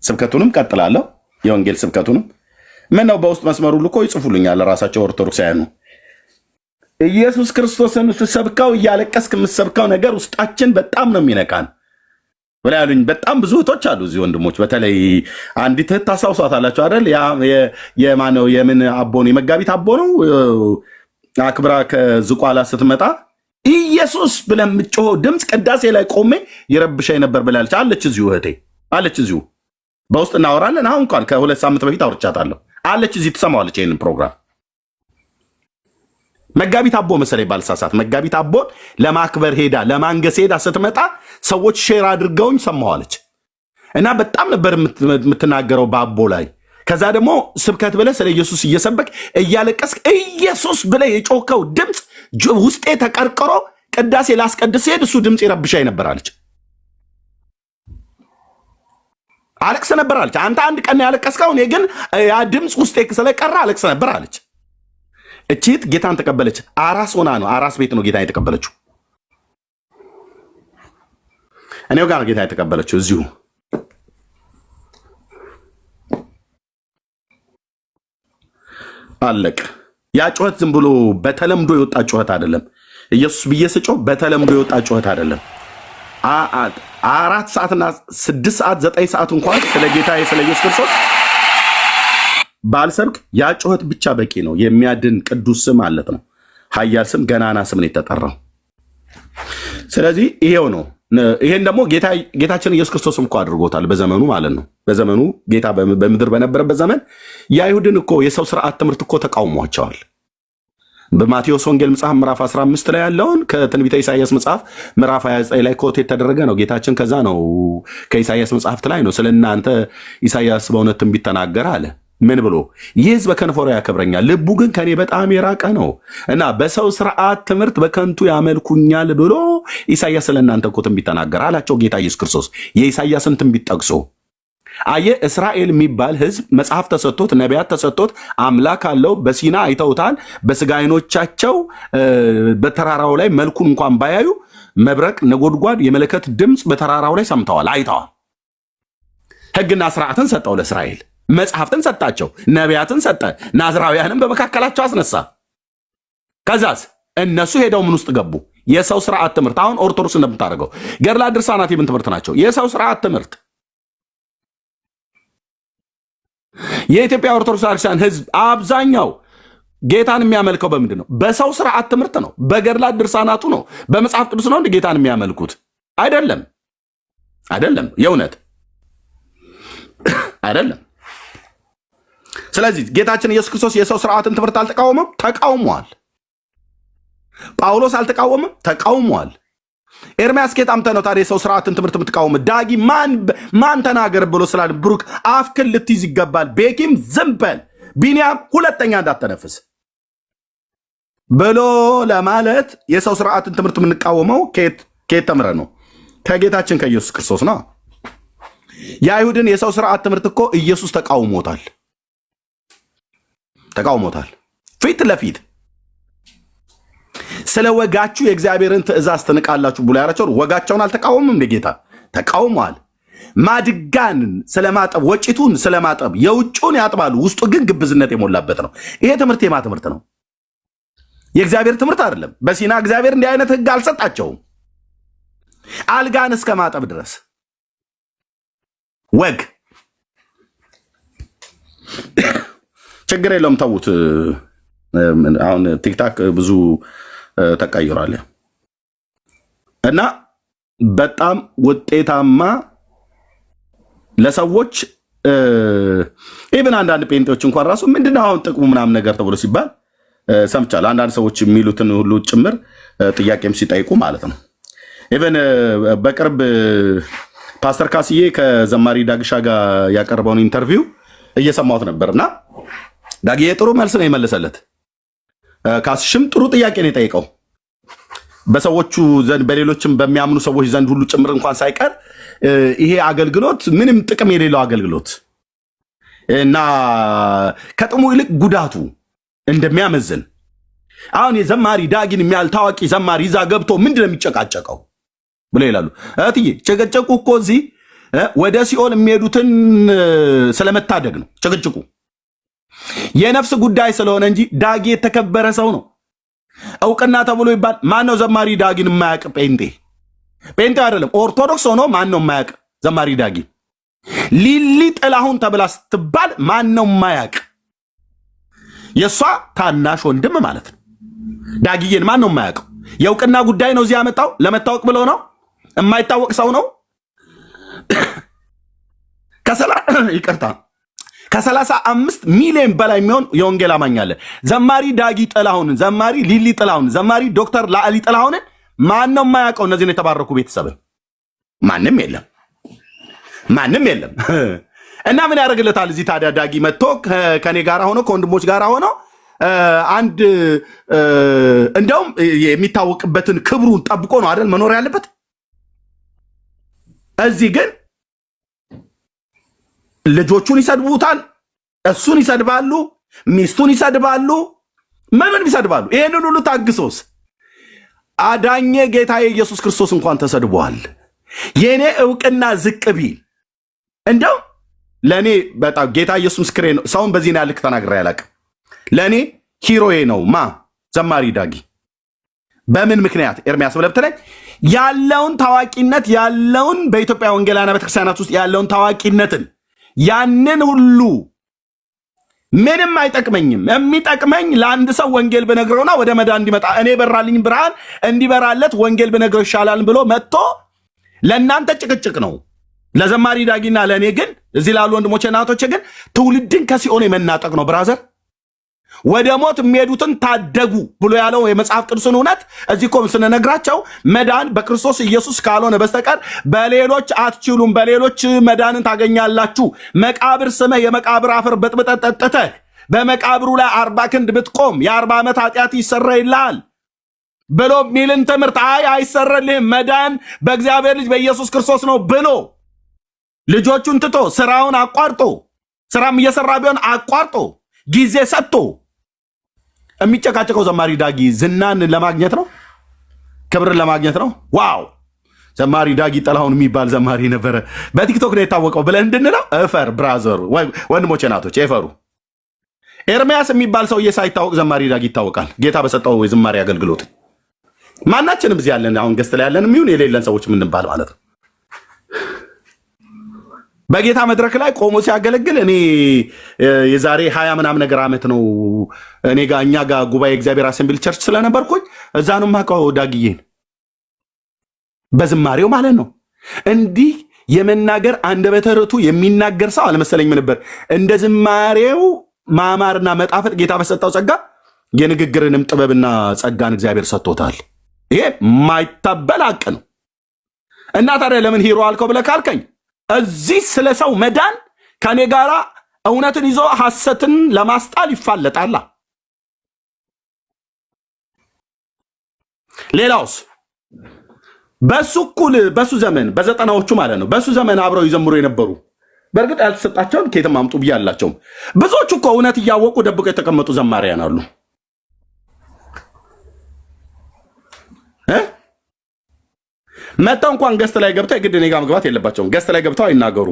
ስብከቱንም ቀጥላለሁ፣ የወንጌል ስብከቱንም ምነው በውስጥ መስመሩ ልኮ ይጽፉልኛል ራሳቸው ኦርቶዶክሳውያኑ። ኢየሱስ ክርስቶስን ስትሰብከው እያለቀስክ የምትሰብከው ነገር ውስጣችን በጣም ነው የሚነካን ብላ ያሉኝ በጣም ብዙ እህቶች አሉ እዚህ ወንድሞች። በተለይ አንዲት እህት ታስታውሷታላችሁ አይደል? የማነው የምን አቦ ነው የመጋቢት አቦ ነው አክብራ ከዝቋላ ስትመጣ ኢየሱስ ብለን የምትጮኸው ድምፅ ቅዳሴ ላይ ቆሜ ይረብሻኝ ነበር ብላለች። አለች እዚሁ እህቴ አለች። እዚሁ በውስጥ እናወራለን። አሁን እንኳን ከ2 ሳምንት በፊት አውርቻታለሁ። አለች እዚህ ትሰማዋለች ይህንን ፕሮግራም። መጋቢት አቦ መሰለኝ ባልሳሳት መጋቢት አቦን ለማክበር ሄዳ ለማንገስ ሄዳ ስትመጣ ሰዎች ሼር አድርገውኝ ሰማዋለች። እና በጣም ነበር የምትናገረው በአቦ ላይ። ከዛ ደግሞ ስብከት ብለህ ስለ ኢየሱስ እየሰበክ እያለቀስክ ኢየሱስ ብለህ የጮከው ድምፅ ውስጤ ተቀርቅሮ ቅዳሴ ላስቀድስ ሄድ እሱ ድምፅ ይረብሻኝ ነበር አለች። አለቅስ ነበር አለች። አንተ አንድ ቀን ያለቀስከው፣ እኔ ግን ያ ድምፅ ውስጤ ስለቀረ አለቅስ ነበር አለች። እቺት ጌታን ተቀበለች። አራስ ሆና ነው፣ አራስ ቤት ነው ጌታን የተቀበለችው። እኔው ጋር ጌታ የተቀበለችው እዚሁ። አለቅ። ያ ጩኸት ዝም ብሎ በተለምዶ የወጣ ጩኸት አይደለም። ኢየሱስ ብዬ ስጮህ በተለምዶ የወጣ ጩኸት አይደለም። 4 ሰዓትና 6 ሰዓት 9 ሰዓት እንኳን ስለ ጌታ ስለ ኢየሱስ ክርስቶስ ባልሰብክ ያ ጩኸት ብቻ በቂ ነው። የሚያድን ቅዱስ ስም ማለት ነው። ኃያል ስም፣ ገናና ስም ነው የተጠራው። ስለዚህ ይሄው ነው። ይሄን ደግሞ ጌታችን ኢየሱስ ክርስቶስም እኮ አድርጎታል በዘመኑ ማለት ነው። በዘመኑ ጌታ በምድር በነበረበት ዘመን የአይሁድን እኮ የሰው ስርዓት ትምህርት እኮ ተቃውሟቸዋል። በማቴዎስ ወንጌል መጽሐፍ ምዕራፍ 15 ላይ ያለውን ከትንቢተ ኢሳይያስ መጽሐፍ ምዕራፍ 29 ላይ ኮት የተደረገ ነው። ጌታችን ከዛ ነው ከኢሳይያስ መጽሐፍት ላይ ነው ስለ እናንተ ኢሳይያስ በእውነት ትንቢት ተናገረ አለ። ምን ብሎ? ይህ ሕዝብ በከንፈሩ ያከብረኛል፣ ልቡ ግን ከኔ በጣም የራቀ ነው እና በሰው ስርዓት ትምህርት በከንቱ ያመልኩኛል ብሎ ኢሳይያስ ስለ እናንተ እኮ ትንቢት ተናገረ አላቸው ጌታ ኢየሱስ ክርስቶስ የኢሳይያስን ትንቢት ጠቅሶ። አየ እስራኤል የሚባል ሕዝብ መጽሐፍ ተሰጥቶት ነቢያት ተሰጥቶት አምላክ አለው። በሲና አይተውታል። በስጋ ዓይኖቻቸው በተራራው ላይ መልኩን እንኳን ባያዩ መብረቅ፣ ነጎድጓድ፣ የመለከት ድምፅ በተራራው ላይ ሰምተዋል፣ አይተዋል። ሕግና ስርዓትን ሰጠው ለእስራኤል፣ መጽሐፍትን ሰጣቸው፣ ነቢያትን ሰጠ፣ ናዝራውያንም በመካከላቸው አስነሳ። ከዛስ እነሱ ሄደው ምን ውስጥ ገቡ? የሰው ስርዓት ትምህርት። አሁን ኦርቶዶክስ እንደምታደርገው ገድላት ድርሳናት የምን ትምህርት ናቸው? የሰው ስርዓት ትምህርት። የኢትዮጵያ ኦርቶዶክስ ክርስቲያን ህዝብ አብዛኛው ጌታን የሚያመልከው በምንድን ነው? በሰው ስርዓት ትምህርት ነው። በገድላት ድርሳናቱ ነው። በመጽሐፍ ቅዱስ ነው እንደ ጌታን የሚያመልኩት አይደለም። አይደለም፣ የእውነት አይደለም። ስለዚህ ጌታችን ኢየሱስ ክርስቶስ የሰው ስርዓትን ትምህርት አልተቃወመም? ተቃውሟል። ጳውሎስ አልተቃወመም? ተቃውሟል። ኤርሚያስ ኬት አምጥተህ ነው ታዲያ የሰው ስርዓትን ትምህርት የምትቃወም? ዳጊ ማን ተናገር ብሎ ስላል ብሩክ አፍክን ልትይዝ ይገባል። ቤኪም ዝም በል፣ ቢንያም ሁለተኛ እንዳተነፍስ ብሎ ለማለት የሰው ስርዓትን ትምህርት የምንቃወመው ኬት ተምረ ነው? ከጌታችን ከኢየሱስ ክርስቶስ ነው። የአይሁድን የሰው ስርዓት ትምህርት እኮ ኢየሱስ ተቃውሞታል። ፊት ለፊት ስለ ወጋችሁ የእግዚአብሔርን ትእዛዝ ትንቃላችሁ ብሎ ያላቸውን ወጋቸውን አልተቃወምም? እንደ ጌታ ተቃውሟል። ማድጋን ስለማጠብ፣ ወጪቱን ስለማጠብ የውጭውን ያጥባሉ፣ ውስጡ ግን ግብዝነት የሞላበት ነው። ይሄ ትምህርት የማ ትምህርት ነው? የእግዚአብሔር ትምህርት አይደለም። በሲና እግዚአብሔር እንዲህ አይነት ህግ አልሰጣቸውም። አልጋን እስከ ማጠብ ድረስ ወግ። ችግር የለውም ተዉት። አሁን ቲክታክ ብዙ ተቀይሯል እና በጣም ውጤታማ ለሰዎች ኢቭን አንዳንድ ጴንጤዎች እንኳን ራሱ ምንድነው አሁን ጥቅሙ ምናምን ነገር ተብሎ ሲባል ሰምቻለሁ። አንዳንድ ሰዎች የሚሉትን ሁሉ ጭምር ጥያቄም ሲጠይቁ ማለት ነው። ኢቭን በቅርብ ፓስተር ካስዬ ከዘማሪ ዳግሻ ጋር ያቀረበውን ኢንተርቪው እየሰማሁት ነበርና ዳግዬ ጥሩ መልስ ነው የመለሰለት። ካስሽም ጥሩ ጥያቄ ነው የጠየቀው። በሰዎቹ ዘንድ በሌሎችም በሚያምኑ ሰዎች ዘንድ ሁሉ ጭምር እንኳን ሳይቀር ይሄ አገልግሎት ምንም ጥቅም የሌለው አገልግሎት እና ከጥሙ ይልቅ ጉዳቱ እንደሚያመዝን አሁን የዘማሪ ዳጊን የሚያህል ታዋቂ ዘማሪ ይዛ ገብቶ ምንድን ነው የሚጨቃጨቀው ብሎ ይላሉ። እህትዬ ጭቅጭቁ እኮ እዚህ ወደ ሲኦል የሚሄዱትን ስለመታደግ ነው ጭቅጭቁ። የነፍስ ጉዳይ ስለሆነ እንጂ ዳጊ የተከበረ ሰው ነው። እውቅና ተብሎ ይባል ማን ነው ዘማሪ ዳጊን የማያውቅ? ጴንጤ አይደለም ኦርቶዶክስ ሆኖ ማን ነው የማያውቅ ዘማሪ ዳጊ? ሊሊ ጥላሁን ተብላ ስትባል ማን ነው የማያውቅ? የእሷ ታናሽ ወንድም ማለት ነው። ዳጊዬን ማን ነው የማያውቀው? የእውቅና ጉዳይ ነው እዚህ ያመጣው። ለመታወቅ ብለው ነው። የማይታወቅ ሰው ነው። ይቅርታ ከ35 ሚሊዮን በላይ የሚሆን የወንጌል አማኝ አለ። ዘማሪ ዳጊ ጥላሁንን፣ ዘማሪ ሊሊ ጥላሁንን፣ ዘማሪ ዶክተር ላዕሊ ጥላሁንን ማን ነው የማያውቀው? እነዚህን የተባረኩ ቤተሰብን ማንም የለም። እና ምን ያደርግለታል እዚህ ታዲያ? ዳጊ መጥቶ ከኔ ጋር ሆኖ ከወንድሞች ጋር ሆኖ አንድ እንደውም የሚታወቅበትን ክብሩን ጠብቆ ነው አይደል መኖር ያለበት። እዚህ ግን ልጆቹን ይሰድቡታል፣ እሱን ይሰድባሉ፣ ሚስቱን ይሰድባሉ፣ ምንም ይሰድባሉ። ይህንን ሁሉ ታግሶስ አዳኘ ጌታዬ ኢየሱስ ክርስቶስ እንኳን ተሰድቧል። የእኔ እውቅና ዝቅ ቢል እንደው ለእኔ በጣም ጌታ ኢየሱስ ምስክሬ ነው። ሰውን በዚህ ያልክ ተናግሬ አላውቅም። ለእኔ ሂሮዬ ነው ዘማሪ ዳጊ። በምን ምክንያት ኤርሚያስ ብለህ ብትለኝ ያለውን ታዋቂነት ያለውን በኢትዮጵያ ወንጌላውያን ቤተክርስቲያናት ውስጥ ያለውን ታዋቂነትን ያንን ሁሉ ምንም አይጠቅመኝም። የሚጠቅመኝ ለአንድ ሰው ወንጌል ብነግረውና ወደ መዳን እንዲመጣ እኔ በራልኝ ብርሃን እንዲበራለት ወንጌል ብነግረው ይሻላል ብሎ መጥቶ ለእናንተ ጭቅጭቅ ነው። ለዘማሪ ዳጊና ለእኔ ግን እዚህ ላሉ ወንድሞቼ እናቶቼ ግን ትውልድን ከሲኦል የመናጠቅ ነው። ብራዘር ወደ ሞት የሚሄዱትን ታደጉ ብሎ ያለው የመጽሐፍ ቅዱስን እውነት እዚህ እኮ ስንነግራቸው መዳን በክርስቶስ ኢየሱስ ካልሆነ በስተቀር በሌሎች አትችሉም፣ በሌሎች መዳንን ታገኛላችሁ። መቃብር ስመህ የመቃብር አፈር በጥብጠህ ጠጥተህ በመቃብሩ ላይ 40 ክንድ ብትቆም የ40 ዓመት ኃጢአት ይሰረይልሃል ብሎ ሚልን ትምህርት አይሰረልህም። መዳን በእግዚአብሔር ልጅ በኢየሱስ ክርስቶስ ነው ብሎ ልጆቹን ትቶ ስራውን አቋርጦ ስራም እየሰራ ቢሆን አቋርጦ ጊዜ ሰጥቶ የሚጨቃጨቀው ዘማሪ ዳጊ ዝናን ለማግኘት ነው፣ ክብርን ለማግኘት ነው። ዋው ዘማሪ ዳጊ ጥላሁን የሚባል ዘማሪ ነበረ፣ በቲክቶክ ነው የታወቀው ብለን እንድንለው እፈር። ብራዘሩ ወንድሞቼ ናቶች እፈሩ። ኤርሚያስ የሚባል ሰውዬ ሳይታወቅ ዘማሪ ዳጊ ይታወቃል። ጌታ በሰጠው የዝማሬ አገልግሎት ማናችንም እዚህ ያለን አሁን ገስት ላይ ያለን የሚሆን የሌለን ሰዎች ምንባል ማለት ነው። በጌታ መድረክ ላይ ቆሞ ሲያገለግል እኔ የዛሬ 20 ምናምን ነገር ዓመት ነው እኔ ጋር እኛ ጋር ጉባኤ እግዚአብሔር አሴምብል ቸርች ስለነበርኩኝ እዛ ነው የማውቀው ዳጊዬን በዝማሬው ማለት ነው። እንዲህ የመናገር አንደበተ ርቱዕ የሚናገር ሰው አልመሰለኝም ነበር። እንደ ዝማሬው ማማርና መጣፈጥ ጌታ በሰጠው ጸጋ የንግግርንም ጥበብና ጸጋን እግዚአብሔር ሰጥቶታል። ይሄ ማይታበል ሐቅ ነው። እና ታዲያ ለምን ሂሮ አልከው ብለህ ካልከኝ እዚህ ስለ ሰው መዳን ከኔ ጋር እውነትን ይዞ ሐሰትን ለማስጣል ይፋለጣላ። ሌላውስ በሱ እኩል በሱ ዘመን በዘጠናዎቹ ማለት ነው በሱ ዘመን አብረው ይዘምሩ የነበሩ በእርግጥ ያልተሰጣቸውን ከየትም አምጡ ብያላቸውም ብዙዎቹ እኮ እውነት እያወቁ ደብቀው የተቀመጡ ዘማሪያን አሉ። መጣው እንኳን ገስት ላይ ገብተው የግድ እኔ ጋር መግባት የለባቸውም። ገስት ላይ ገብተው አይናገሩ፣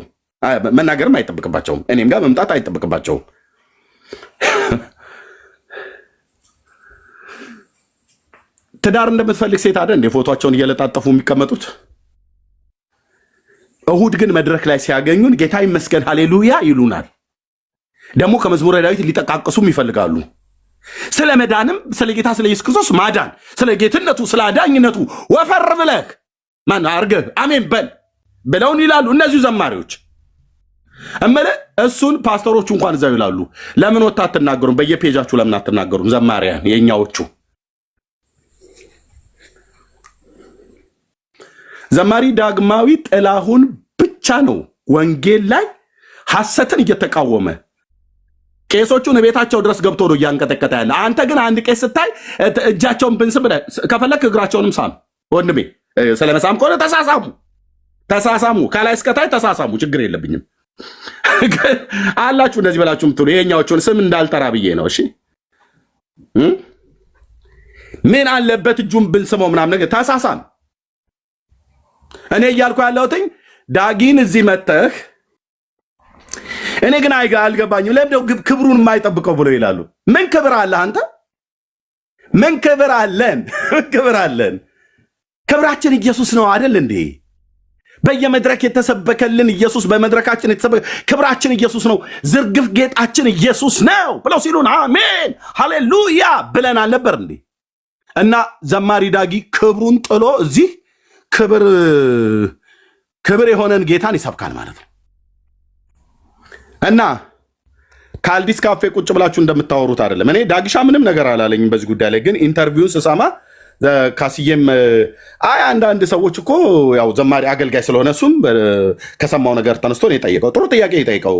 መናገርም አይጠብቅባቸውም። እኔም ጋር መምጣት አይጠብቅባቸውም። ትዳር እንደምትፈልግ ሴት አይደል እንደ ፎቶቸውን እየለጣጠፉ የሚቀመጡት? እሁድ ግን መድረክ ላይ ሲያገኙን ጌታ ይመስገን ሃሌሉያ ይሉናል። ደግሞ ከመዝሙረ ዳዊት ሊጠቃቅሱም ይፈልጋሉ። ስለ መዳንም ስለ ጌታ ስለ ኢየሱስ ክርስቶስ ማዳን ስለ ጌትነቱ ስለ አዳኝነቱ ወፈር ብለህ ማን አርገህ አሜን በል ብለውን ይላሉ እነዚሁ ዘማሪዎች። እመለ እሱን ፓስተሮቹ እንኳን እዛው ይላሉ። ለምን ወጣ አትናገሩም? በየፔጃችሁ ለምን አትናገሩም? ዘማሪያን የኛዎቹ ዘማሪ ዳግማዊ ጥላሁን ብቻ ነው ወንጌል ላይ ሐሰትን እየተቃወመ ቄሶቹን ቤታቸው ድረስ ገብቶ ነው እያንቀጠቀጠ ያለ። አንተ ግን አንድ ቄስ ስታይ እጃቸውን ብንስም ብለህ ከፈለክ እግራቸውንም ሳም ወንድሜ። ስለመሳም ከሆነ ተሳሳሙ፣ ከላይ እስከታይ ተሳሳሙ፣ ችግር የለብኝም። አላችሁ እንደዚህ በላችሁ ምትሉ የኛዎቹን ስም እንዳልጠራ ብዬ ነው። እሺ ምን አለበት እጁን ብንስመው ምናምን ነገር ተሳሳም። እኔ እያልኩ ያለሁትኝ ዳጊን እዚህ መተህ እኔ ግን አልገባኝም ለምንድነው ክብሩን የማይጠብቀው ብሎ ይላሉ። ምን ክብር አለ አንተ? ምን ክብር አለን? ክብር አለን። ክብራችን ኢየሱስ ነው አይደል እንዴ? በየመድረክ የተሰበከልን ኢየሱስ በመድረካችን የተሰበከ ክብራችን ኢየሱስ ነው። ዝርግፍ ጌጣችን ኢየሱስ ነው ብለው ሲሉን አሜን ሃሌሉያ ብለን አልነበር እንዴ? እና ዘማሪ ዳጊ ክብሩን ጥሎ እዚህ ክብር የሆነን ጌታን ይሰብካል ማለት ነው። እና ካልዲስ ካፌ ቁጭ ብላችሁ እንደምታወሩት አይደለም። እኔ ዳግሻ ምንም ነገር አላለኝም በዚህ ጉዳይ ላይ። ግን ኢንተርቪውን ስሰማ ካስዬም አንዳንድ ሰዎች እኮ ያው ዘማሪ አገልጋይ ስለሆነ እሱም ከሰማው ነገር ተነስቶ ነው የጠየቀው። ጥሩ ጥያቄ የጠየቀው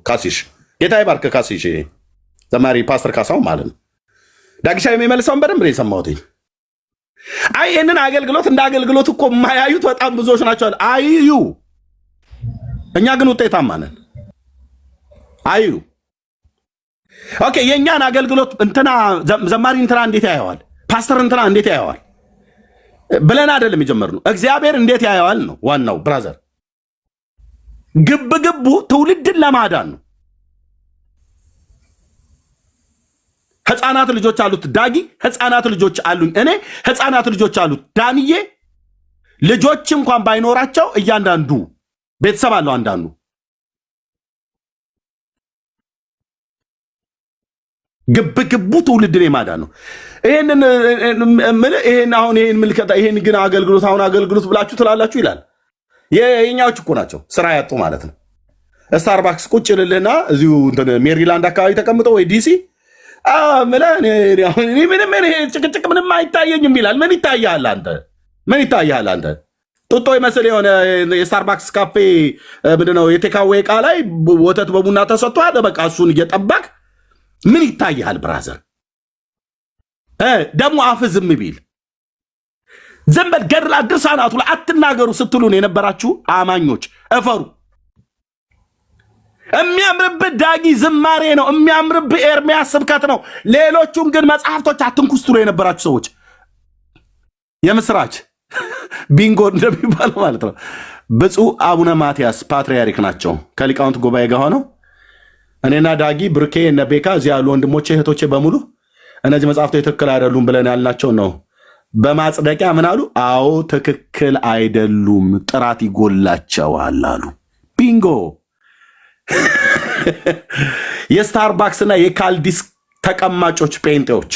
ካሲሽ፣ ጌታ ይባርክ ካሲሽ፣ ዘማሪ ፓስተር ካሳው ማለት ነው። ዳግሻ የሚመልሰውን በደንብ ነው የሰማሁት። ይህንን አገልግሎት እንደ አገልግሎት እኮ የማያዩት በጣም ብዙዎች ናቸው። አይዩ፣ እኛ ግን ውጤታማ ነን። አዩ ኦኬ። የእኛን አገልግሎት እንትና ዘማሪ እንትና እንዴት ያየዋል፣ ፓስተር እንትና እንዴት ያየዋል ብለን አይደለም የጀመርነው። እግዚአብሔር እንዴት ያየዋል ነው ዋናው። ብራዘር ግቡ ትውልድን ለማዳን ነው። ህፃናት ልጆች አሉት ዳጊ፣ ህፃናት ልጆች አሉኝ እኔ፣ ህፃናት ልጆች አሉት ዳንዬ። ልጆች እንኳን ባይኖራቸው እያንዳንዱ ቤተሰብ አለው። አንዳንዱ ግብግቡ ትውልድን የማዳን ነው። ይሄን ምልከታ ይሄን ግን አገልግሎት ብላችሁ ትላላችሁ ይላል። የኛዎች እኮ ናቸው ስራ ያጡ ማለት ነው። ስታርባክስ ቁጭ ልልህና እዚሁ ሜሪላንድ አካባቢ ተቀምጠው ወይ ዲሲ ምንም ጭቅጭቅ ምንም አይታየኝም ይላል። ምን ይታያል አንተ? ምን ይታያል አንተ? ጡጦ ይመስል የሆነ የስታርባክስ ካፌ ምንድነው የቴካዌ ዕቃ ላይ ወተት በቡና ተሰጥቷል። በቃ እሱን እየጠባክ ምን ይታያል ብራዘር? ደግሞ አፍ ዝም ቢል ዝም በል። ገድላ ድርሳናቱ ላይ አትናገሩ ስትሉን የነበራችሁ አማኞች እፈሩ። የሚያምርብህ ዳጊ ዝማሬ ነው። የሚያምርብህ ኤርሚያስ ስብከት ነው። ሌሎቹን ግን መጽሐፍቶች አትንኩ ስትሉ የነበራችሁ ሰዎች የምስራች ቢንጎ እንደሚባለው ማለት ነው። ብፁዕ አቡነ ማትያስ ፓትርያርክ ናቸው። ከሊቃውንት ጉባኤ ጋር ሆነው እኔና ዳጊ ብርኬ እነ ቤካ እዚህ ያሉ ወንድሞቼ እህቶቼ በሙሉ እነዚህ መጽሐፍቶች ትክክል አይደሉም ብለን ያልናቸው ነው በማጽደቂያ ምን አሉ? አዎ ትክክል አይደሉም፣ ጥራት ይጎላቸዋል አሉ። ቢንጎ። የስታርባክስ እና የካልዲስ ተቀማጮች ጴንጤዎች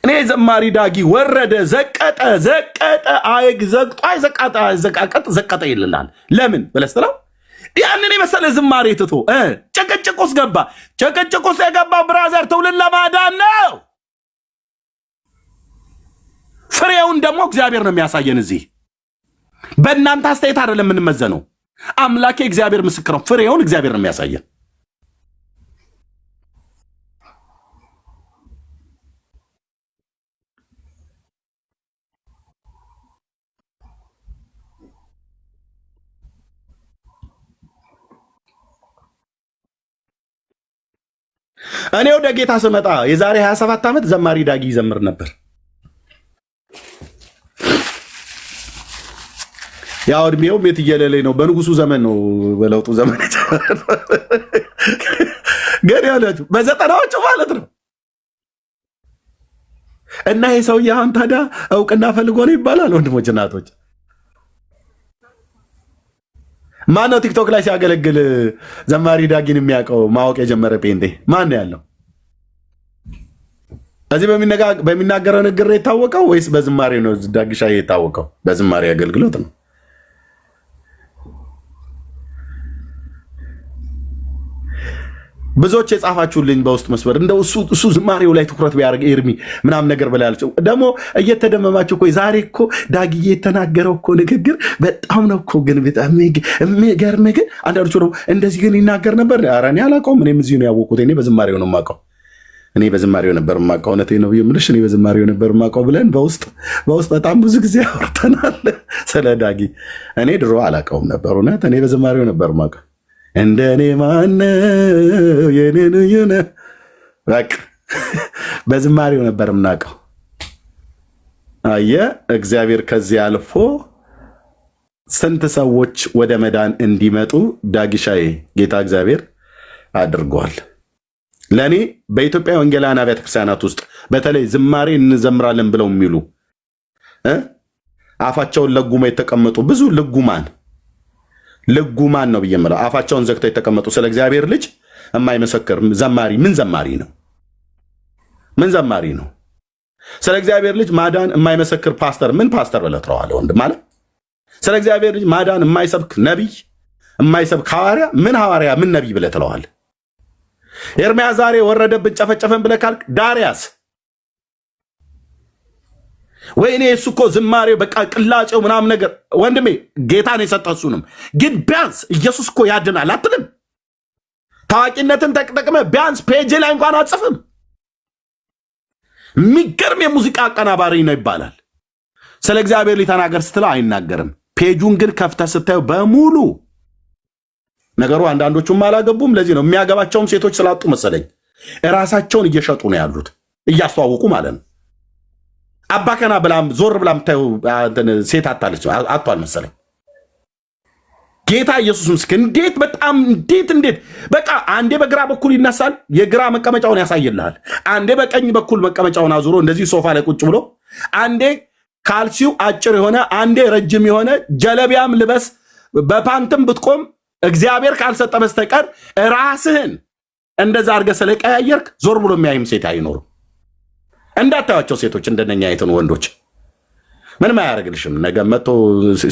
እኔ ዘማሪ ዳጊ ወረደ ዘቀጠ አይግ ዘቅጦ ዘቀጠ ይልናል። ለምን ብለህ ስትለው ያንን የመሰለ ዝማሬ ትቶ ጭቅጭቅ ውስጥ ገባ። ጭቅጭቅ ውስጥ የገባው ብራዘር ትውልድ ለማዳን ነው። ፍሬውን ደግሞ እግዚአብሔር ነው የሚያሳየን። እዚህ በእናንተ አስተያየት አይደለም የምንመዘነው። አምላኬ እግዚአብሔር ምስክር ነው። ፍሬውን እግዚአብሔር ነው የሚያሳየን። እኔ ወደ ጌታ ስመጣ የዛሬ 27 ዓመት ዘማሪ ዳጊ ይዘምር ነበር። ያው እድሜውም የትየለለኝ ነው። በንጉሱ ዘመን ነው፣ በለውጡ ዘመን ግን ያላችሁ በዘጠናዎቹ ማለት ነው። እና ይሄ ሰውዬ አሁን ታዲያ እውቅና ፈልጎ ነው ይባላል። ወንድሞች እናቶች፣ ማን ነው ቲክቶክ ላይ ሲያገለግል ዘማሪ ዳጊን የሚያውቀው ማወቅ የጀመረ ጴንጤ ማን ያለው? እዚህ በሚናገረው ንግግር የታወቀው ወይስ በዝማሬ ነው? ዳጊሻ የታወቀው በዝማሬ አገልግሎት ነው። ብዙዎች የጻፋችሁልኝ በውስጥ መስመር እንደው እሱ ዝማሬው ላይ ትኩረት ቢያደርግ ኤርሚ ምናምን ነገር በላይ ያለችው ደግሞ እየተደመማችሁ እኮ ዛሬ እኮ ዳጊዬ የተናገረው እኮ ንግግር በጣም ነው እኮ ግን በጣም የሚገርም ግን አንዳንዶቹ ነው እንደዚህ ግን ይናገር ነበር። ኧረ እኔ አላውቀውም። እኔም እዚህ ነው ያወቅሁት። እኔ በዝማሬው ነው የማውቀው። እኔ በዝማሬው ነበር የማውቀው። እውነቴን ነው የምልሽ። እኔ በዝማሬው ነበር የማውቀው ብለን በውስጥ በጣም ብዙ ጊዜ አውርተናል ስለ ዳጊ። እኔ ድሮ አላውቀውም ነበር እውነት። እኔ በዝማሬው ነበር የማውቀው። እንደኔ ማነው የኔን በቃ በዝማሬው ነበር የምናውቀው። አየህ እግዚአብሔር ከዚህ አልፎ ስንት ሰዎች ወደ መዳን እንዲመጡ ዳጊሻዬ ጌታ እግዚአብሔር አድርጓል። ለእኔ በኢትዮጵያ ወንጌላውያን አብያተ ክርስቲያናት ውስጥ በተለይ ዝማሬ እንዘምራለን ብለው የሚሉ አፋቸውን ለጉመው የተቀመጡ ብዙ ልጉማን ነው ብዬ የምለው አፋቸውን ዘግተው የተቀመጡ ስለ እግዚአብሔር ልጅ የማይመሰክር ዘማሪ ምን ዘማሪ ነው? ምን ዘማሪ ነው? ስለ እግዚአብሔር ልጅ ማዳን የማይመሰክር ፓስተር ምን ፓስተር ብለህ ትለዋለህ? ወንድም ማለት ስለ እግዚአብሔር ልጅ ማዳን የማይሰብክ ነቢይ፣ የማይሰብክ ሐዋርያ ምን ሐዋርያ ምን ነቢይ ብለህ ትለዋለህ? ኤርምያስ ዛሬ ወረደብን ጨፈጨፈን ብለህ ካልክ ዳርያስ ወይኔ እሱ እኮ ዝማሬው በቃ ቅላጼው ምናምን ነገር ወንድሜ ጌታን የሰጠህ እሱንም ግን ቢያንስ ኢየሱስ እኮ ያድናል አትልም? ታዋቂነትን ተጠቅመህ ቢያንስ ፔጅ ላይ እንኳን አጽፍም? የሚገርም የሙዚቃ አቀናባሪ ነው ይባላል። ስለ እግዚአብሔር ሊተናገር ስትለው አይናገርም። ፔጁን ግን ከፍተህ ስታየው በሙሉ ነገሩ አንዳንዶቹም አላገቡም። ለዚህ ነው የሚያገባቸውም ሴቶች ስላጡ መሰለኝ እራሳቸውን እየሸጡ ነው ያሉት፣ እያስተዋውቁ ማለት ነው። አባከና ብላም ዞር ብላ የምታየው ሴት አታለች አቷል መሰለኝ። ጌታ ኢየሱስ ምስክር። እንዴት በጣም እንዴት በቃ አንዴ በግራ በኩል ይነሳል፣ የግራ መቀመጫውን ያሳይልሃል። አንዴ በቀኝ በኩል መቀመጫውን አዙሮ እንደዚህ ሶፋ ላይ ቁጭ ብሎ፣ አንዴ ካልሲው አጭር የሆነ አንዴ ረጅም የሆነ ጀለቢያም ልበስ በፓንትም ብትቆም እግዚአብሔር ካልሰጠ በስተቀር ራስህን እንደዛ አድርገህ ስለቀያየርክ ዞር ብሎ የሚያይም ሴት አይኖርም። እንዳታያቸው ሴቶች እንደነኛ አይተን ወንዶች ምንም አያደርግልሽም። ነገ መጥቶ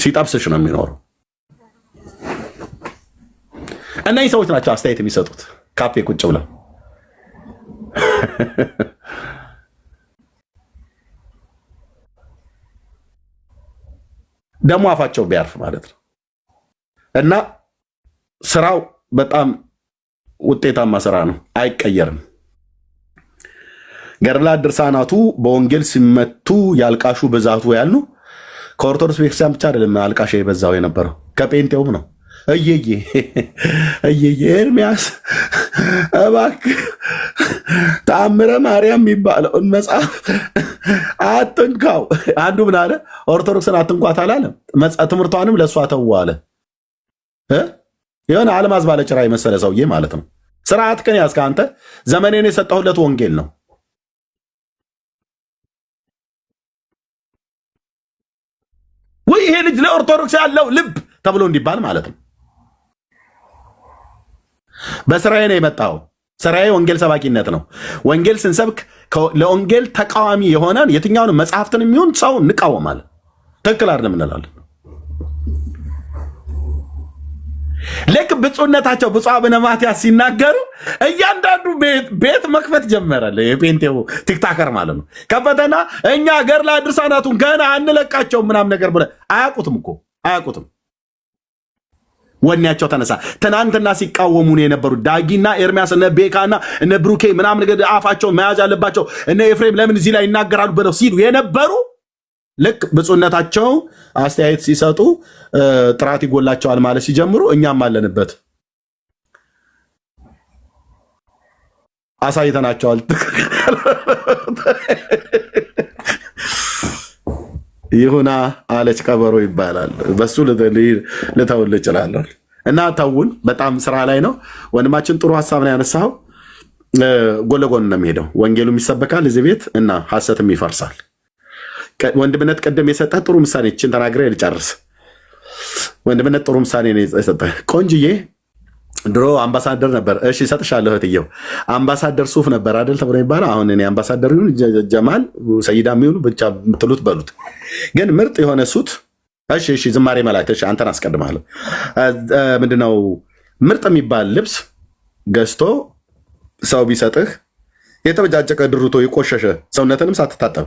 ሲጠብስሽ ነው የሚኖረው። እነዚህ ሰዎች ናቸው አስተያየት የሚሰጡት ካፌ ቁጭ ብለው። ደግሞ አፋቸው ቢያርፍ ማለት ነው። እና ስራው በጣም ውጤታማ ስራ ነው፣ አይቀየርም። ገድላት ድርሳናቱ በወንጌል ሲመቱ ያልቃሹ ብዛቱ ያልነው ከኦርቶዶክስ ቤተክርስቲያን ብቻ አይደለም። አልቃሽ የበዛው የነበረው ከጴንጤውም ነው። እየየ ኤርሚያስ እባክህ ተአምረ ማርያም የሚባለውን መጽሐፍ አትንካው። አንዱ ምን አለ? ኦርቶዶክስን አትንኳት አላለም። ትምህርቷንም ለእሷ ተው አለ። የሆነ አልማዝ ባለጭራ የመሰለ ሰውዬ ማለት ነው። ስርዓት ከን ያዝከ አንተ። ዘመኔን የሰጠሁለት ወንጌል ነው። ወይ ይሄ ልጅ ለኦርቶዶክስ ያለው ልብ ተብሎ እንዲባል ማለት ነው። በስራዬ ነው የመጣው። ስራዬ ወንጌል ሰባኪነት ነው። ወንጌል ስንሰብክ ለወንጌል ተቃዋሚ የሆነን የትኛውን መጽሐፍትን የሚሆን ሰው እንቃወማለን። ትክክል አይደለም እንላለን። ልክ ብፁዕነታቸው ብፁዕ አቡነ ማትያስ ሲናገሩ እያንዳንዱ ቤት መክፈት ጀመራል። የጴንጤው ቲክታከር ማለት ነው። ከፈተና እኛ ገድላት ድርሳናቱን ገና አንለቃቸው ምናምን ነገር ብለህ አያውቁትም። ወኔያቸው ተነሳ። ትናንትና ሲቃወሙን የነበሩ ዳጊና ኤርሚያስ እነ ቤካና እነ ብሩኬ ምናምን ነገር አፋቸውን መያዝ አለባቸው እነ ኤፍሬም ለምን እዚህ ላይ ይናገራሉ ብለው ሲሉ የነበሩ ልክ ብፁዕነታቸው አስተያየት ሲሰጡ ጥራት ይጎላቸዋል ማለት ሲጀምሩ እኛም አለንበት አሳይተናቸዋል። ይሁና አለች ቀበሮ ይባላል። በሱ ልተውል እችላለሁ እና ተውን። በጣም ስራ ላይ ነው ወንድማችን። ጥሩ ሀሳብ ነው ያነሳው። ጎን ለጎን ነው የሚሄደው። ወንጌሉም ይሰበካል እዚህ ቤት እና ሐሰትም ይፈርሳል። ወንድምነት ቀደም የሰጠ ጥሩ ምሳሌ እችን ተናግሬ ልጨርስ። ወንድምነት ጥሩ ምሳሌ ነው የሰጠ። ቆንጅዬ ድሮ አምባሳደር ነበር። እሺ እሰጥሻለሁ እህትየው። አምባሳደር ሱፍ ነበር አይደል ተብሎ ይባላል። አሁን እኔ አምባሳደር ይሁን ጀማል ሰይዳ የሚሆኑ ብቻ ምትሉት በሉት፣ ግን ምርጥ የሆነ ሱት። እሺ ዝማሬ መላእክት። እሺ አንተን አስቀድማለሁ። ምንድነው ምርጥ የሚባል ልብስ ገዝቶ ሰው ቢሰጥህ የተበጃጨቀ ድሩቶ የቆሸሸ ሰውነትንም ሳትታጠብ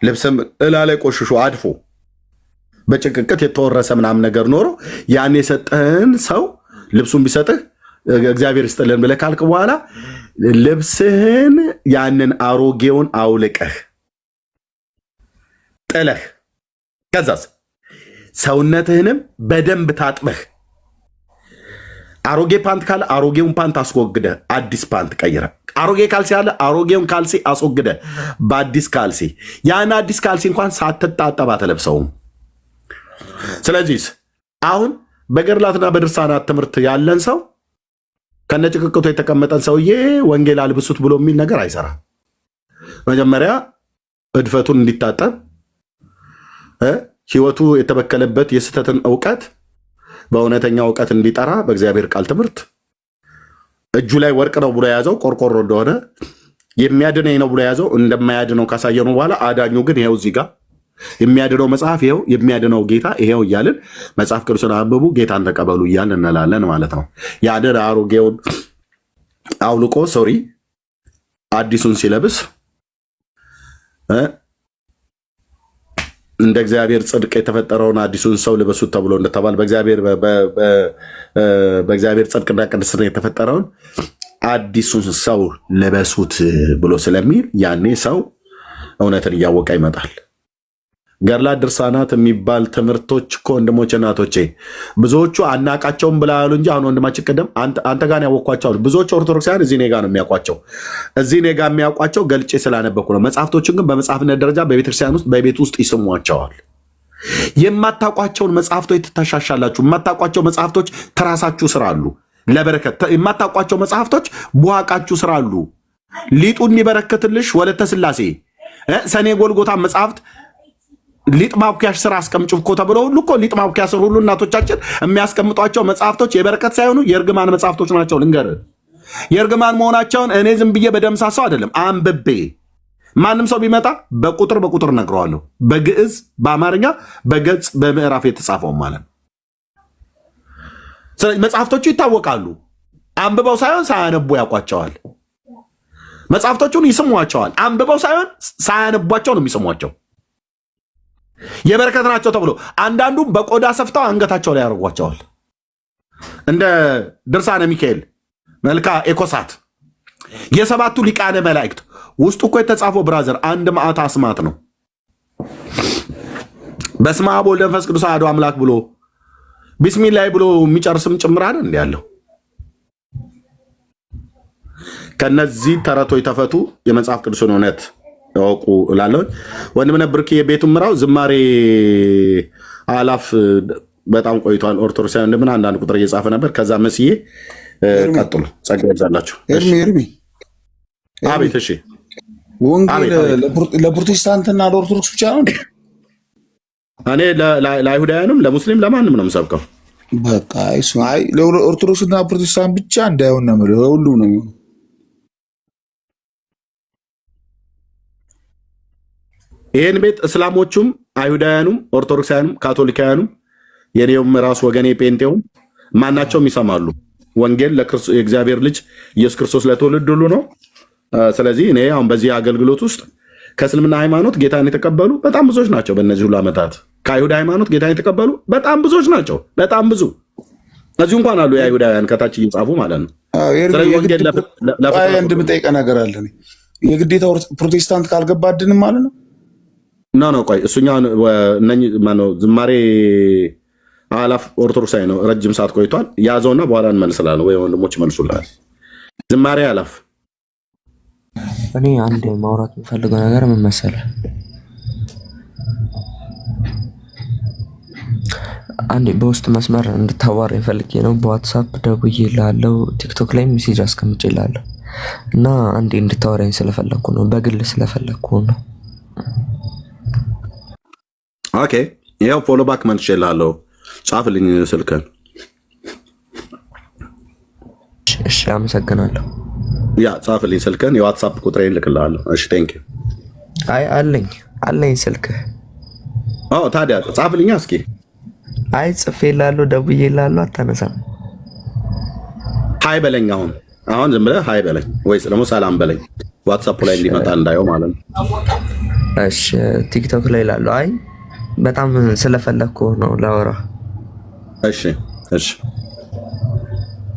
ልብስም እላ ላይ ቆሽሾ አድፎ በጭቅቅት የተወረሰ ምናምን ነገር ኖሮ ያን የሰጠህን ሰው ልብሱን ቢሰጥህ እግዚአብሔር ይስጥልን ብለህ ካልክ በኋላ ልብስህን ያንን አሮጌውን አውልቀህ ጥለህ ከዛስ ሰውነትህንም በደንብ ታጥበህ አሮጌ ፓንት ካለ አሮጌውን ፓንት አስወግደህ አዲስ ፓንት ቀይረህ፣ አሮጌ ካልሲ አለ አሮጌውን ካልሲ አስወግደህ በአዲስ ካልሲ፣ ያን አዲስ ካልሲ እንኳን ሳትታጠብ አትለብሰውም። ስለዚህ አሁን በገድላትና በድርሳናት ትምህርት ያለን ሰው ከነጭቅቅቱ የተቀመጠን ሰውዬ ወንጌል አልብሱት ብሎ የሚል ነገር አይሰራ። መጀመሪያ እድፈቱን እንዲታጠብ ህይወቱ የተበከለበት የስህተትን እውቀት በእውነተኛ እውቀት እንዲጠራ በእግዚአብሔር ቃል ትምህርት እጁ ላይ ወርቅ ነው ብሎ የያዘው ቆርቆሮ እንደሆነ የሚያድነኝ ነው ብሎ የያዘው እንደማያድነው ካሳየኑ በኋላ አዳኙ ግን ይኸው እዚህ ጋር የሚያድነው መጽሐፍ ይኸው የሚያድነው ጌታ ይኸው እያልን መጽሐፍ ቅዱስን አንብቡ ጌታን ተቀበሉ እያልን እንላለን ማለት ነው። ያንን አሮጌውን አውልቆ አዲሱን ሲለብስ እንደ እግዚአብሔር ጽድቅ የተፈጠረውን አዲሱን ሰው ልበሱት ተብሎ እንደተባለ በእግዚአብሔር ጽድቅና ቅድስና የተፈጠረውን አዲሱን ሰው ልበሱት ብሎ ስለሚል ያኔ ሰው እውነትን እያወቀ ይመጣል። ገድላት ድርሳናት የሚባል ትምህርቶች እኮ ወንድሞች እናቶቼ ብዙዎቹ አናቃቸውም ብላ ያሉ እንጂ አሁን ወንድማችን ቅድም አንተ ጋር ያወቅኳቸው ብዙዎቹ ኦርቶዶክሳውያን እዚህ ኔጋ ነው የሚያውቋቸው። እዚህ ኔጋ የሚያውቋቸው ገልጬ ስላነበኩ ነው። መጽሐፍቶችን ግን በመጽሐፍነት ደረጃ በቤተክርስቲያን ውስጥ በቤት ውስጥ ይስሟቸዋል። የማታውቋቸውን መጽሐፍቶች ትተሻሻላችሁ። የማታውቋቸው መጽሐፍቶች ትራሳችሁ ስራ አሉ ለበረከት። የማታውቋቸው መጽሐፍቶች ቡሃቃችሁ ስራ አሉ። ሊጡ እንዲበረከትልሽ ወለተ ስላሴ ሰኔ ጎልጎታ መጽሐፍት ሊጥ ማብኪያሽ ስራ አስቀምጭ እኮ ተብሎ ሁሉ እኮ ሊጥ ማብኪያ ስር ሁሉ እናቶቻችን የሚያስቀምጧቸው መጽሐፍቶች የበረከት ሳይሆኑ የእርግማን መጽሐፍቶች ናቸው። ልንገር የእርግማን መሆናቸውን እኔ ዝም ብዬ በደምሳሳው አይደለም አንብቤ ማንም ሰው ቢመጣ በቁጥር ነግረዋለሁ። በግዕዝ በአማርኛ በገጽ በምዕራፍ የተጻፈው ማለት ነው። ስለዚህ መጽሐፍቶቹ ይታወቃሉ። አንብበው ሳይሆን ሳያነቡ ያውቋቸዋል። መጽሐፍቶቹን ይስሟቸዋል። አንብበው ሳይሆን ሳያነቧቸው ነው የሚስሟቸው። የበረከት ናቸው ተብሎ አንዳንዱ በቆዳ ሰፍተው አንገታቸው ላይ ያደርጓቸዋል። እንደ ድርሳነ ሚካኤል መልካ ኤኮሳት የሰባቱ ሊቃነ መላእክት ውስጡ እኮ የተጻፈው ብራዘር አንድ መዓት አስማት ነው። በስመ አብ ወወልድ ወመንፈስ ቅዱስ አሐዱ አምላክ ብሎ ቢስሚላህ ብሎ የሚጨርስም ጭምር አይደል እንዴ ያለው? ከነዚህ ተረቶች ተፈቱ፣ የመጽሐፍ ቅዱስን እውነት ያውቁ እላለሁ። ወንድም ነብርክ የቤቱን ምራው ዝማሬ አላፍ በጣም ቆይቷል። ኦርቶዶክሳዊ እንደምን አንዳንድ ቁጥር እየጻፈ ነበር። ከዛ መስዬ ቀጥሉ። ጸጋ ይብዛላችሁ። ኤርሚ አቤት። እሺ ወንጌል ለፕሮቴስታንትና ለኦርቶዶክስ ብቻ ነው? እኔ ለአይሁዳውያንም ለሙስሊም ለማንም ነው የምሰብከው። በቃ እሱ አይ ለኦርቶዶክስና ፕሮቴስታንት ብቻ እንዳይሆን ነው ማለት ሁሉም ነው የሚሆነው። ይህን ቤት እስላሞቹም አይሁዳውያኑም ኦርቶዶክሳውያኑም ካቶሊካውያኑም የኔውም ራሱ ወገኔ ጴንጤውም ማናቸውም ይሰማሉ። ወንጌል የእግዚአብሔር ልጅ ኢየሱስ ክርስቶስ ለትውልድ ሁሉ ነው። ስለዚህ እኔ አሁን በዚህ አገልግሎት ውስጥ ከእስልምና ሃይማኖት ጌታን የተቀበሉ በጣም ብዙዎች ናቸው። በእነዚህ ሁሉ ዓመታት ከአይሁድ ሃይማኖት ጌታን የተቀበሉ በጣም ብዙዎች ናቸው። በጣም ብዙ እዚሁ እንኳን አሉ የአይሁዳውያን ከታች እየጻፉ ማለት ነው። እንደምጠይቀ ነገር አለ። የግዴታ ፕሮቴስታንት ካልገባድንም ማለት ነው። ኖ ቆይ እሱኛ ዝማሬ አላፍ ኦርቶዶክሳዊ ነው። ረጅም ሰዓት ቆይቷል። ያዘውና በኋላ እንመልስላለን ወይ ወንድሞች ይመልሱልሃል። ዝማሬ አላፍ እኔ አንድ ማውራት የምፈልገው ነገር ምን መሰለህ? አንዴ በውስጥ መስመር እንድታዋራኝ ፈልጌ ነው። በዋትሳፕ ደውዬልሃለሁ፣ ቲክቶክ ላይ ሜሴጅ አስቀምጬልሃለሁ እና አንዴ እንድታወራኝ ስለፈለኩ ነው። በግል ስለፈለኩ ነው። ኦኬ፣ ይኸው ፎሎ ባክ መልሼልሃለሁ። ጻፍልኝ ስልክህን። እሺ፣ አመሰግናለሁ። ያ ጻፍልኝ ስልክህን፣ የዋትሳፕ ቁጥሬን ልክልሃለሁ። እሺ፣ ቴንክ ዩ። አይ አለኝ ስልክህ። ታዲያ ጻፍልኛ እስኪ። አይ ጽፌልሃለሁ፣ ደውዬልሃለሁ፣ አታነሳም። ሀይ በለኝ። አሁን ዝም ብለህ ሀይ በለኝ ወይስ ደግሞ ሰላም በለኝ። ዋትሳፕ ላይ እንዲመጣ እንዳየው ማለት ነው። እሺ፣ ቲክቶክ ላይ እላለሁ። አይ በጣም ስለፈለግኩ ነው ላወራ። እሺ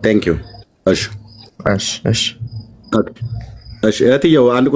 ቴንክ ዩ። እሺ እህትየው አንድ